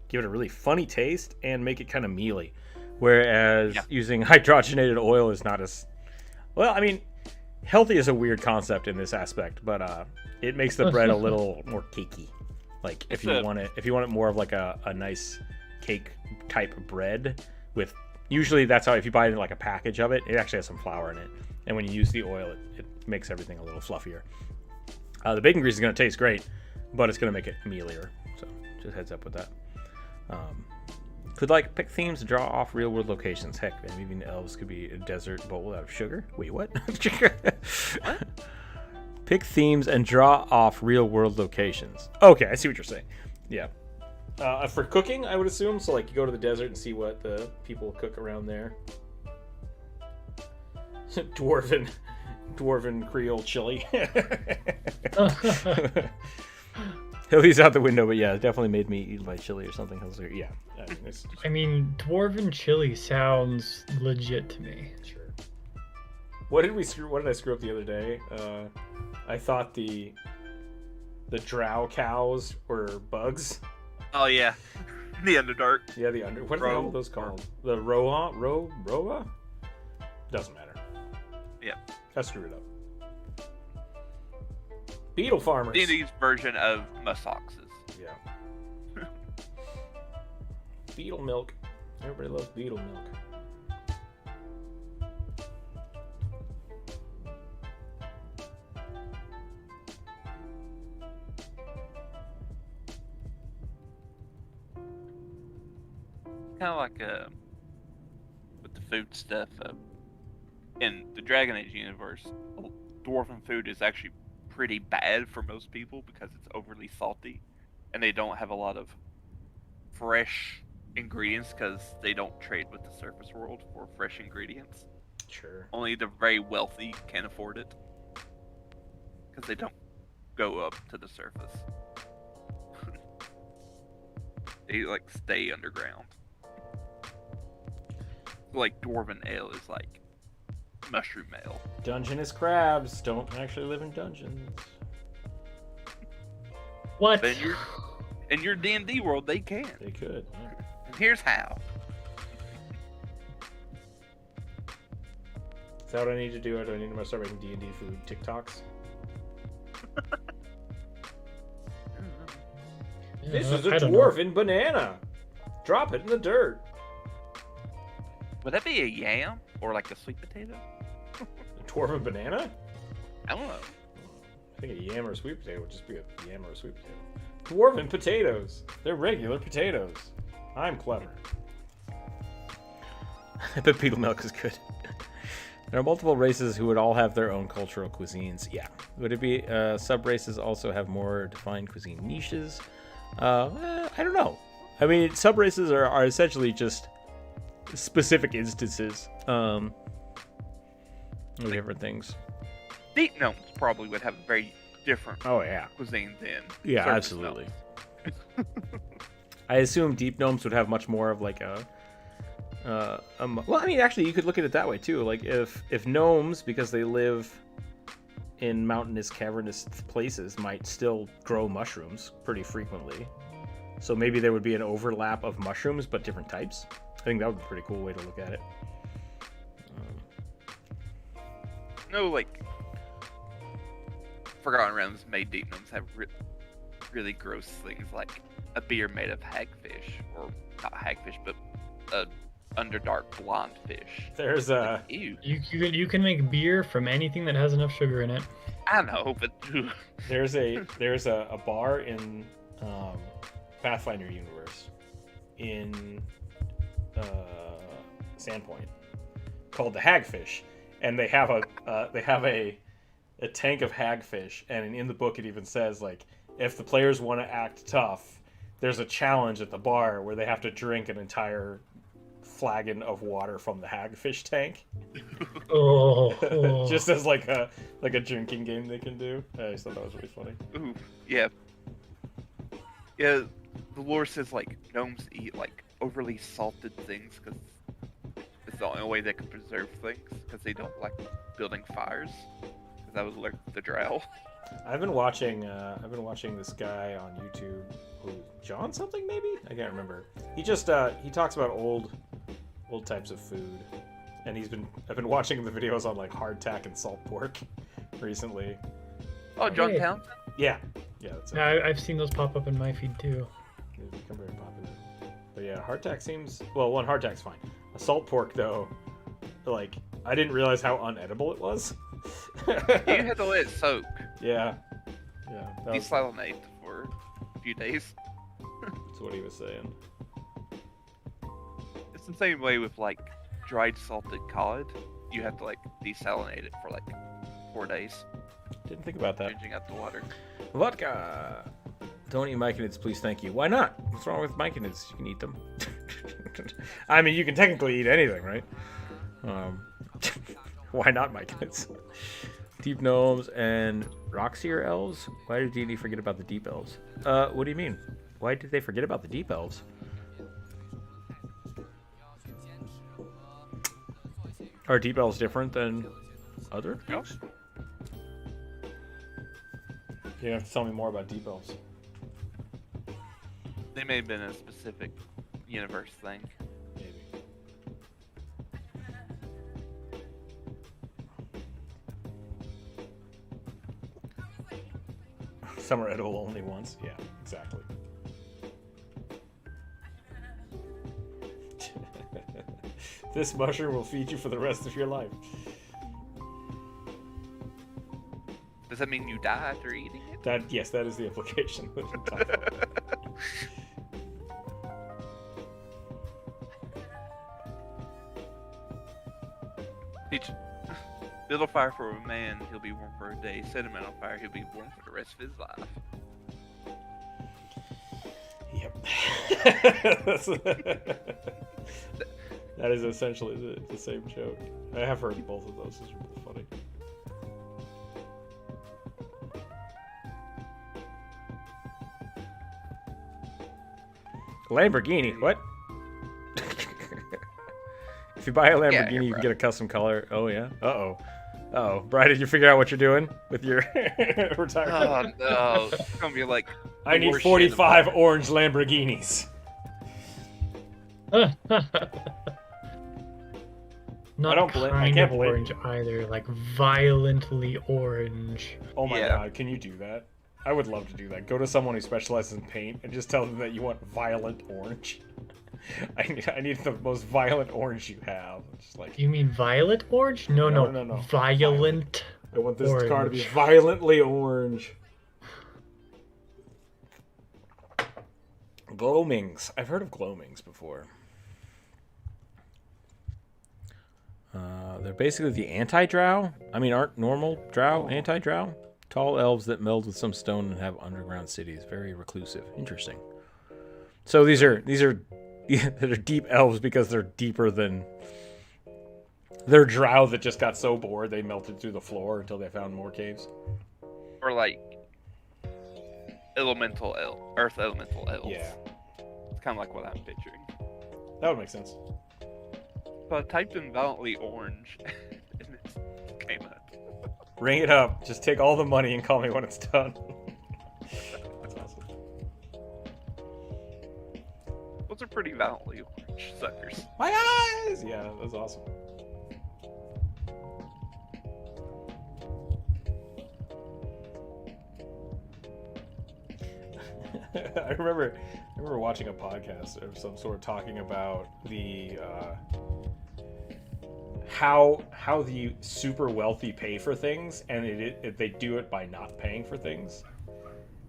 give it a really funny taste and make it kind of mealy. Whereas using hydrogenated oil is not as well. I mean, healthy is a weird concept in this aspect, but it makes the bread a little more cakey. Like if you want it more of like a nice cake type bread with. Usually that's how, if you buy it in like a package of it, it actually has some flour in it. And when you use the oil, it makes everything a little fluffier. The bacon grease is going to taste great, but it's going to make it mealier. So just heads up with that. Could like pick themes to draw off real world locations. Heck, man, even elves could be a desert bowl out of sugar. Wait, what? What? Pick themes and draw off real world locations. Okay, I see what you're saying. Yeah. For cooking, I would assume. So, like, you go to the desert and see what the people cook around there. Dwarven Creole chili. He's out the window, but yeah, it definitely made me eat my chili or something. I was like, yeah. I mean, dwarven chili sounds legit to me. Sure. What did I screw up the other day? I thought the drow cows were bugs. Oh yeah, the Underdark. Yeah, what the hell are those called? The Roa? Doesn't matter. Yeah. I screwed it up. Beetle farmers. D&D's version of muskoxes. Yeah. Beetle milk. Everybody loves beetle milk. Kind of like with the food stuff. In the Dragon Age universe, dwarven food is actually pretty bad for most people because it's overly salty, and they don't have a lot of fresh ingredients because they don't trade with the surface world for fresh ingredients. Sure. Only the very wealthy can afford it because they don't go up to the surface. They like stay underground. Like dwarven ale is like mushroom ale. Dungeness crabs don't actually live in dungeons. What? But in your D&D world, they can. They could. Yeah. And here's how. Is that what I need to do? Do I need to start making D&D food TikToks? This is a dwarven banana. Drop it in the dirt. Would that be a yam or like a sweet potato? A dwarven banana? I don't know. I think a yam or a sweet potato would just be a yam or a sweet potato. Dwarven potatoes. They're regular potatoes. I'm clever. I bet beetle milk is good. There are multiple races who would all have their own cultural cuisines. Yeah. Would it be sub-races also have more defined cuisine niches? I don't know. I mean, sub-races are essentially just specific instances of different things. Deep gnomes probably would have a very different Oh, yeah. cuisine than Yeah, surface absolutely. gnomes. I assume deep gnomes would have much more of like a well, I mean, actually, you could look at it that way too. Like if gnomes, because they live in mountainous, cavernous places, might still grow mushrooms pretty frequently. So maybe there would be an overlap of mushrooms, but different types. I think that would be a pretty cool way to look at it. No, like Forgotten Realms made deep gnomes have really gross things like a beer made of hagfish, or not hagfish, but a underdark blonde fish. There's a Like, ew. You can make beer from anything that has enough sugar in it. I know, but there's a bar in Pathfinder universe in Sandpoint called the Hagfish, and they have a tank of hagfish, and in the book it even says, like, if the players want to act tough, there's a challenge at the bar where they have to drink an entire flagon of water from the hagfish tank. Oh. Just as like a drinking game they can do. I just thought that was really funny. ooh, yeah. Yeah, the lore says, like, gnomes eat, like, overly salted things because it's the only way they can preserve things, because they don't like building fires, because that would alert the drow. I've been watching this guy on YouTube, who John something maybe? I can't remember. He just he talks about old types of food, and I've been watching the videos on like hardtack and salt pork recently. Oh, John Hey. Townsend? Yeah, that's it. Yeah, I've seen those pop up in my feed too. They've become very popular. But yeah, hardtack seems hardtack's fine. A salt pork though, like I didn't realize how unedible it was. You had to let it soak. Yeah. That was, Desalinate for a few days. that's what he was saying. It's the same way with, like, dried salted cod. You have to, like, desalinate it for, like, 4 days. Didn't think about that. Changing out the water. Vodka. Don't eat myconids, please, thank you. Why not? What's wrong with myconids? You can eat them. I mean, you can technically eat anything, right? Why not myconids? Deep gnomes and Rookzer elves? Why did D&D forget about the deep elves? What do you mean? Why did they forget about the deep elves? Are deep elves different than other things? You have to tell me more about deep elves. They may have been a specific universe thing. Maybe. Some are edible only once. Yeah, exactly. This mushroom will feed you for the rest of your life. Does that mean you die after eating it? Yes, that is the implication. Build a fire for a man, he'll be warm for a day. Set him on fire, he'll be warm for the rest of his life. Yep. That is essentially the same joke. I have heard both of those. It's really funny. Lamborghini, what? If you buy a Lamborghini, you can get a custom color. Oh, yeah? Uh-oh. Uh-oh. Brian, did you figure out what you're doing with your retirement? Oh, no. It's going to be like... I need 45 orange Lamborghinis. Not I can't kind of blame orange either, like violently orange. Oh my Yeah. god, can you do that? I would love to do that. Go to someone who specializes in paint and just tell them that you want violent orange. I need the most violent orange you have. Just like You mean violet orange? No. No. Violent I want this Orange. car to be violently orange. Gloamings. I've heard of gloamings before. They're basically the anti-drow. I mean, aren't normal drow anti-drow? Tall elves that meld with some stone and have underground cities. Very reclusive. Interesting. So these are they're deep elves because they're deeper than... They're drow that just got so bored they melted through the floor until they found more caves. Or like earth elemental elves. Yeah. It's kind of like what I'm picturing. That would make sense. So I typed in violently orange, and it came up. Ring it up. Just take all the money and call me when it's done. That's awesome. Those are pretty violently orange suckers. My eyes! Yeah, that's awesome. I remember watching a podcast of some sort talking about the how the super wealthy pay for things, and they do it by not paying for things,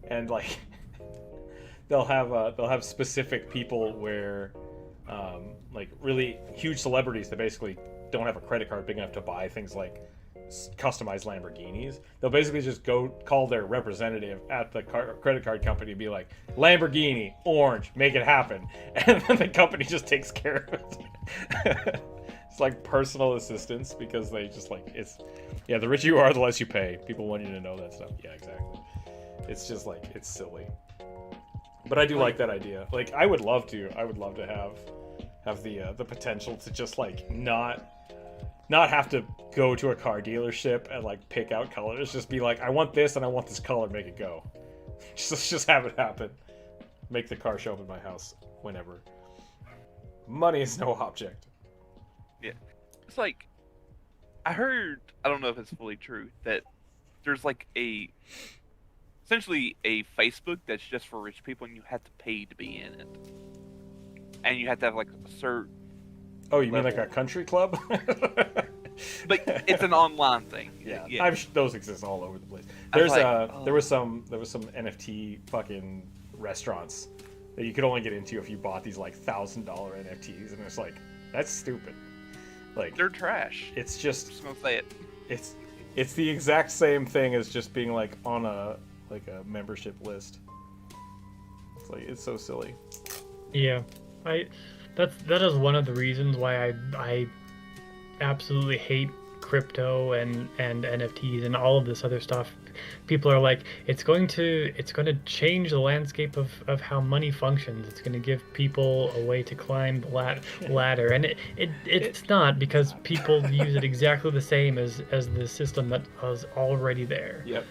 and like they'll have specific people where like really huge celebrities that basically don't have a credit card big enough to buy things like customized Lamborghinis. They'll basically just go call their representative at the credit card company and be like, Lamborghini, orange, make it happen. And then the company just takes care of it. It's like personal assistance because they just like, the richer you are, the less you pay. People want you to know that stuff. Yeah, exactly. It's just like, it's silly. But I do like that idea. Like, I would love to have the potential to just like not have to go to a car dealership and like pick out colors. Just be like, I want this and I want this color, make it go. Just have it happen. Make the car show up in my house whenever. Money is no object. Yeah. It's like, I heard, I don't know if it's fully true, that there's like essentially a Facebook that's just for rich people and you have to pay to be in it. And you have to have like a certain... Oh, you mean like a country club? But it's an online thing. Yeah. Those exist all over the place. There was some NFT fucking restaurants that you could only get into if you bought these like $1,000 NFTs, and it's like, that's stupid. Like, they're trash. It's just... I'm just gonna say it. It's the exact same thing as just being like on a membership list. It's like, it's so silly. Yeah, that is one of the reasons why I absolutely hate crypto and NFTs and all of this other stuff. People are like, it's going to change the landscape of how money functions. It's going to give people a way to climb the ladder, and it's not, because people use it exactly the same as the system that was already there. Yep.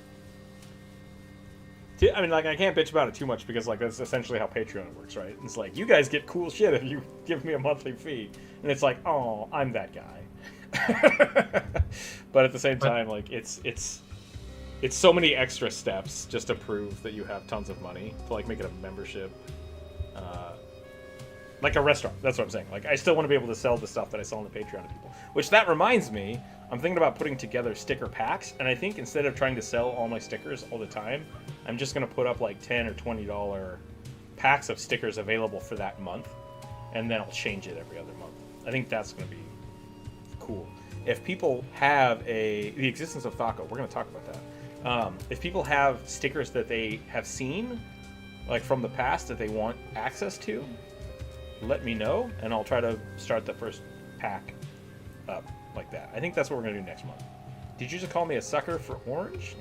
I mean, like, I can't bitch about it too much because, like, that's essentially how Patreon works, right? It's like, you guys get cool shit if you give me a monthly fee. And it's like, oh, I'm that guy. But at the same time, like, it's so many extra steps just to prove that you have tons of money to, like, make it a membership. Like a restaurant, that's what I'm saying. Like, I still want to be able to sell the stuff that I sell on the Patreon to people. Which, that reminds me, I'm thinking about putting together sticker packs, and I think instead of trying to sell all my stickers all the time, I'm just going to put up like $10 or $20 packs of stickers available for that month, and then I'll change it every other month. I think that's going to be cool. If people have the existence of Thaco, we're going to talk about that. If people have stickers that they have seen, like from the past, that they want access to, let me know, and I'll try to start the first pack up like that. I think that's what we're going to do next month. Did you just call me a sucker for orange?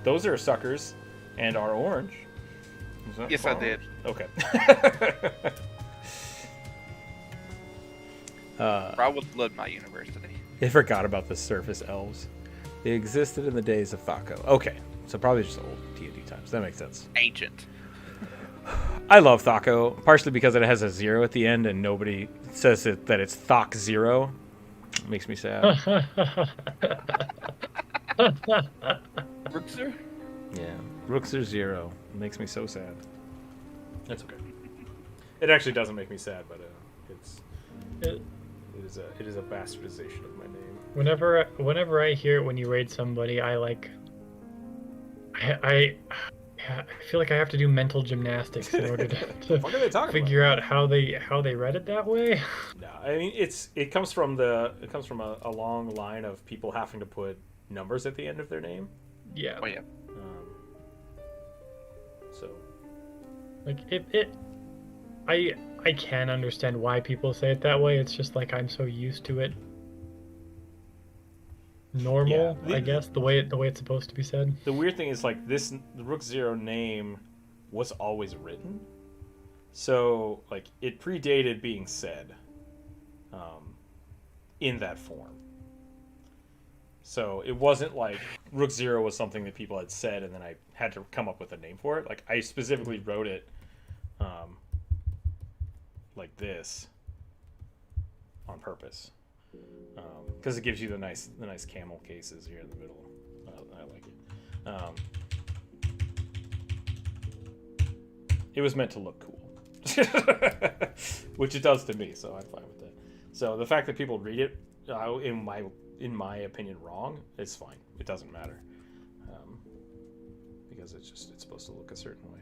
Those are suckers and are orange. Yes, I did. Okay. I would love my university. I forgot about the surface elves. They existed in the days of Thaco. Okay, so probably just old D&D times. That makes sense. Ancient. I love Thaco, partially because it has a 0 at the end and nobody says that it's Thoc0. It makes me sad. Rookzer? Yeah, Rookzer0. It makes me so sad. That's okay. It actually doesn't make me sad, but it is it is a bastardization of my name. Whenever I hear it when you raid somebody, I feel like I have to do mental gymnastics in order to What are they talking figure out how they read it that way. No, I mean it comes from a long line of people having to put numbers at the end of their name. Yeah. Oh yeah. So, Like I can understand why people say it that way. It's just like I'm so used to it. Normal, Yeah, I guess, the way it's supposed to be said. the weird thing is like the Rookzer0 name was always written, so like it predated being said, in that form. So it wasn't like Rookzer0 was something that people had said and then I had to come up with a name for it. Like I specifically wrote it, like this, on purpose, because it gives you the nice camel cases here in the middle. I like it. It was meant to look cool, which it does to me, so I'm fine with that. So the fact that people read it, in my opinion, wrong, it's fine. It doesn't matter, because it's supposed to look a certain way.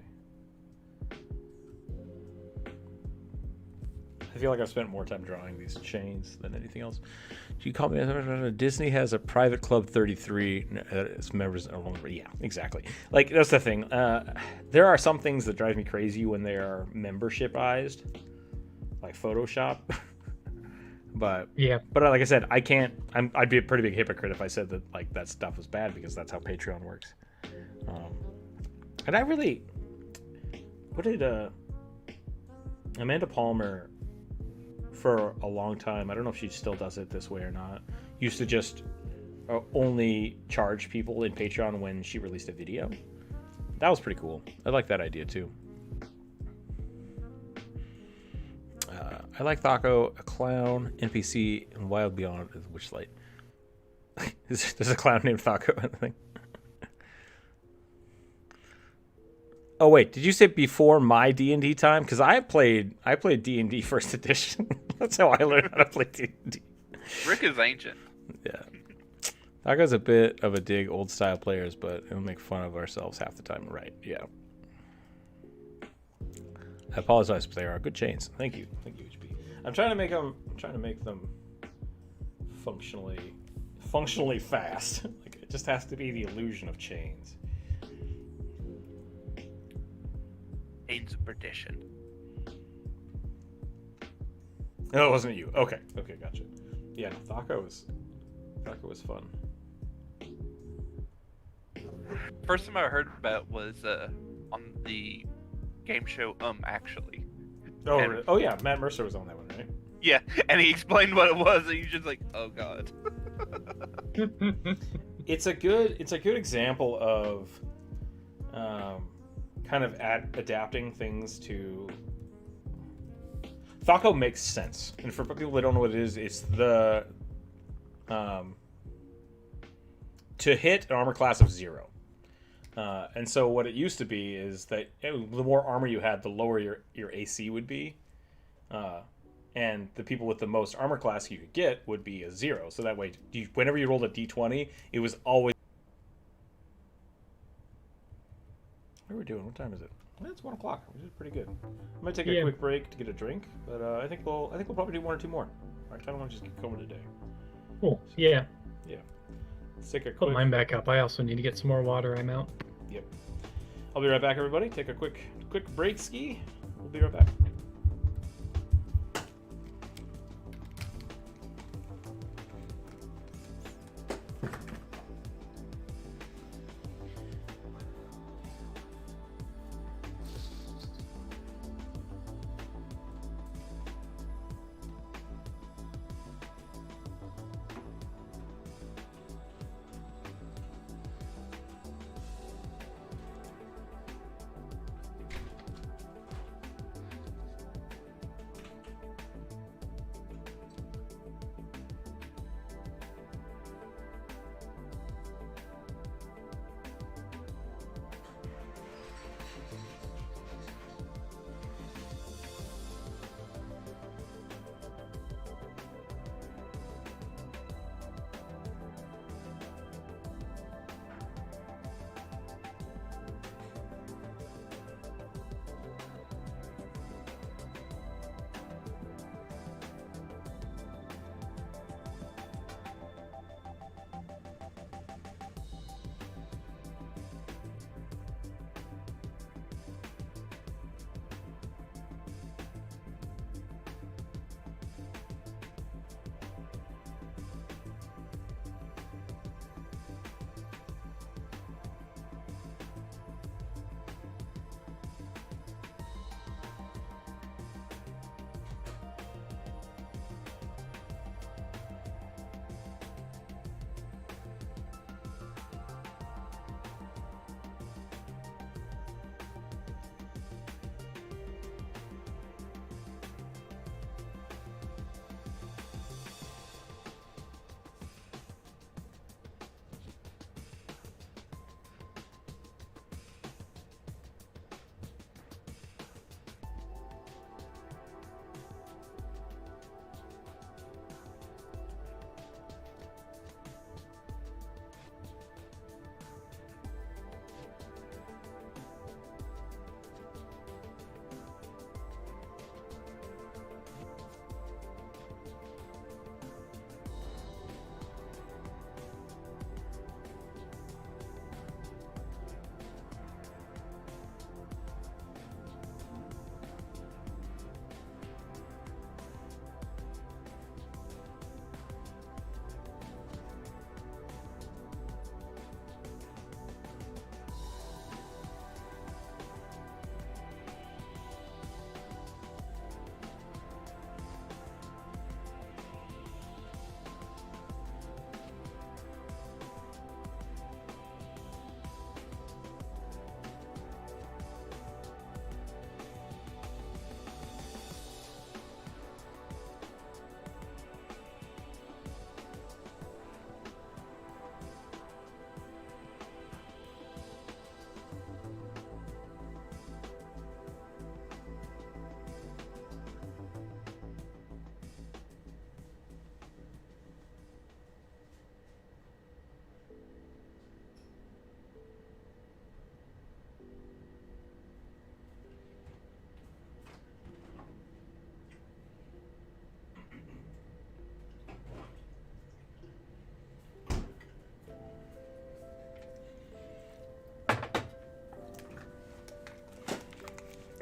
I feel like I've spent more time drawing these chains than anything else. Do you call me? Disney has a private club 33. Its members are only. Yeah, exactly. Like that's the thing. There are some things that drive me crazy when they are membershipized, like Photoshop. But like I said, I can't. I'd be a pretty big hypocrite if I said that like that stuff was bad because that's how Patreon works. And I really, what did Amanda Palmer, for a long time, I don't know if she still does it this way or not, used to just only charge people in Patreon when she released a video. That was pretty cool. I like that idea too. I like Thaco, a clown, NPC, and Wild Beyond is Witchlight. There's a clown named Thaco, I think. Oh wait, did you say before my D&D time? Because I played D&D first edition. That's how I learned how to play D&D. Rick is ancient. Yeah. Thaco's a bit of a dig old style players, but it'll make fun of ourselves half the time. Right, yeah. I apologize, but they are good chains. Thank you, HB. I'm trying to make them functionally fast. Like it just has to be the illusion of chains. Chains of perdition. No, it wasn't you. Okay, gotcha. Yeah, Thaco was fun. First time I heard about was on the game show Actually. Oh yeah, Matt Mercer was on that one, right? Yeah, and he explained what it was, and you're just like, oh god. It's a good example of kind of adapting things to. Thaco makes sense, and for people that don't know what it is, it's the to hit an armor class of 0. And so what it used to be is that the more armor you had, the lower your AC would be, and the people with the most armor class you could get would be a 0. So that way, whenever you rolled a d20, it was always. What are we doing? What time is it? It's 1 o'clock, which is pretty good. I'm gonna take a quick break to get a drink, but I think we'll probably do 1 or 2 more. I kind of want to just get going today. Cool. Yeah. Let's take a Put quick. mine back up. I also need to get some more water. I'm out. Yep. I'll be right back, everybody. Take a quick break ski. We'll be right back.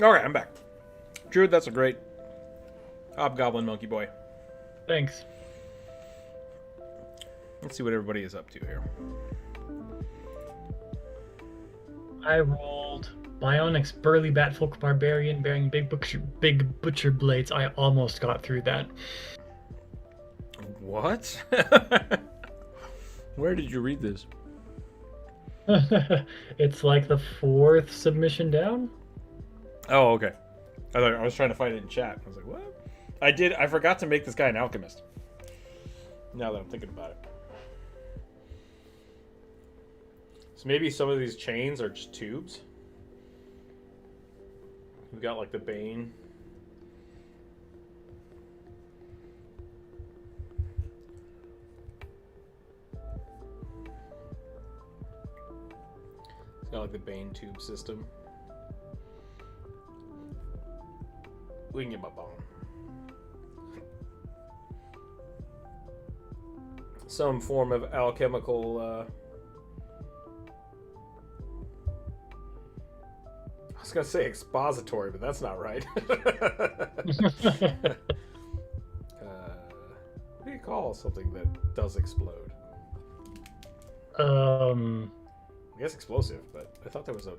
Alright, I'm back. Druid, that's a great hobgoblin monkey boy. Thanks. Let's see what everybody is up to here. I rolled Bionics Burly Batfolk Barbarian bearing big butcher blades. I almost got through that. What? Where did you read this? It's like the 4th submission down. Oh, okay. I was trying to find it in chat. I was like, what? I forgot to make this guy an alchemist. Now that I'm thinking about it. So maybe some of these chains are just tubes. We've got like the Bane. It's got like the Bane tube system. We can get my bone. Some form of alchemical. I was gonna say expository, but that's not right. What do you call something that does explode? I guess explosive, but I thought there was a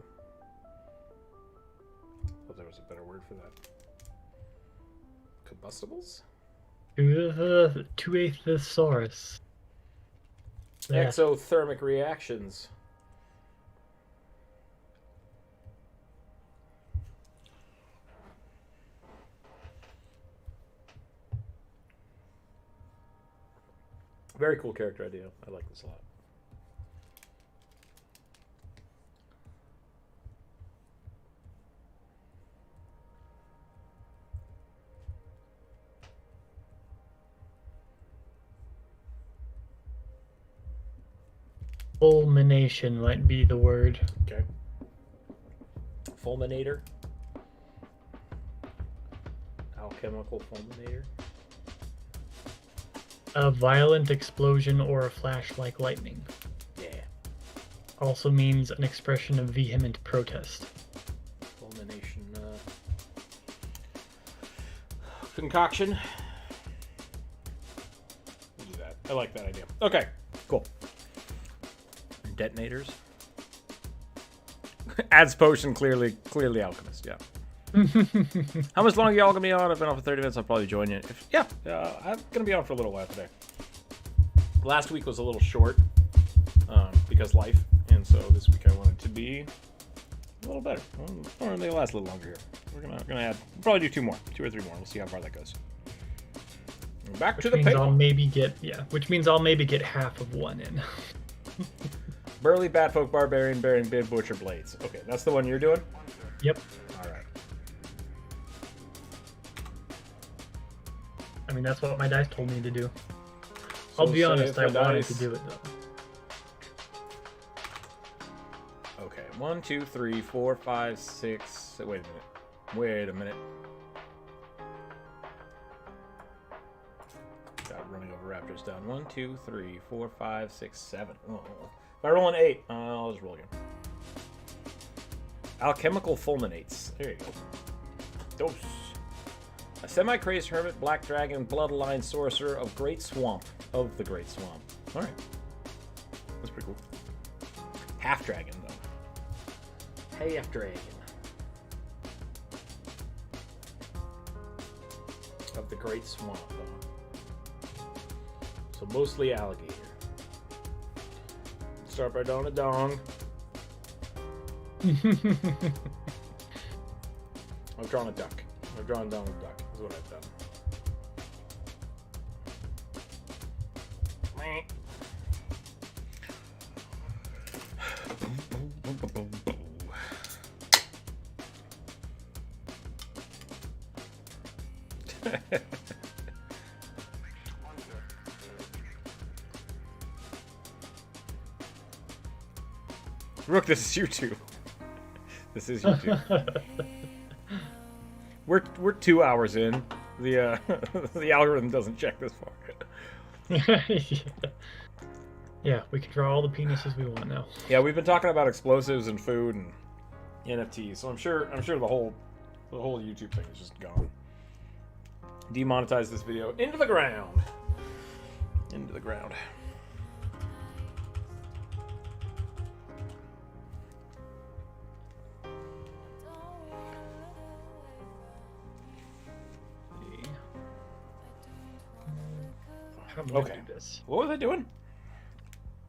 better word for that. Combustibles? To a thesaurus. Yeah. Exothermic reactions. Very cool character idea. I like this a lot. Fulmination might be the word. Okay. Fulminator. Alchemical fulminator. A violent explosion or a flash like lightning. Yeah. Also means an expression of vehement protest. Fulmination. Concoction. We'll do that. I like that idea. Okay. Cool. Detonators. Adds potion, clearly alchemist, yeah. How much longer y'all gonna be on? I've been on for 30 minutes. I'll probably join you. I'm gonna be on for a little while today. Last week was a little short because life, and so this week I wanted to be a little better. Or maybe last a little longer here. We're gonna add. We'll probably do 2 or 3 more. We'll see how far that goes. Back to the means paper. Which means I'll maybe get half of one in. Burly Batfolk Barbarian bearing big butcher blades. Okay, that's the one you're doing? Yep. Alright. I mean, that's what my dice told me to do. I'll be honest, I wanted to do it though. Okay, 1, 2, 3, 4, 5, 6. Wait a minute. Got running over raptors down. 1, 2, 3, 4, 5, 6, 7. Oh. If I roll an 8, I'll just roll again. Alchemical fulminates. There you go. Dose. A semi-crazed hermit, black dragon, blood-aligned sorcerer of the Great Swamp. Alright. That's pretty cool. Half dragon, though. Half dragon. Of the Great Swamp, though. So mostly alligator. Start by drawing a dong. I've drawn a duck. I've drawn down a duck, is what I've done. Rook, this is you two. This is you two. We're 2 hours in. The the algorithm doesn't check this far. Yeah, we can draw all the penises we want now. Yeah, we've been talking about explosives and food and NFTs, so I'm sure the whole The whole YouTube thing is just gone. Demonetize this video into the ground. Into the ground. How am I gonna Okay. do this? What was I doing?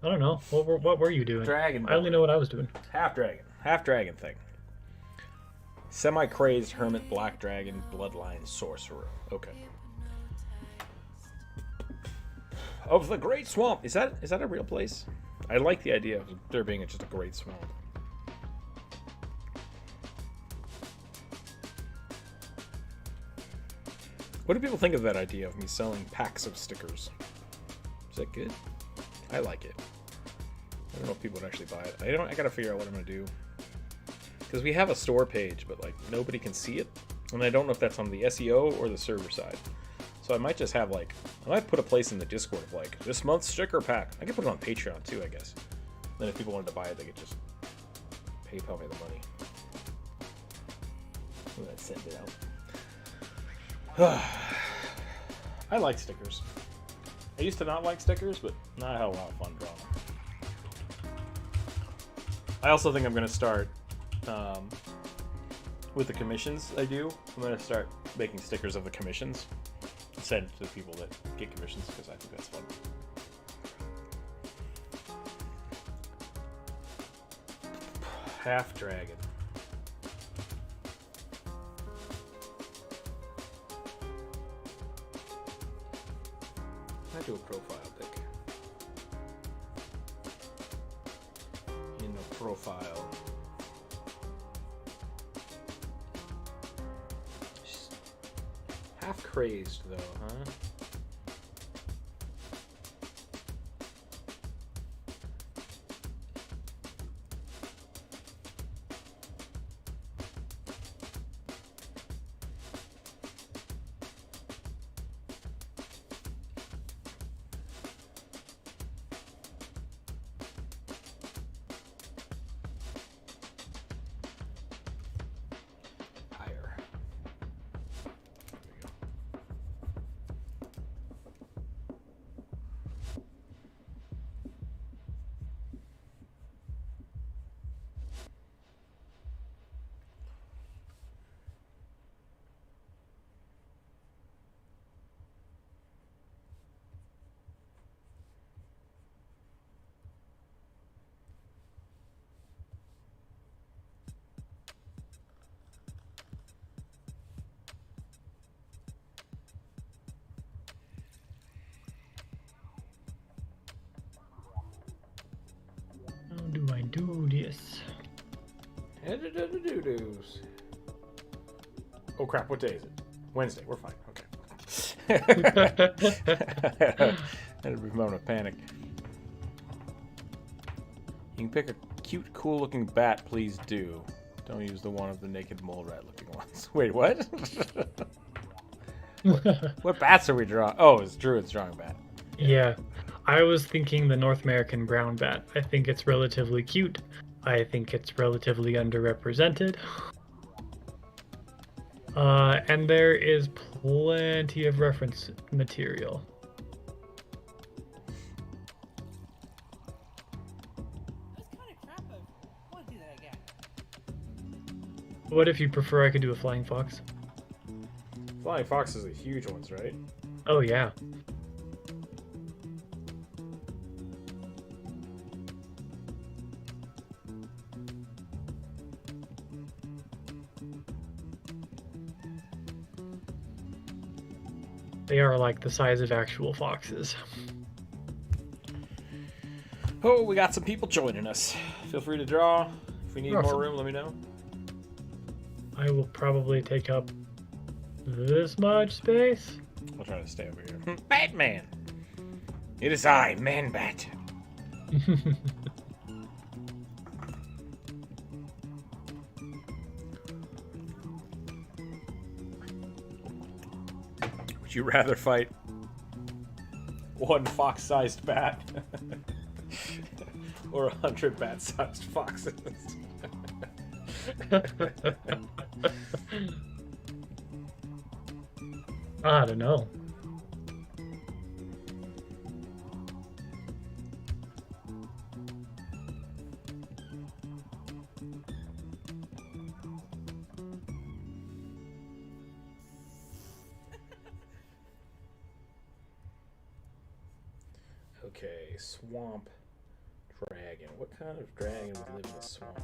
I don't know. What were you doing? Dragon. I only know what I was doing. Half dragon thing. Semi-crazed hermit black dragon bloodline sorcerer. Okay. Of the Great Swamp. Is that a real place? I like the idea of there being just a great swamp. What do people think of that idea of me selling packs of stickers? Is that good? I like it. I don't know if people would actually buy it. I gotta figure out what I'm gonna do. Because we have a store page, but like nobody can see it. And I don't know if that's on the SEO or the server side. So I might just have like, I might put a place in the Discord of like, this month's sticker pack. I could put it on Patreon too, I guess. Then if people wanted to buy it, they could just PayPal me the money. And then send it out. I like stickers. I used to not like stickers, but now I have a lot of fun drawing them. I also think I'm going to start, with the commissions I do, I'm going to start making stickers of the commissions. Send to the people that get commissions, because I think that's fun. Half dragon. I do a profile pic. In a profile. Half crazed though, huh? Higher. How do I do this? Do-do-do-do-dos. Oh crap, what day is it? Wednesday, we're fine, okay. Had a moment of panic. You can pick a cute, cool-looking bat, please do. Don't use the one of the naked mole rat-looking ones. Wait, what? What bats are we drawing? Oh, it's Druid's drawing bat. Yeah, I was thinking the North American brown bat. I think it's relatively cute. I think it's relatively underrepresented. And there is plenty of reference material. That's kind of crap. I want to do that again. What if you prefer I could do a flying fox? Flying foxes are the huge ones, right? Oh yeah. They are like the size of actual foxes. Oh, we got some people joining us. Feel free to draw. If we need Awesome. more room, let me know. I will probably take up this much space. I'll try to stay over here. Batman! It is I, Man-Bat. Would you rather fight one fox-sized bat or 100 bat-sized foxes? I don't know. Okay, swamp dragon. What kind of dragon would live in a swamp?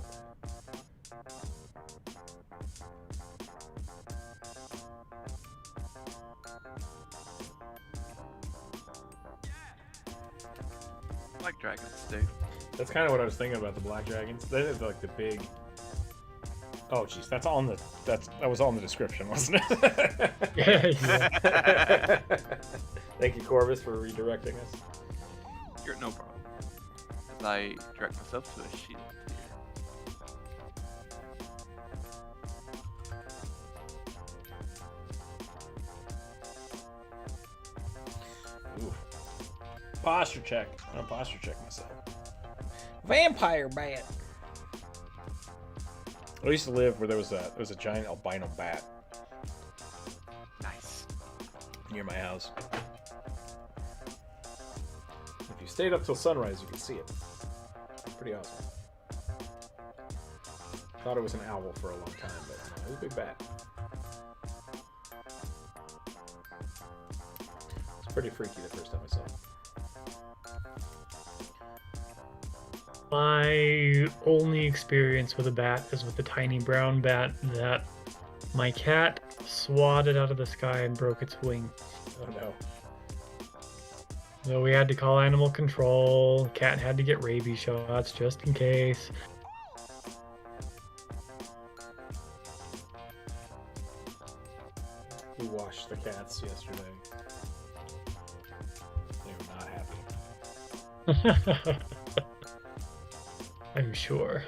Like dragons do. That's kind of what I was thinking about the black dragons. They're like the big. Oh, jeez, that was all in the description, wasn't it? Yeah. Thank you, Corvus, for redirecting us. You're no problem. As I direct myself to a shield here. Ooh. Posture check. I'm gonna posture check myself. Vampire bat. I used to live where there was a giant albino bat Nice. near my house. If you stayed up till sunrise, you could see it. Pretty awesome. Thought it was an owl for a long time, but no, it was a big bat. It's pretty freaky the first time I saw it. My only experience with a bat is with the tiny brown bat that my cat swatted out of the sky and broke its wing. Oh no. So we had to call animal control. Cat had to get rabies shots just in case. We washed the cats yesterday. They were not happy. I'm sure.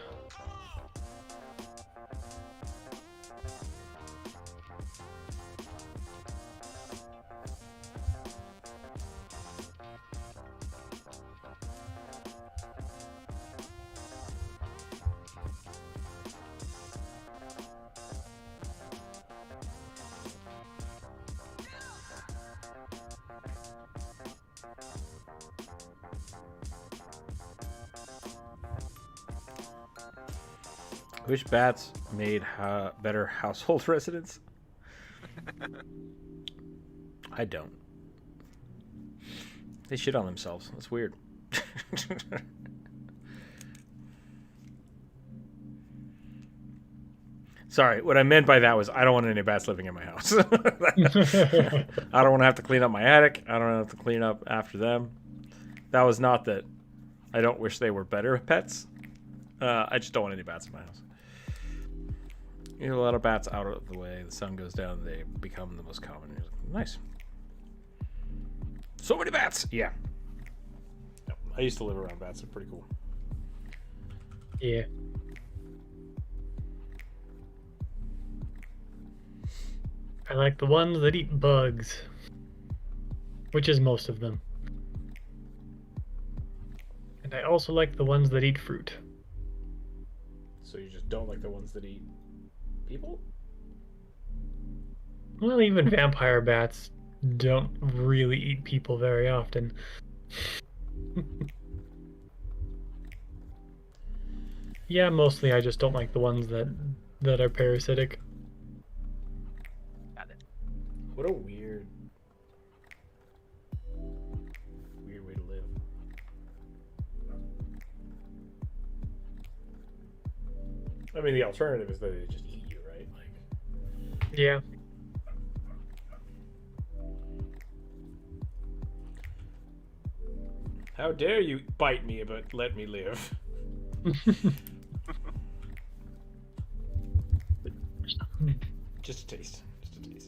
Wish bats made better household residents. I don't. They shit on themselves. That's weird. Sorry, what I meant by that was I don't want any bats living in my house. I don't want to have to clean up my attic. I don't have to clean up after them. That was not that I don't wish they were better pets. I just don't want any bats in my house. You get a lot of bats out of the way. The sun goes down, they become the most common. Nice. So many bats. Yeah. I used to live around bats. They're pretty cool. Yeah. I like the ones that eat bugs, which is most of them. And I also like the ones that eat fruit. So you just don't like the ones that eat people? Well, even vampire bats don't really eat people very often. Yeah, mostly I just don't like the ones that are parasitic. Got it. What a weird way to live. I mean, the alternative is that they just eat you, right? Like, Yeah. how dare you bite me but let me live? Just a taste. Just a taste.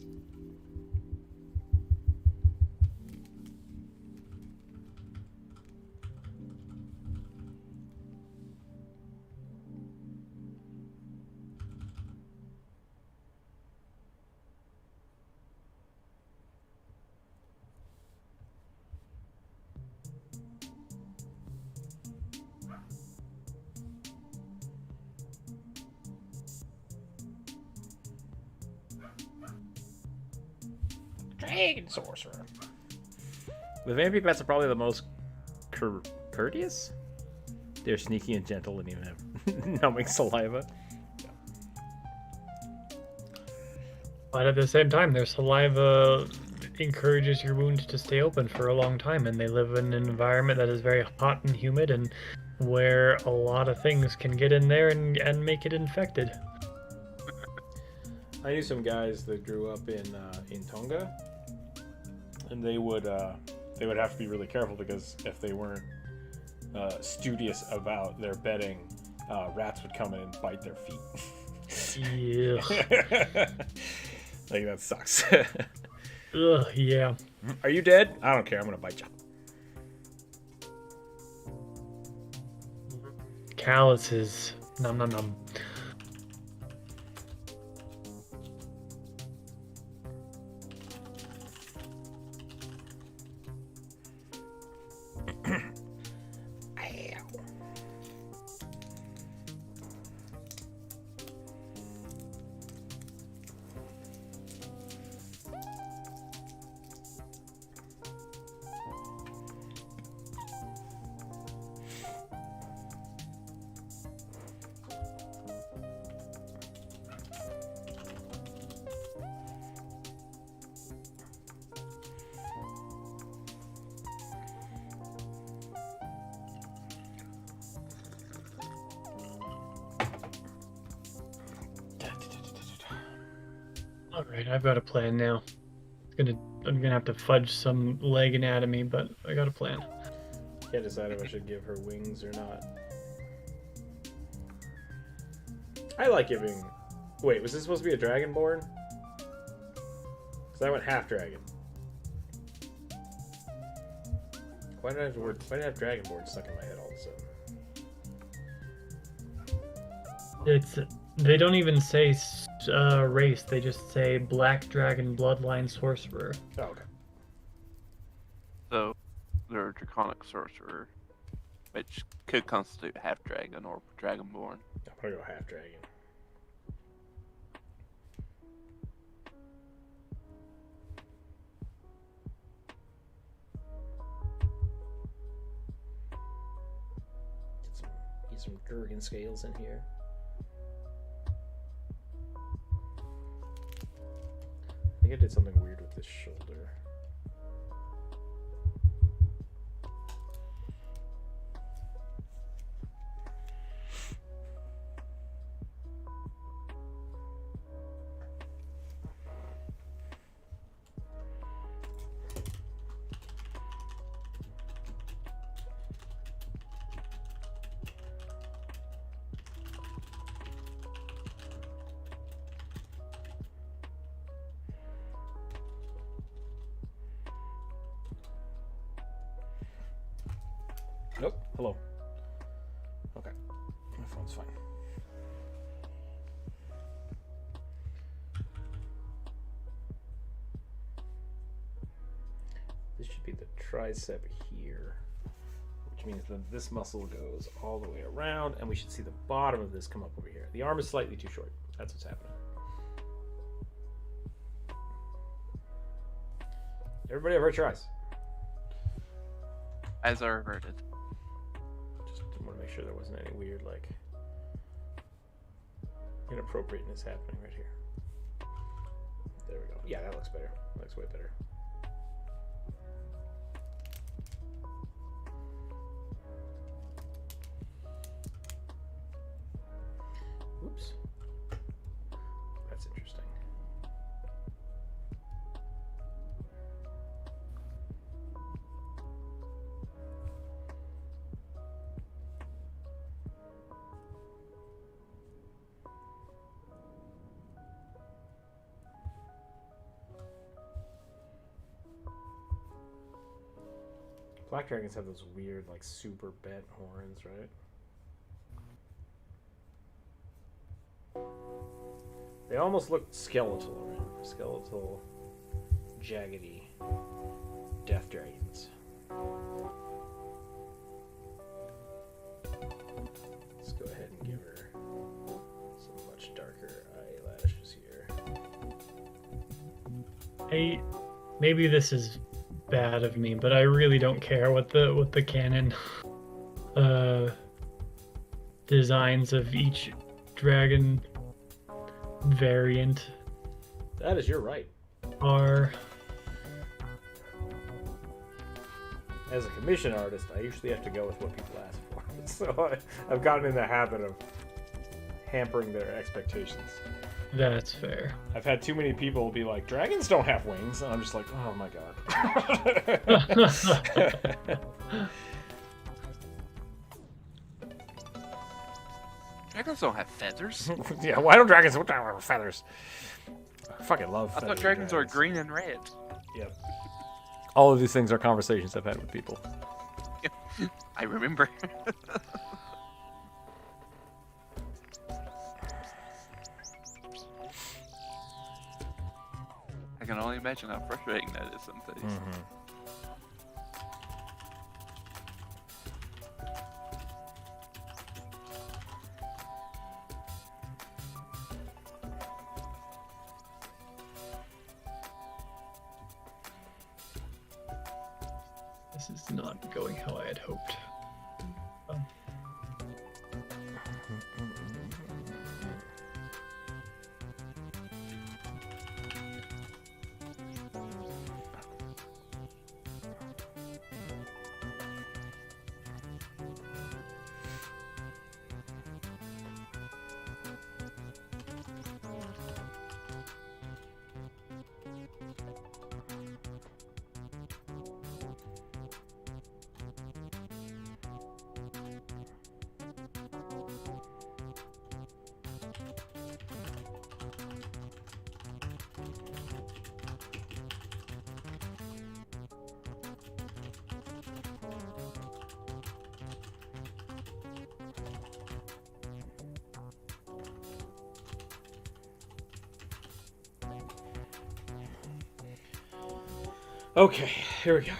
Dragon Sorcerer. The vampire bats are probably the most courteous. They're sneaky and gentle and even have numbing saliva. But at the same time, their saliva encourages your wound to stay open for a long time, and they live in an environment that is very hot and humid, and where a lot of things can get in there and make it infected. I knew some guys that grew up in Tonga, and they would have to be really careful because if they weren't studious about their bedding, rats would come in and bite their feet. Yeah. Like, that sucks. Ugh, yeah. Are you dead? I don't care. I'm gonna bite you. Calluses. Nom nom nom. Alright, I've got a plan now. I'm gonna have to fudge some leg anatomy, but I got a plan. Can't decide if I should give her wings or not. I like giving... Wait, was this supposed to be a dragonborn? Because I went half dragon. Why did I have dragonborn stuck in my head all of a sudden? They don't even say race, they just say Black Dragon Bloodline Sorcerer. Oh, okay. So, they're a draconic sorcerer, which could constitute half dragon or dragonborn. I'm gonna go half dragon. Get some Gurgan scales in here. I think I did something weird with this shoulder. Nope. Hello. Okay. My phone's fine. This should be the tricep here, which means that this muscle goes all the way around, and we should see the bottom of this come up over here. The arm is slightly too short. That's what's happening. Everybody avert your eyes. Eyes are averted. Just want to make sure there wasn't any weird, like, inappropriateness happening right here. There we go. Yeah, that looks better. That looks way better. Oops. That's interesting. Black dragons have those weird, like, super bent horns, right? They almost look skeletal, right? Skeletal, jaggedy death dragons. Let's go ahead and give her some much darker eyelashes here. maybe this is bad of me, but I really don't care what the canon designs of each dragon variant That is your right. are. As a commission artist, I usually have to go with what people ask for. So I've gotten in the habit of hampering their expectations. That's fair. I've had too many people be like, dragons don't have wings. And I'm just like, oh my god. Dragons don't have feathers. Yeah, why don't dragons have feathers? I fucking love I feathers. thought dragons are green and red. Yep. All of these things are conversations I've had with people. I remember. I can only imagine how frustrating that is sometimes. This is not going how I had hoped. Okay, here we go.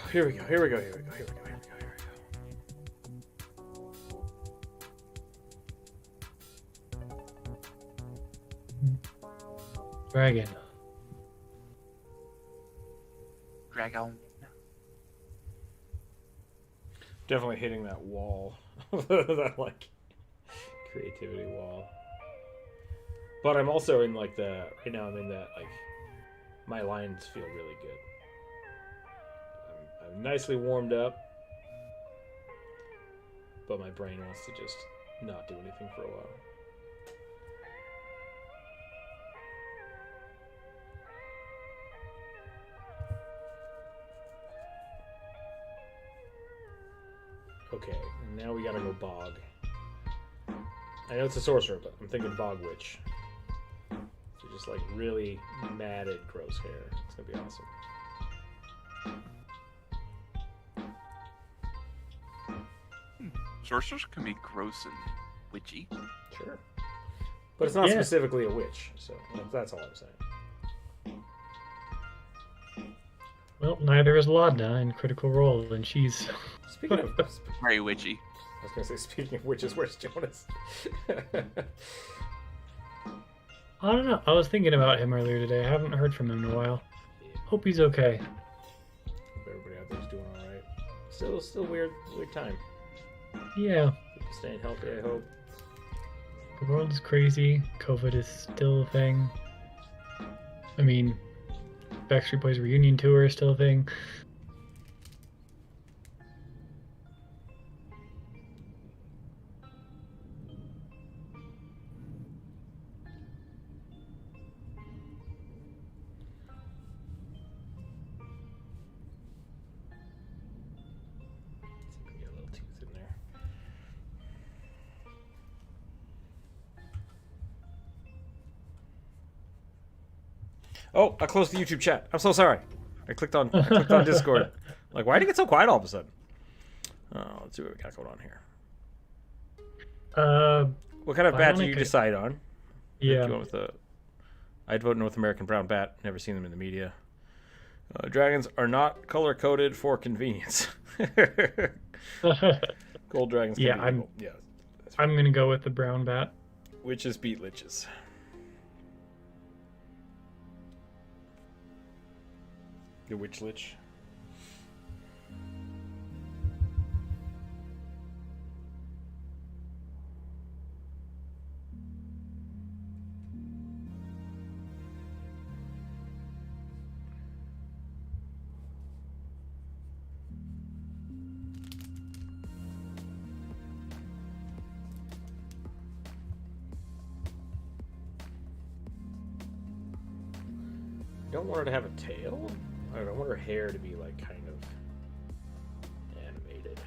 Dragon. Dragon. Definitely hitting that wall. That, like, creativity wall. But I'm also in, like, right now I'm in that, like, my lines feel really good. I'm nicely warmed up, but my brain wants to just not do anything for a while. Okay, and now we gotta go bog. I know it's a sorcerer, but I'm thinking bog witch. So just like really matted gross hair. It's gonna be awesome. Sorcerers can be gross and witchy. Sure. But it's not Yeah. specifically a witch, so that's all I'm saying. Well, neither is Laudna in Critical Role, and she's. Speaking of, Very witchy. I was gonna say, speaking of witches, where's Jonas? I don't know. I was thinking about him earlier today. I haven't heard from him in a while. Hope he's okay. Hope everybody out there's doing all right. Still weird time. Yeah. People staying healthy, I hope. The world is crazy. COVID is still a thing. I mean, Backstreet Boys reunion tour is still a thing. See if we can get a little tooth in there. Oh, I closed the YouTube chat. I'm so sorry. I clicked on Discord. Like, why did it get so quiet all of a sudden? Oh, let's see what we got going on here. What kind of bat do you decide on? Yeah. Going with I'd vote North American brown bat. Never seen them in the media. Dragons are not color coded for convenience. Gold dragons. Yeah, can be evil. Yeah. That's right. I'm gonna go with the brown bat. Witches beat liches. The Witch Lich. Don't want her to have a tail. I don't know, I want her hair to be like kind of animated.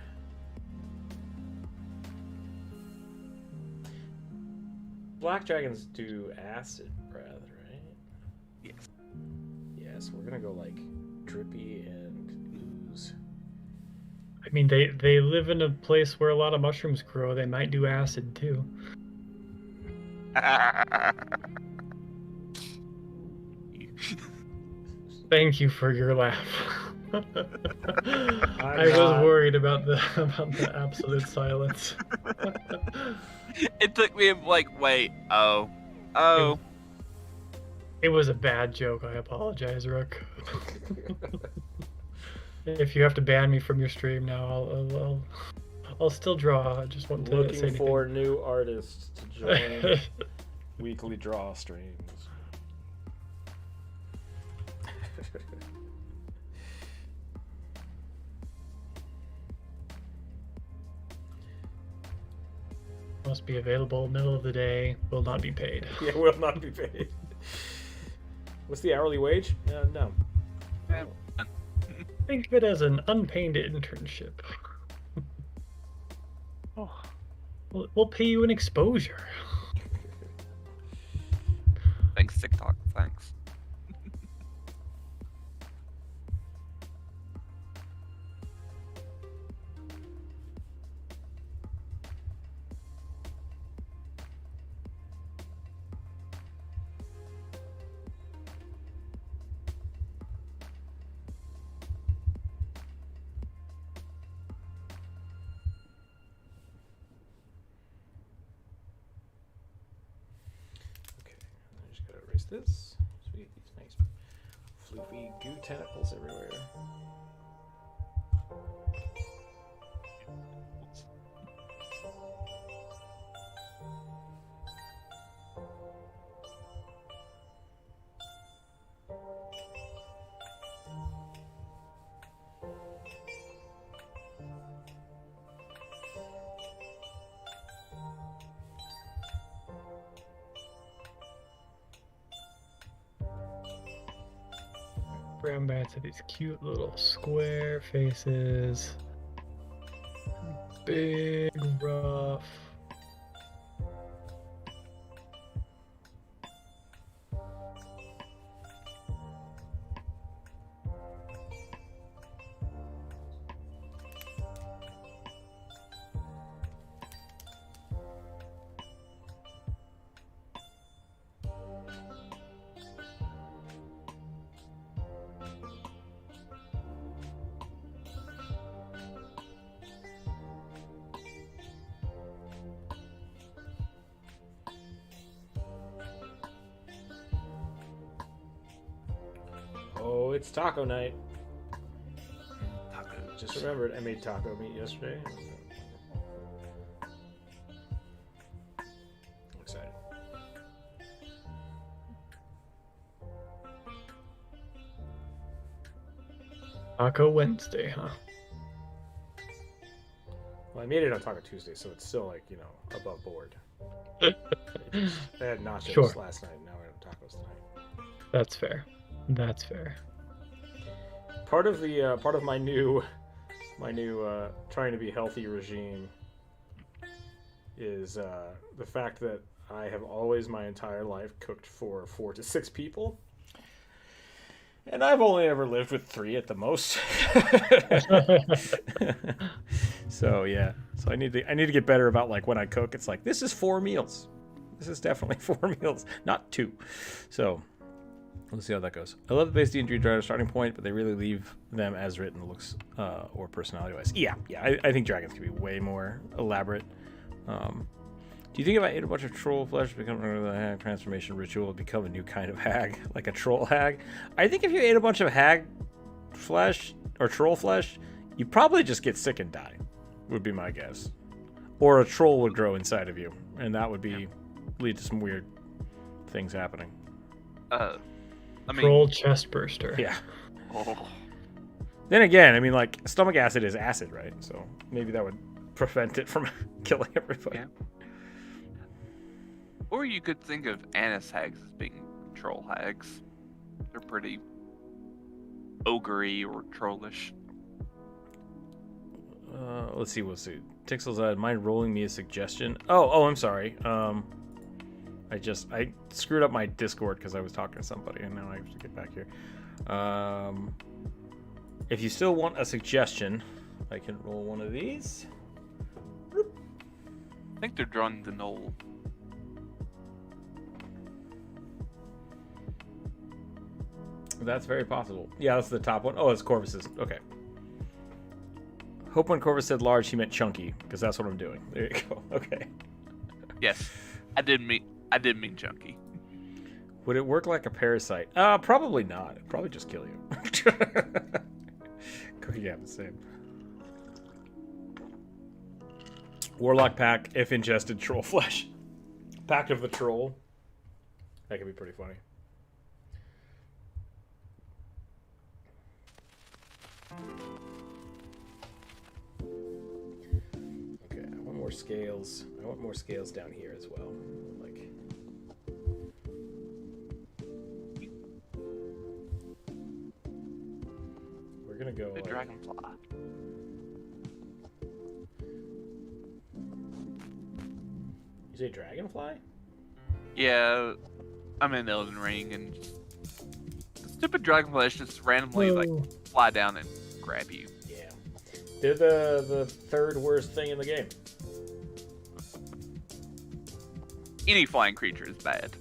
Black dragons do acid breath, right? Yes. Yes, we're gonna go like drippy and ooze. I mean, they live in a place where a lot of mushrooms grow. They might do acid too. Thank you for your laugh. I was worried about the absolute silence. It took me like, wait, oh. It was a bad joke. I apologize, Rook. If you have to ban me from your stream now, I'll still draw. I just want to say Looking anything. for new artists to join weekly draw streams. Must be available middle of the day. Will not be paid. Yeah, will not be paid. What's the hourly wage? No. Think of it as an unpaid internship. Oh. We'll pay you an exposure. Thanks, TikTok. Thanks. Okay, I just gotta erase this. So we get these nice floofy goo tentacles everywhere. Brown bats have these cute little square faces. Big, rough. Oh, it's taco night. Tacos. Just remembered, I made taco meat yesterday. I'm excited. Taco Wednesday, huh? Well, I made it on Taco Tuesday, so it's still like, you know, above board. I had nachos Sure. last night, now we're having tacos tonight. That's fair. That's fair. Part of the part of my new trying to be healthy regime is the fact that I have always my entire life cooked for 4 to 6 people, and I've only ever lived with 3 at the most. So yeah, so I need to get better about like when I cook. It's like, this is 4 meals. This is definitely 4 meals, not 2. So let's see how that goes. I love the base D&D dragon starting point, but they really leave them as written looks or personality-wise. Yeah, I think dragons can be way more elaborate. Do you think if I ate a bunch of troll flesh, become a hag transformation ritual, become a new kind of hag, like a troll hag? I think if you ate a bunch of hag flesh or troll flesh, you probably just get sick and die, would be my guess. Or a troll would grow inside of you, and that would lead to some weird things happening. I mean, Troll chest burster. Yeah. oh, Then again, I mean, like, stomach acid is acid, right? So maybe that would prevent it from killing everybody. Yeah. Or you could think of anise hags as being troll hags. They're pretty ogre-y or trollish. Let's see. Tixel's mind rolling me a suggestion. Oh, I'm sorry. I screwed up my Discord because I was talking to somebody, and now I have to get back here. If you still want a suggestion, I can roll one of these. I think they're drawing the knoll. That's very possible. Yeah, that's the top one. Oh, it's Corvus's. Okay. Hope when Corvus said large, he meant chunky, because that's what I'm doing. There you go. Okay. Yes, I did mean chunky. Would it work like a parasite? Probably not. It'd probably just kill you. Cookie Gap the same. Warlock pack if ingested troll flesh. Pack of the troll. That could be pretty funny. Okay, I want more scales. I want more scales down here as well. Like, we're gonna go. The dragonfly. You say dragonfly? Yeah, I'm in Elden Ring, and the stupid dragonflies just randomly like Whoa. fly down and grab you. Yeah. They're the third worst thing in the game. Any flying creature is bad.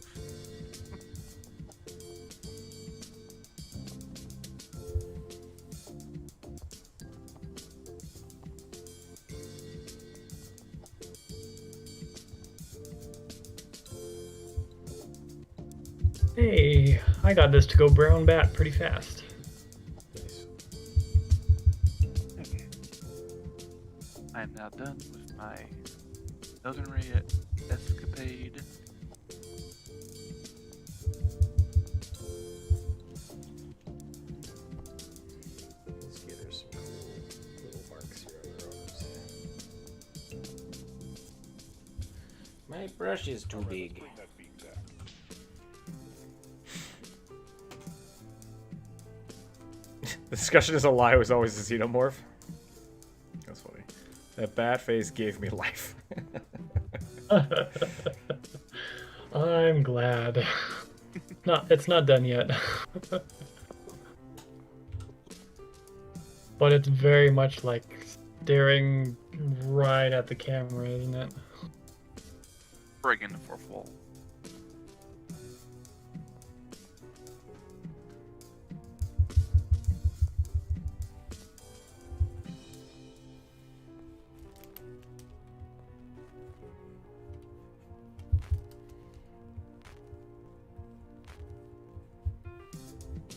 Hey, I got this to go brown bat pretty fast. Nice. Okay. I am now done with my Elden Ring escapade. Let's get her some cool little marks here on her arms. My brush is too big. The discussion is a lie. It was always a xenomorph. That's funny. That bat face gave me life. I'm glad. It's not done yet. But it's very much like staring right at the camera, isn't it? Breaking the fourth wall.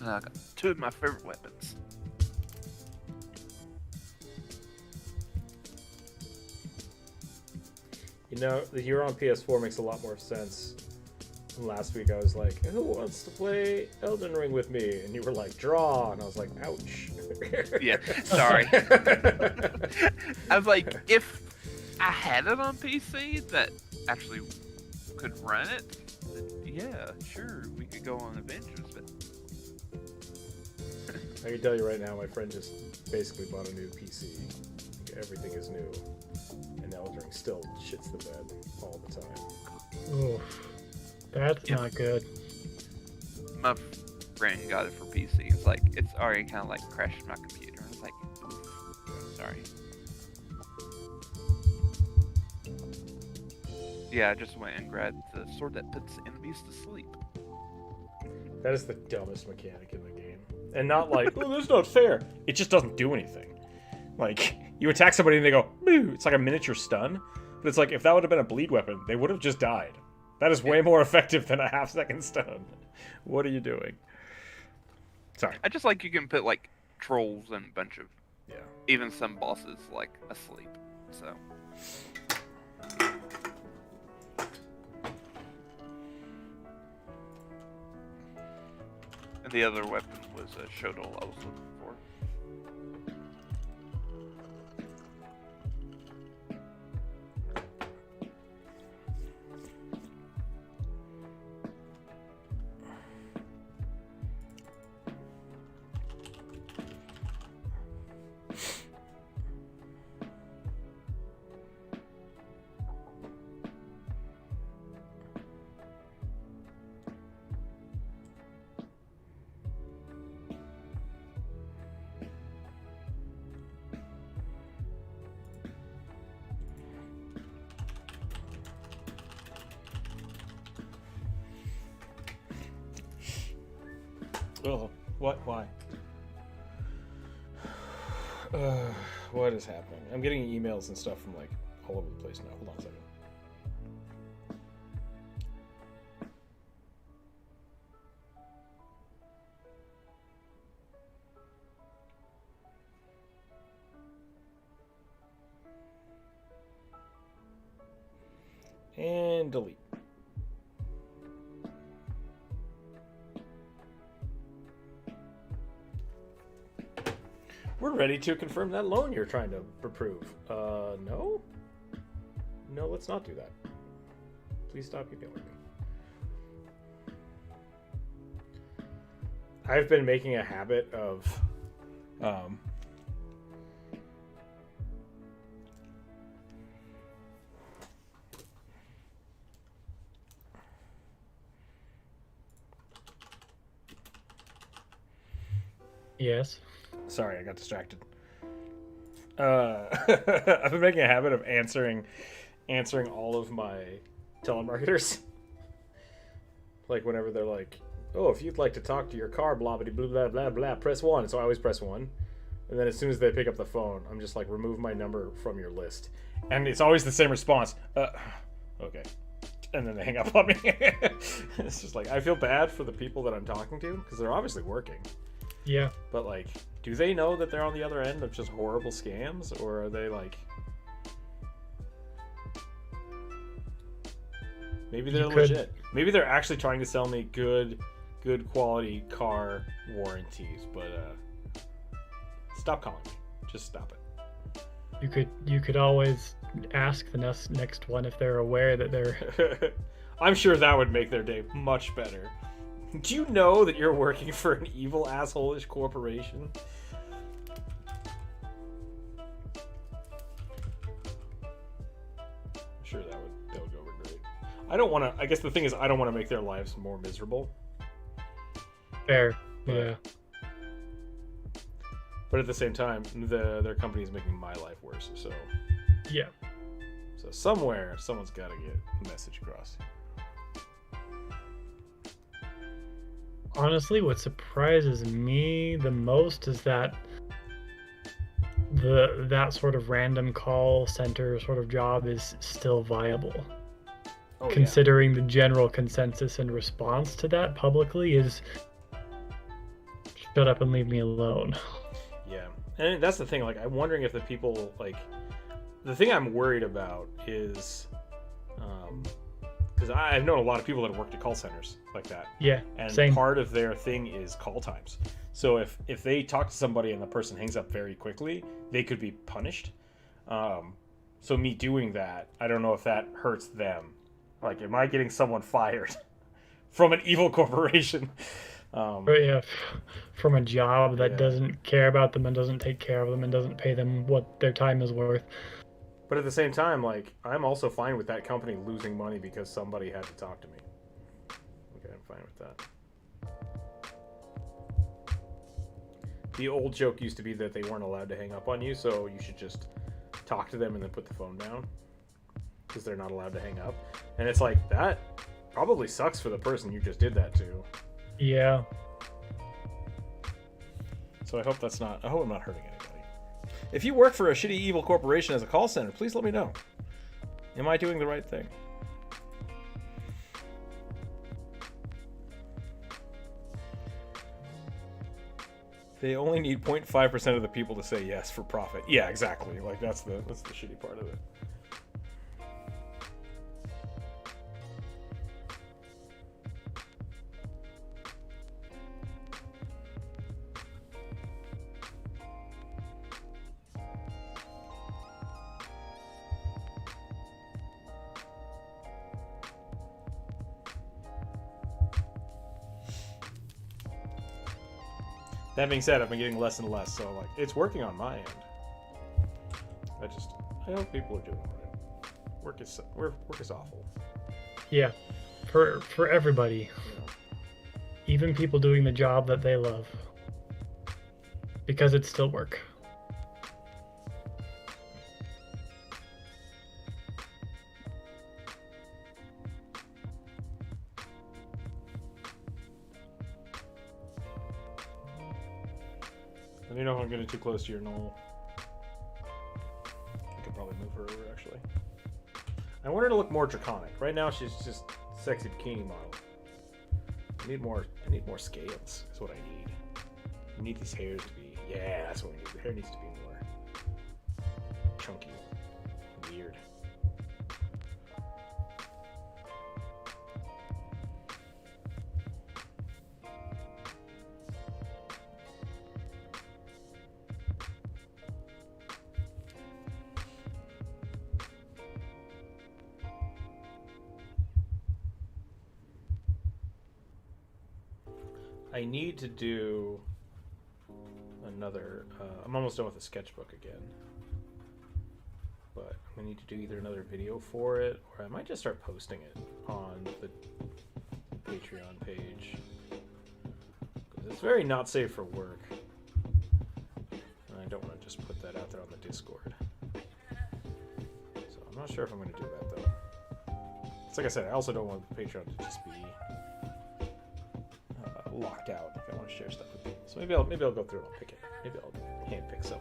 And I got two of my favorite weapons. You know, the Hero on PS4 makes a lot more sense. And last week I was like, who wants to play Elden Ring with me? And you were like, draw. And I was like, ouch. Yeah, sorry. I was like, if I had it on PC that actually could run it, then yeah, sure, we could go on adventures, but I can tell you right now, my friend just basically bought a new PC. Everything is new. And Elden Ring still shits the bed all the time. Oof. That's Yep. not good. my friend got it for PC. It's like, it's already kind of like crashing my computer. I was like, oof, sorry. Yeah, I just went and grabbed the sword that puts enemies to sleep. That is the dumbest mechanic in the game. And not like, oh, that's not fair. It just doesn't do anything. Like, you attack somebody and they go, boo. It's like a miniature stun. But it's like, if that would have been a bleed weapon, they would have just died. That is way more effective than a half-second stun. What are you doing? Sorry. I just like you can put like trolls and a bunch of Yeah. even some bosses like asleep. So and the other weapon was a Shodol I was looking for. Oh, what? Why? What is happening? I'm getting emails and stuff from like all over the place now. Hold on a second. And delete. We're ready to confirm that loan you're trying to approve. No? No, let's not do that. Please stop emailing me. I've been making a habit of Yes. Sorry, I got distracted. I've been making a habit of answering all of my telemarketers. Like whenever they're like, "Oh, if you'd like to talk to your car, blah blah blah blah blah blah, press 1." So I always press 1, and then as soon as they pick up the phone, I'm just like, "Remove my number from your list," and it's always the same response. Okay, and then they hang up on me. It's just like I feel bad for the people that I'm talking to because they're obviously working. Yeah. But like, do they know that they're on the other end of just horrible scams, or are they like, maybe they're legit? Maybe they're actually trying to sell me good quality car warranties. But stop calling me. Just stop it. You could always ask the next one if they're aware that they're. I'm sure that would make their day much better. Do you know that you're working for an evil asshole-ish corporation? I'm sure that would go over great. I don't want to. I guess the thing is, I don't want to make their lives more miserable. Fair. Yeah. But at the same time, their company is making my life worse. So Yeah. So somewhere, someone's got to get the message across. Honestly, what surprises me the most is that that sort of random call center sort of job is still viable. Oh, Considering the general consensus and response to that publicly is shut up and leave me alone. Yeah. And that's the thing, like, I'm wondering if the people, like, the thing I'm worried about is, because I've known a lot of people that have worked at call centers like that. Yeah, and same. part of their thing is call times. So if they talk to somebody and the person hangs up very quickly, they could be punished. So me doing that, I don't know if that hurts them. Like, am I getting someone fired from an evil corporation? But yeah, from a job that Yeah. doesn't care about them and doesn't take care of them and doesn't pay them what their time is worth. But at the same time, like, I'm also fine with that company losing money because somebody had to talk to me. Okay, I'm fine with that. The old joke used to be that they weren't allowed to hang up on you, so you should just talk to them and then put the phone down because they're not allowed to hang up. And it's like, that probably sucks for the person you just did that to. Yeah. So I hope I hope I'm not hurting anybody. If you work for a shitty evil corporation as a call center, please let me know. Am I doing the right thing? They only need 0.5% of the people to say yes for profit. Yeah, exactly. Like that's the shitty part of it. That being said, I've been getting less and less, so like it's working on my end. I hope people are doing it right. Work is awful. Yeah, for everybody, You know? even people doing the job that they love, because it's still work. Let me know if I'm getting too close to your knoll. I could probably move her over, actually. I want her to look more draconic. Right now, she's just sexy bikini model. I need more scales. Is what I need. I need these hairs to be. Yeah, that's what we need. The hair needs to be more chunky, weird. I need to do another. I'm almost done with the sketchbook again, but I'm gonna need to do either another video for it, or I might just start posting it on the Patreon page. 'Cause it's very not safe for work, and I don't want to just put that out there on the Discord. So I'm not sure if I'm gonna do that though. It's like I said, I also don't want the Patreon to just be locked out if I want to share stuff with people. So maybe I'll go through and I'll pick it. Maybe I'll hand pick some.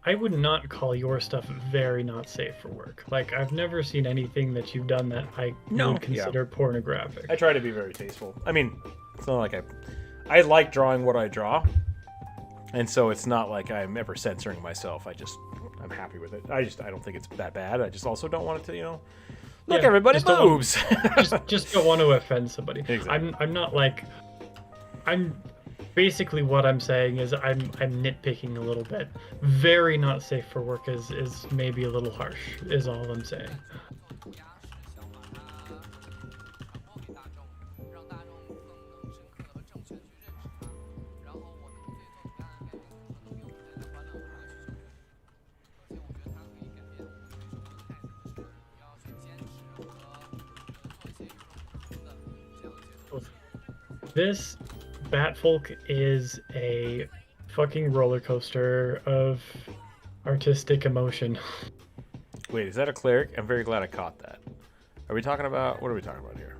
I would not call your stuff very not safe for work. Like, I've never seen anything that you've done that I would consider pornographic. I try to be very tasteful. I mean, it's not like I like drawing what I draw. And so it's not like I'm ever censoring myself. I'm happy with it. I don't think it's that bad. I just also don't want it to, look, Yeah, everybody just don't moves. just don't want to offend somebody. Exactly. I'm not like, I'm basically what I'm saying is I'm nitpicking a little bit. Very not safe for work is maybe a little harsh, is all I'm saying. This Batfolk is a fucking roller coaster of artistic emotion. Wait, is that a cleric? I'm very glad I caught that. Are we talking about... What are we talking about here?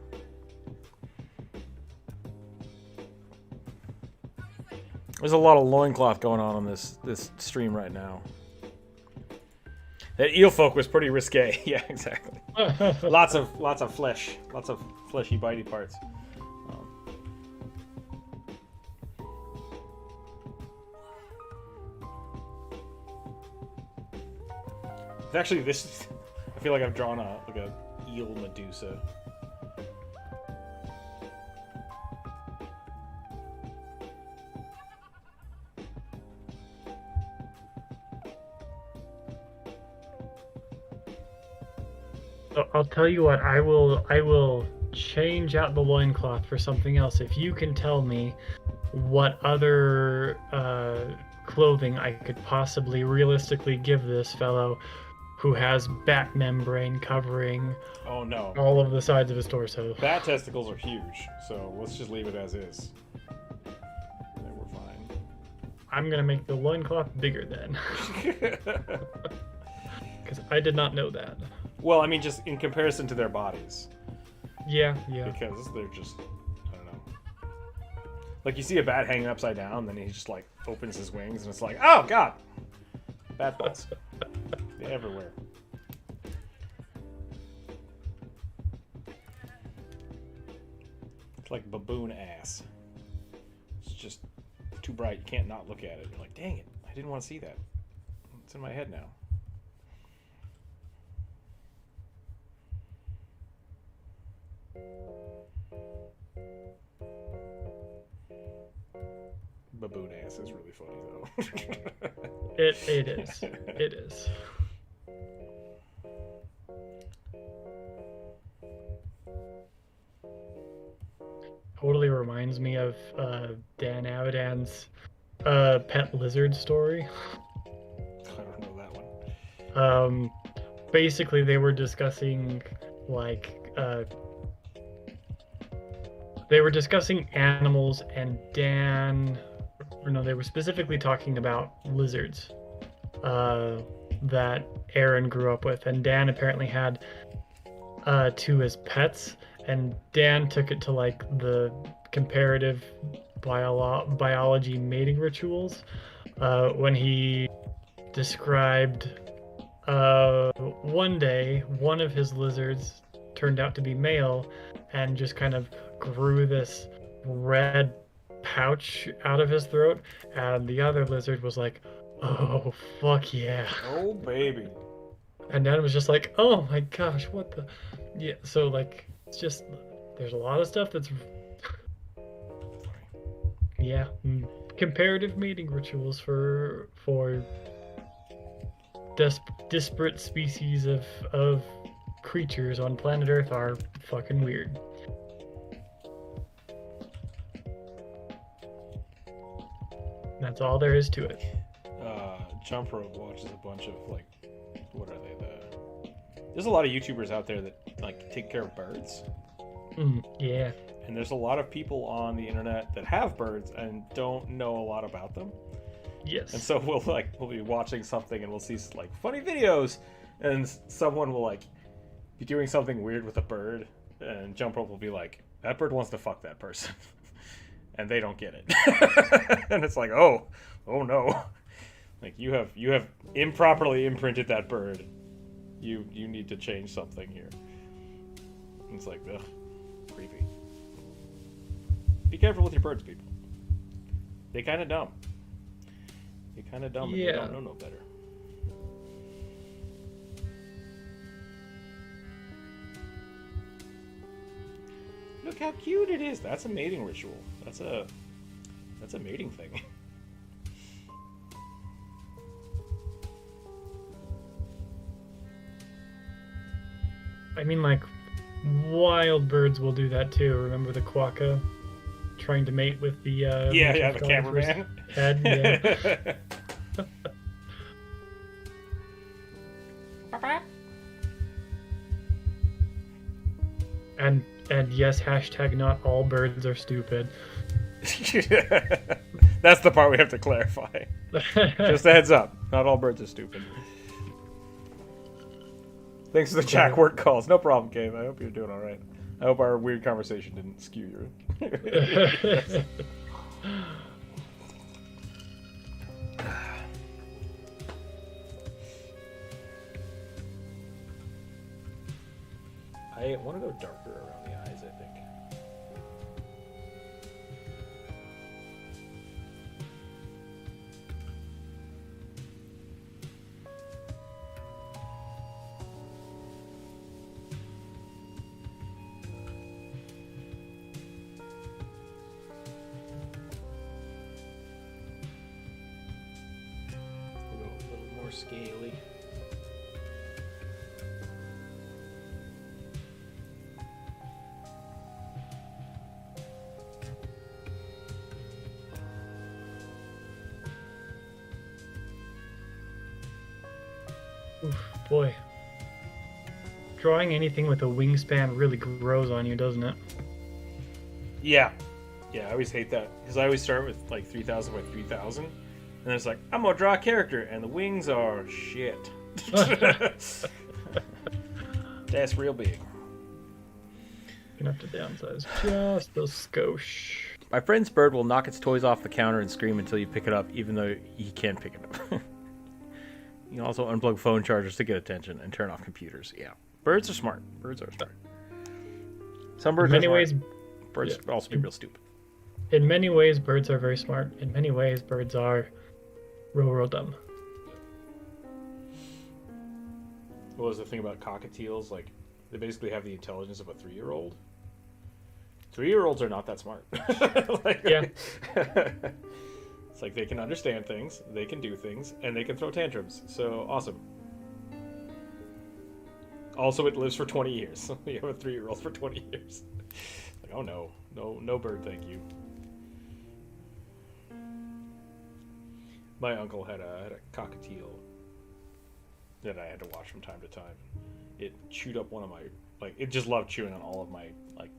There's a lot of loincloth going on this stream right now. That eel folk was pretty risque. Yeah, exactly. Lots of flesh. Lots of fleshy, bitey parts. Actually, this... I feel like I've drawn a eel Medusa. I'll tell you what, I will change out the loincloth for something else if you can tell me what other clothing I could possibly realistically give this fellow who has bat membrane covering all of the sides of his torso. Bat testicles are huge, so let's just leave it as is. And then we're fine. I'm gonna make the loincloth bigger then. Because I did not know that. Well, I mean, just in comparison to their bodies. Yeah. Because they're just, I don't know. Like, you see a bat hanging upside down, then he just, like, opens his wings, and it's like, oh, God! Bat balls. They're everywhere. It's like baboon ass. It's just too bright. You can't not look at it. You're like, dang it. I didn't want to see that. It's in my head now. Baboon ass is really funny though. It is. It is. Totally reminds me of Dan Avidan's pet lizard story. I don't know that one. Basically they were discussing animals, and they were specifically talking about lizards that Aaron grew up with, and Dan apparently had two as pets, and Dan took it to like the comparative biology mating rituals when he described one day one of his lizards turned out to be male and just kind of grew this red pouch out of his throat, and the other lizard was like, oh fuck yeah. Oh baby. And Dan was just like, oh my gosh, what the... Yeah, so like, it's just, there's a lot of stuff that's... Yeah, comparative mating rituals for disparate species of creatures on planet Earth are fucking weird. That's all there is to it. Jump Rope watches a bunch of like, what are they? There's a lot of YouTubers out there that like take care of birds. Yeah. And there's a lot of people on the internet that have birds and don't know a lot about them. Yes. And so we'll be watching something and we'll see like funny videos, and someone will like be doing something weird with a bird, and Jump Rope will be like, that bird wants to fuck that person. And they don't get it. And it's like, oh no. Like you have improperly imprinted that bird. You need to change something here. And it's like, ugh, creepy. Be careful with your birds, people. They kind of dumb. They kind of dumb, and they don't know no better. Look how cute it is. That's a mating ritual. That's a mating thing. I mean, like, wild birds will do that too. Remember the quokka trying to mate with the the cameraman head? Yeah. and yes, hashtag not all birds are stupid. That's the part we have to clarify. Just a heads up, not all birds are stupid. Thanks for the chat work calls. No problem, Gabe. I hope you're doing all right. I hope our weird conversation didn't skew your... I want to go darker around the eyes, I think. A little more scaly. Oof, boy. Drawing anything with a wingspan really grows on you, doesn't it? Yeah. Yeah, I always hate that. Because I always start with like 3,000 by 3,000. And then it's like, I'm going to draw a character. And the wings are shit. That's real big. Gonna have to downsize just a skosh. My friend's bird will knock its toys off the counter and scream until you pick it up, even though he can't pick it up. You can also unplug phone chargers to get attention and turn off computers. Yeah, birds are smart. Birds are smart. Some birds In many are ways, smart. Birds can also be real stupid. in many ways, birds are very smart. In many ways, birds are real dumb. What was the thing about cockatiels? Like, they basically have the intelligence of a 3-year-old. 3-year-olds are not that smart. Like, Yeah. It's like they can understand things, they can do things, and they can throw tantrums. So, awesome. Also, it lives for 20 years. We have a 3-year-old for 20 years. Like, oh no. No bird, thank you. My uncle had a cockatiel that I had to watch from time to time. It chewed up one of my, like, it just loved chewing on all of my, like,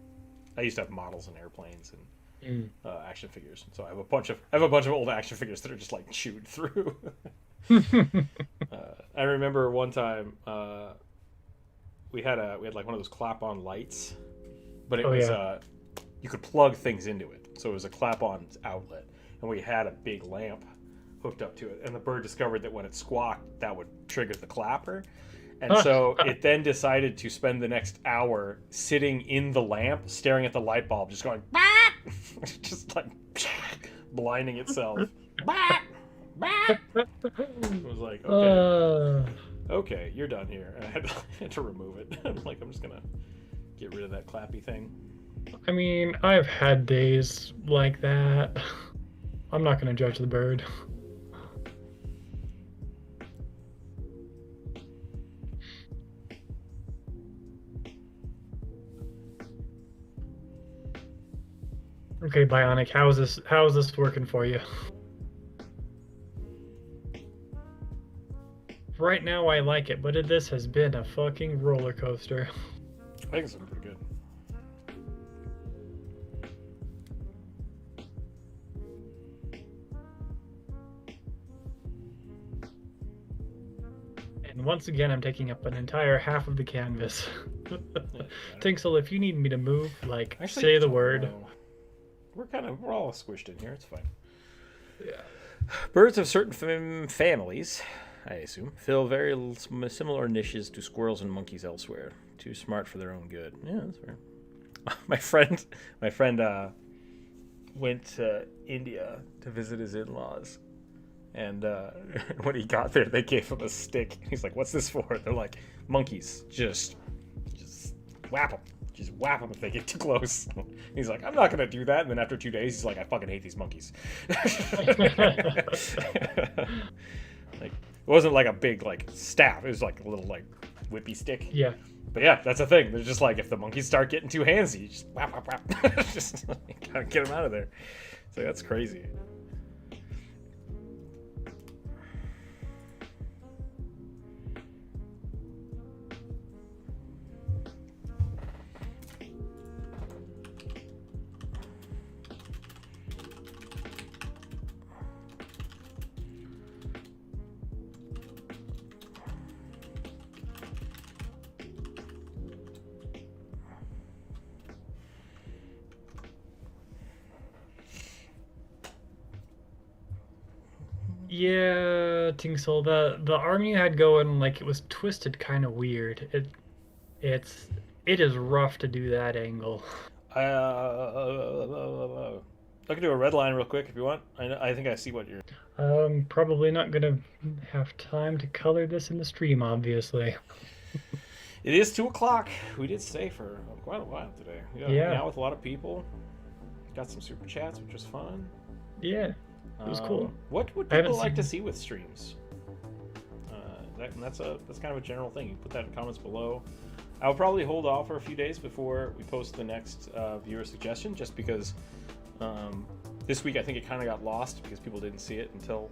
I used to have models and airplanes and action figures. So I have a bunch of old action figures that are just like chewed through. I remember one time we had like one of those clap-on lights, but it was you could plug things into it. So it was a clap-on outlet, and we had a big lamp hooked up to it, and the bird discovered that when it squawked, that would trigger the clapper. And so it then decided to spend the next hour sitting in the lamp, staring at the light bulb, just going, just like blinding itself. It was like, okay, you're done here. And I had to remove it. I'm like, I'm just gonna get rid of that clappy thing. I mean, I've had days like that. I'm not gonna judge the bird. Okay, Bionic, how is this working for you? Right now I like it, but this has been a fucking roller coaster. I think it's pretty good. And once again, I'm taking up an entire half of the canvas. Tinksel, if you need me to move, like, Actually, say the word. We're all squished in here. It's fine. Yeah. Birds of certain families, I assume, fill very similar niches to squirrels and monkeys elsewhere. Too smart for their own good. Yeah, that's fair. My friend went to India to visit his in-laws, and when he got there, they gave him a stick. He's like, "What's this for?" They're like, "Monkeys. Just whap them. Just whap them if they get too close." He's like, "I'm not gonna do that." And then after 2 days, he's like, "I fucking hate these monkeys." Like, it wasn't like a big like staff. It was like a little like whippy stick. Yeah. But yeah, that's the thing. They're just like, if the monkeys start getting too handsy, just whap whap whap. Just gotta get them out of there. So that's crazy. Yeah, Tinksel, the arm you had going, like, it was twisted kind of weird. It is rough to do that angle. I can do a red line real quick if you want. I think I see what you're... Probably not gonna have time to color this in the stream, obviously. It is 2 o'clock. We did stay for quite a while today. Yeah. Hang out with a lot of people. Got some super chats, which was fun. Yeah, it was cool. What would people like to see with streams? That's kind of a general thing. You put that in the comments below. I'll probably hold off for a few days before we post the next viewer suggestion, just because this week I think it kind of got lost because people didn't see it until,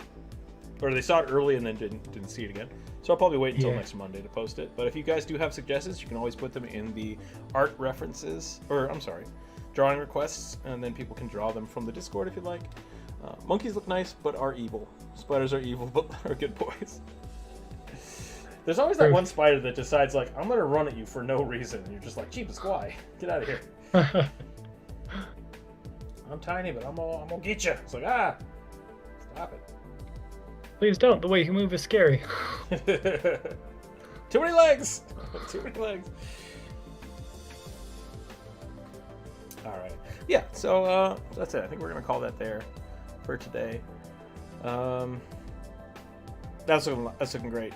or they saw it early and then didn't see it again. So I'll probably wait until next Monday to post it. But if you guys do have suggestions, you can always put them in the art references, or I'm sorry, drawing requests, and then people can draw them from the Discord if you'd like. Monkeys look nice, but are evil. Spiders are evil, but are good boys. There's always that one spider that decides, like, I'm gonna run at you for no reason, and you're just like, Jesus, why? Get out of here. I'm tiny, but I'm gonna get you. It's like, stop it. Please don't. The way you move is scary. Too many legs. Too many legs. All right. Yeah. So that's it. I think we're gonna call that there for today. That's looking great.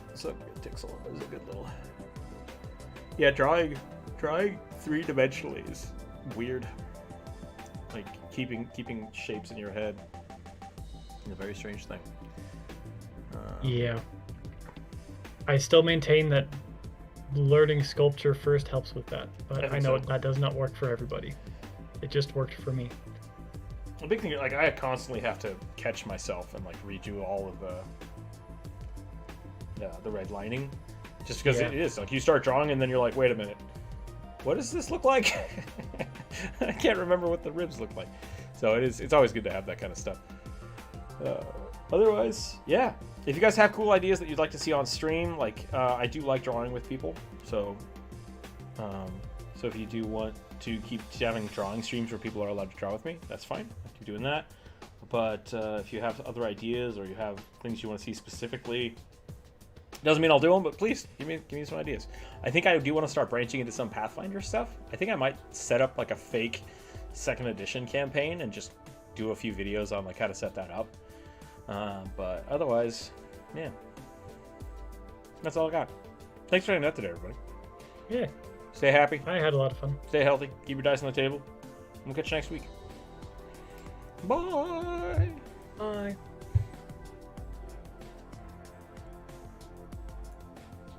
That's a good Tixel. That was a good little. Yeah, drawing 3-dimensionally is weird. Like keeping shapes in your head is a very strange thing. Yeah. I still maintain that learning sculpture first helps with that, but I know that does not work for everybody. It just worked for me. The big thing, like, I constantly have to catch myself and like redo all of the red lining, just because it is like you start drawing and then you're like, wait a minute, what does this look like? I can't remember what the ribs look like. So it's always good to have that kind of stuff. Otherwise, yeah. If you guys have cool ideas that you'd like to see on stream, like I do like drawing with people, so if you do want to keep having drawing streams where people are allowed to draw with me, that's fine. I keep doing that. But if you have other ideas or you have things you want to see specifically, doesn't mean I'll do them, but please give me some ideas. I think I do want to start branching into some Pathfinder stuff. I think I might set up like a fake 2nd edition campaign and just do a few videos on like how to set that up. But otherwise, yeah, that's all I got. Thanks for hanging out today, everybody. Yeah. Stay happy. I had a lot of fun. Stay healthy. Keep your dice on the table. We'll catch you next week. Bye. Bye.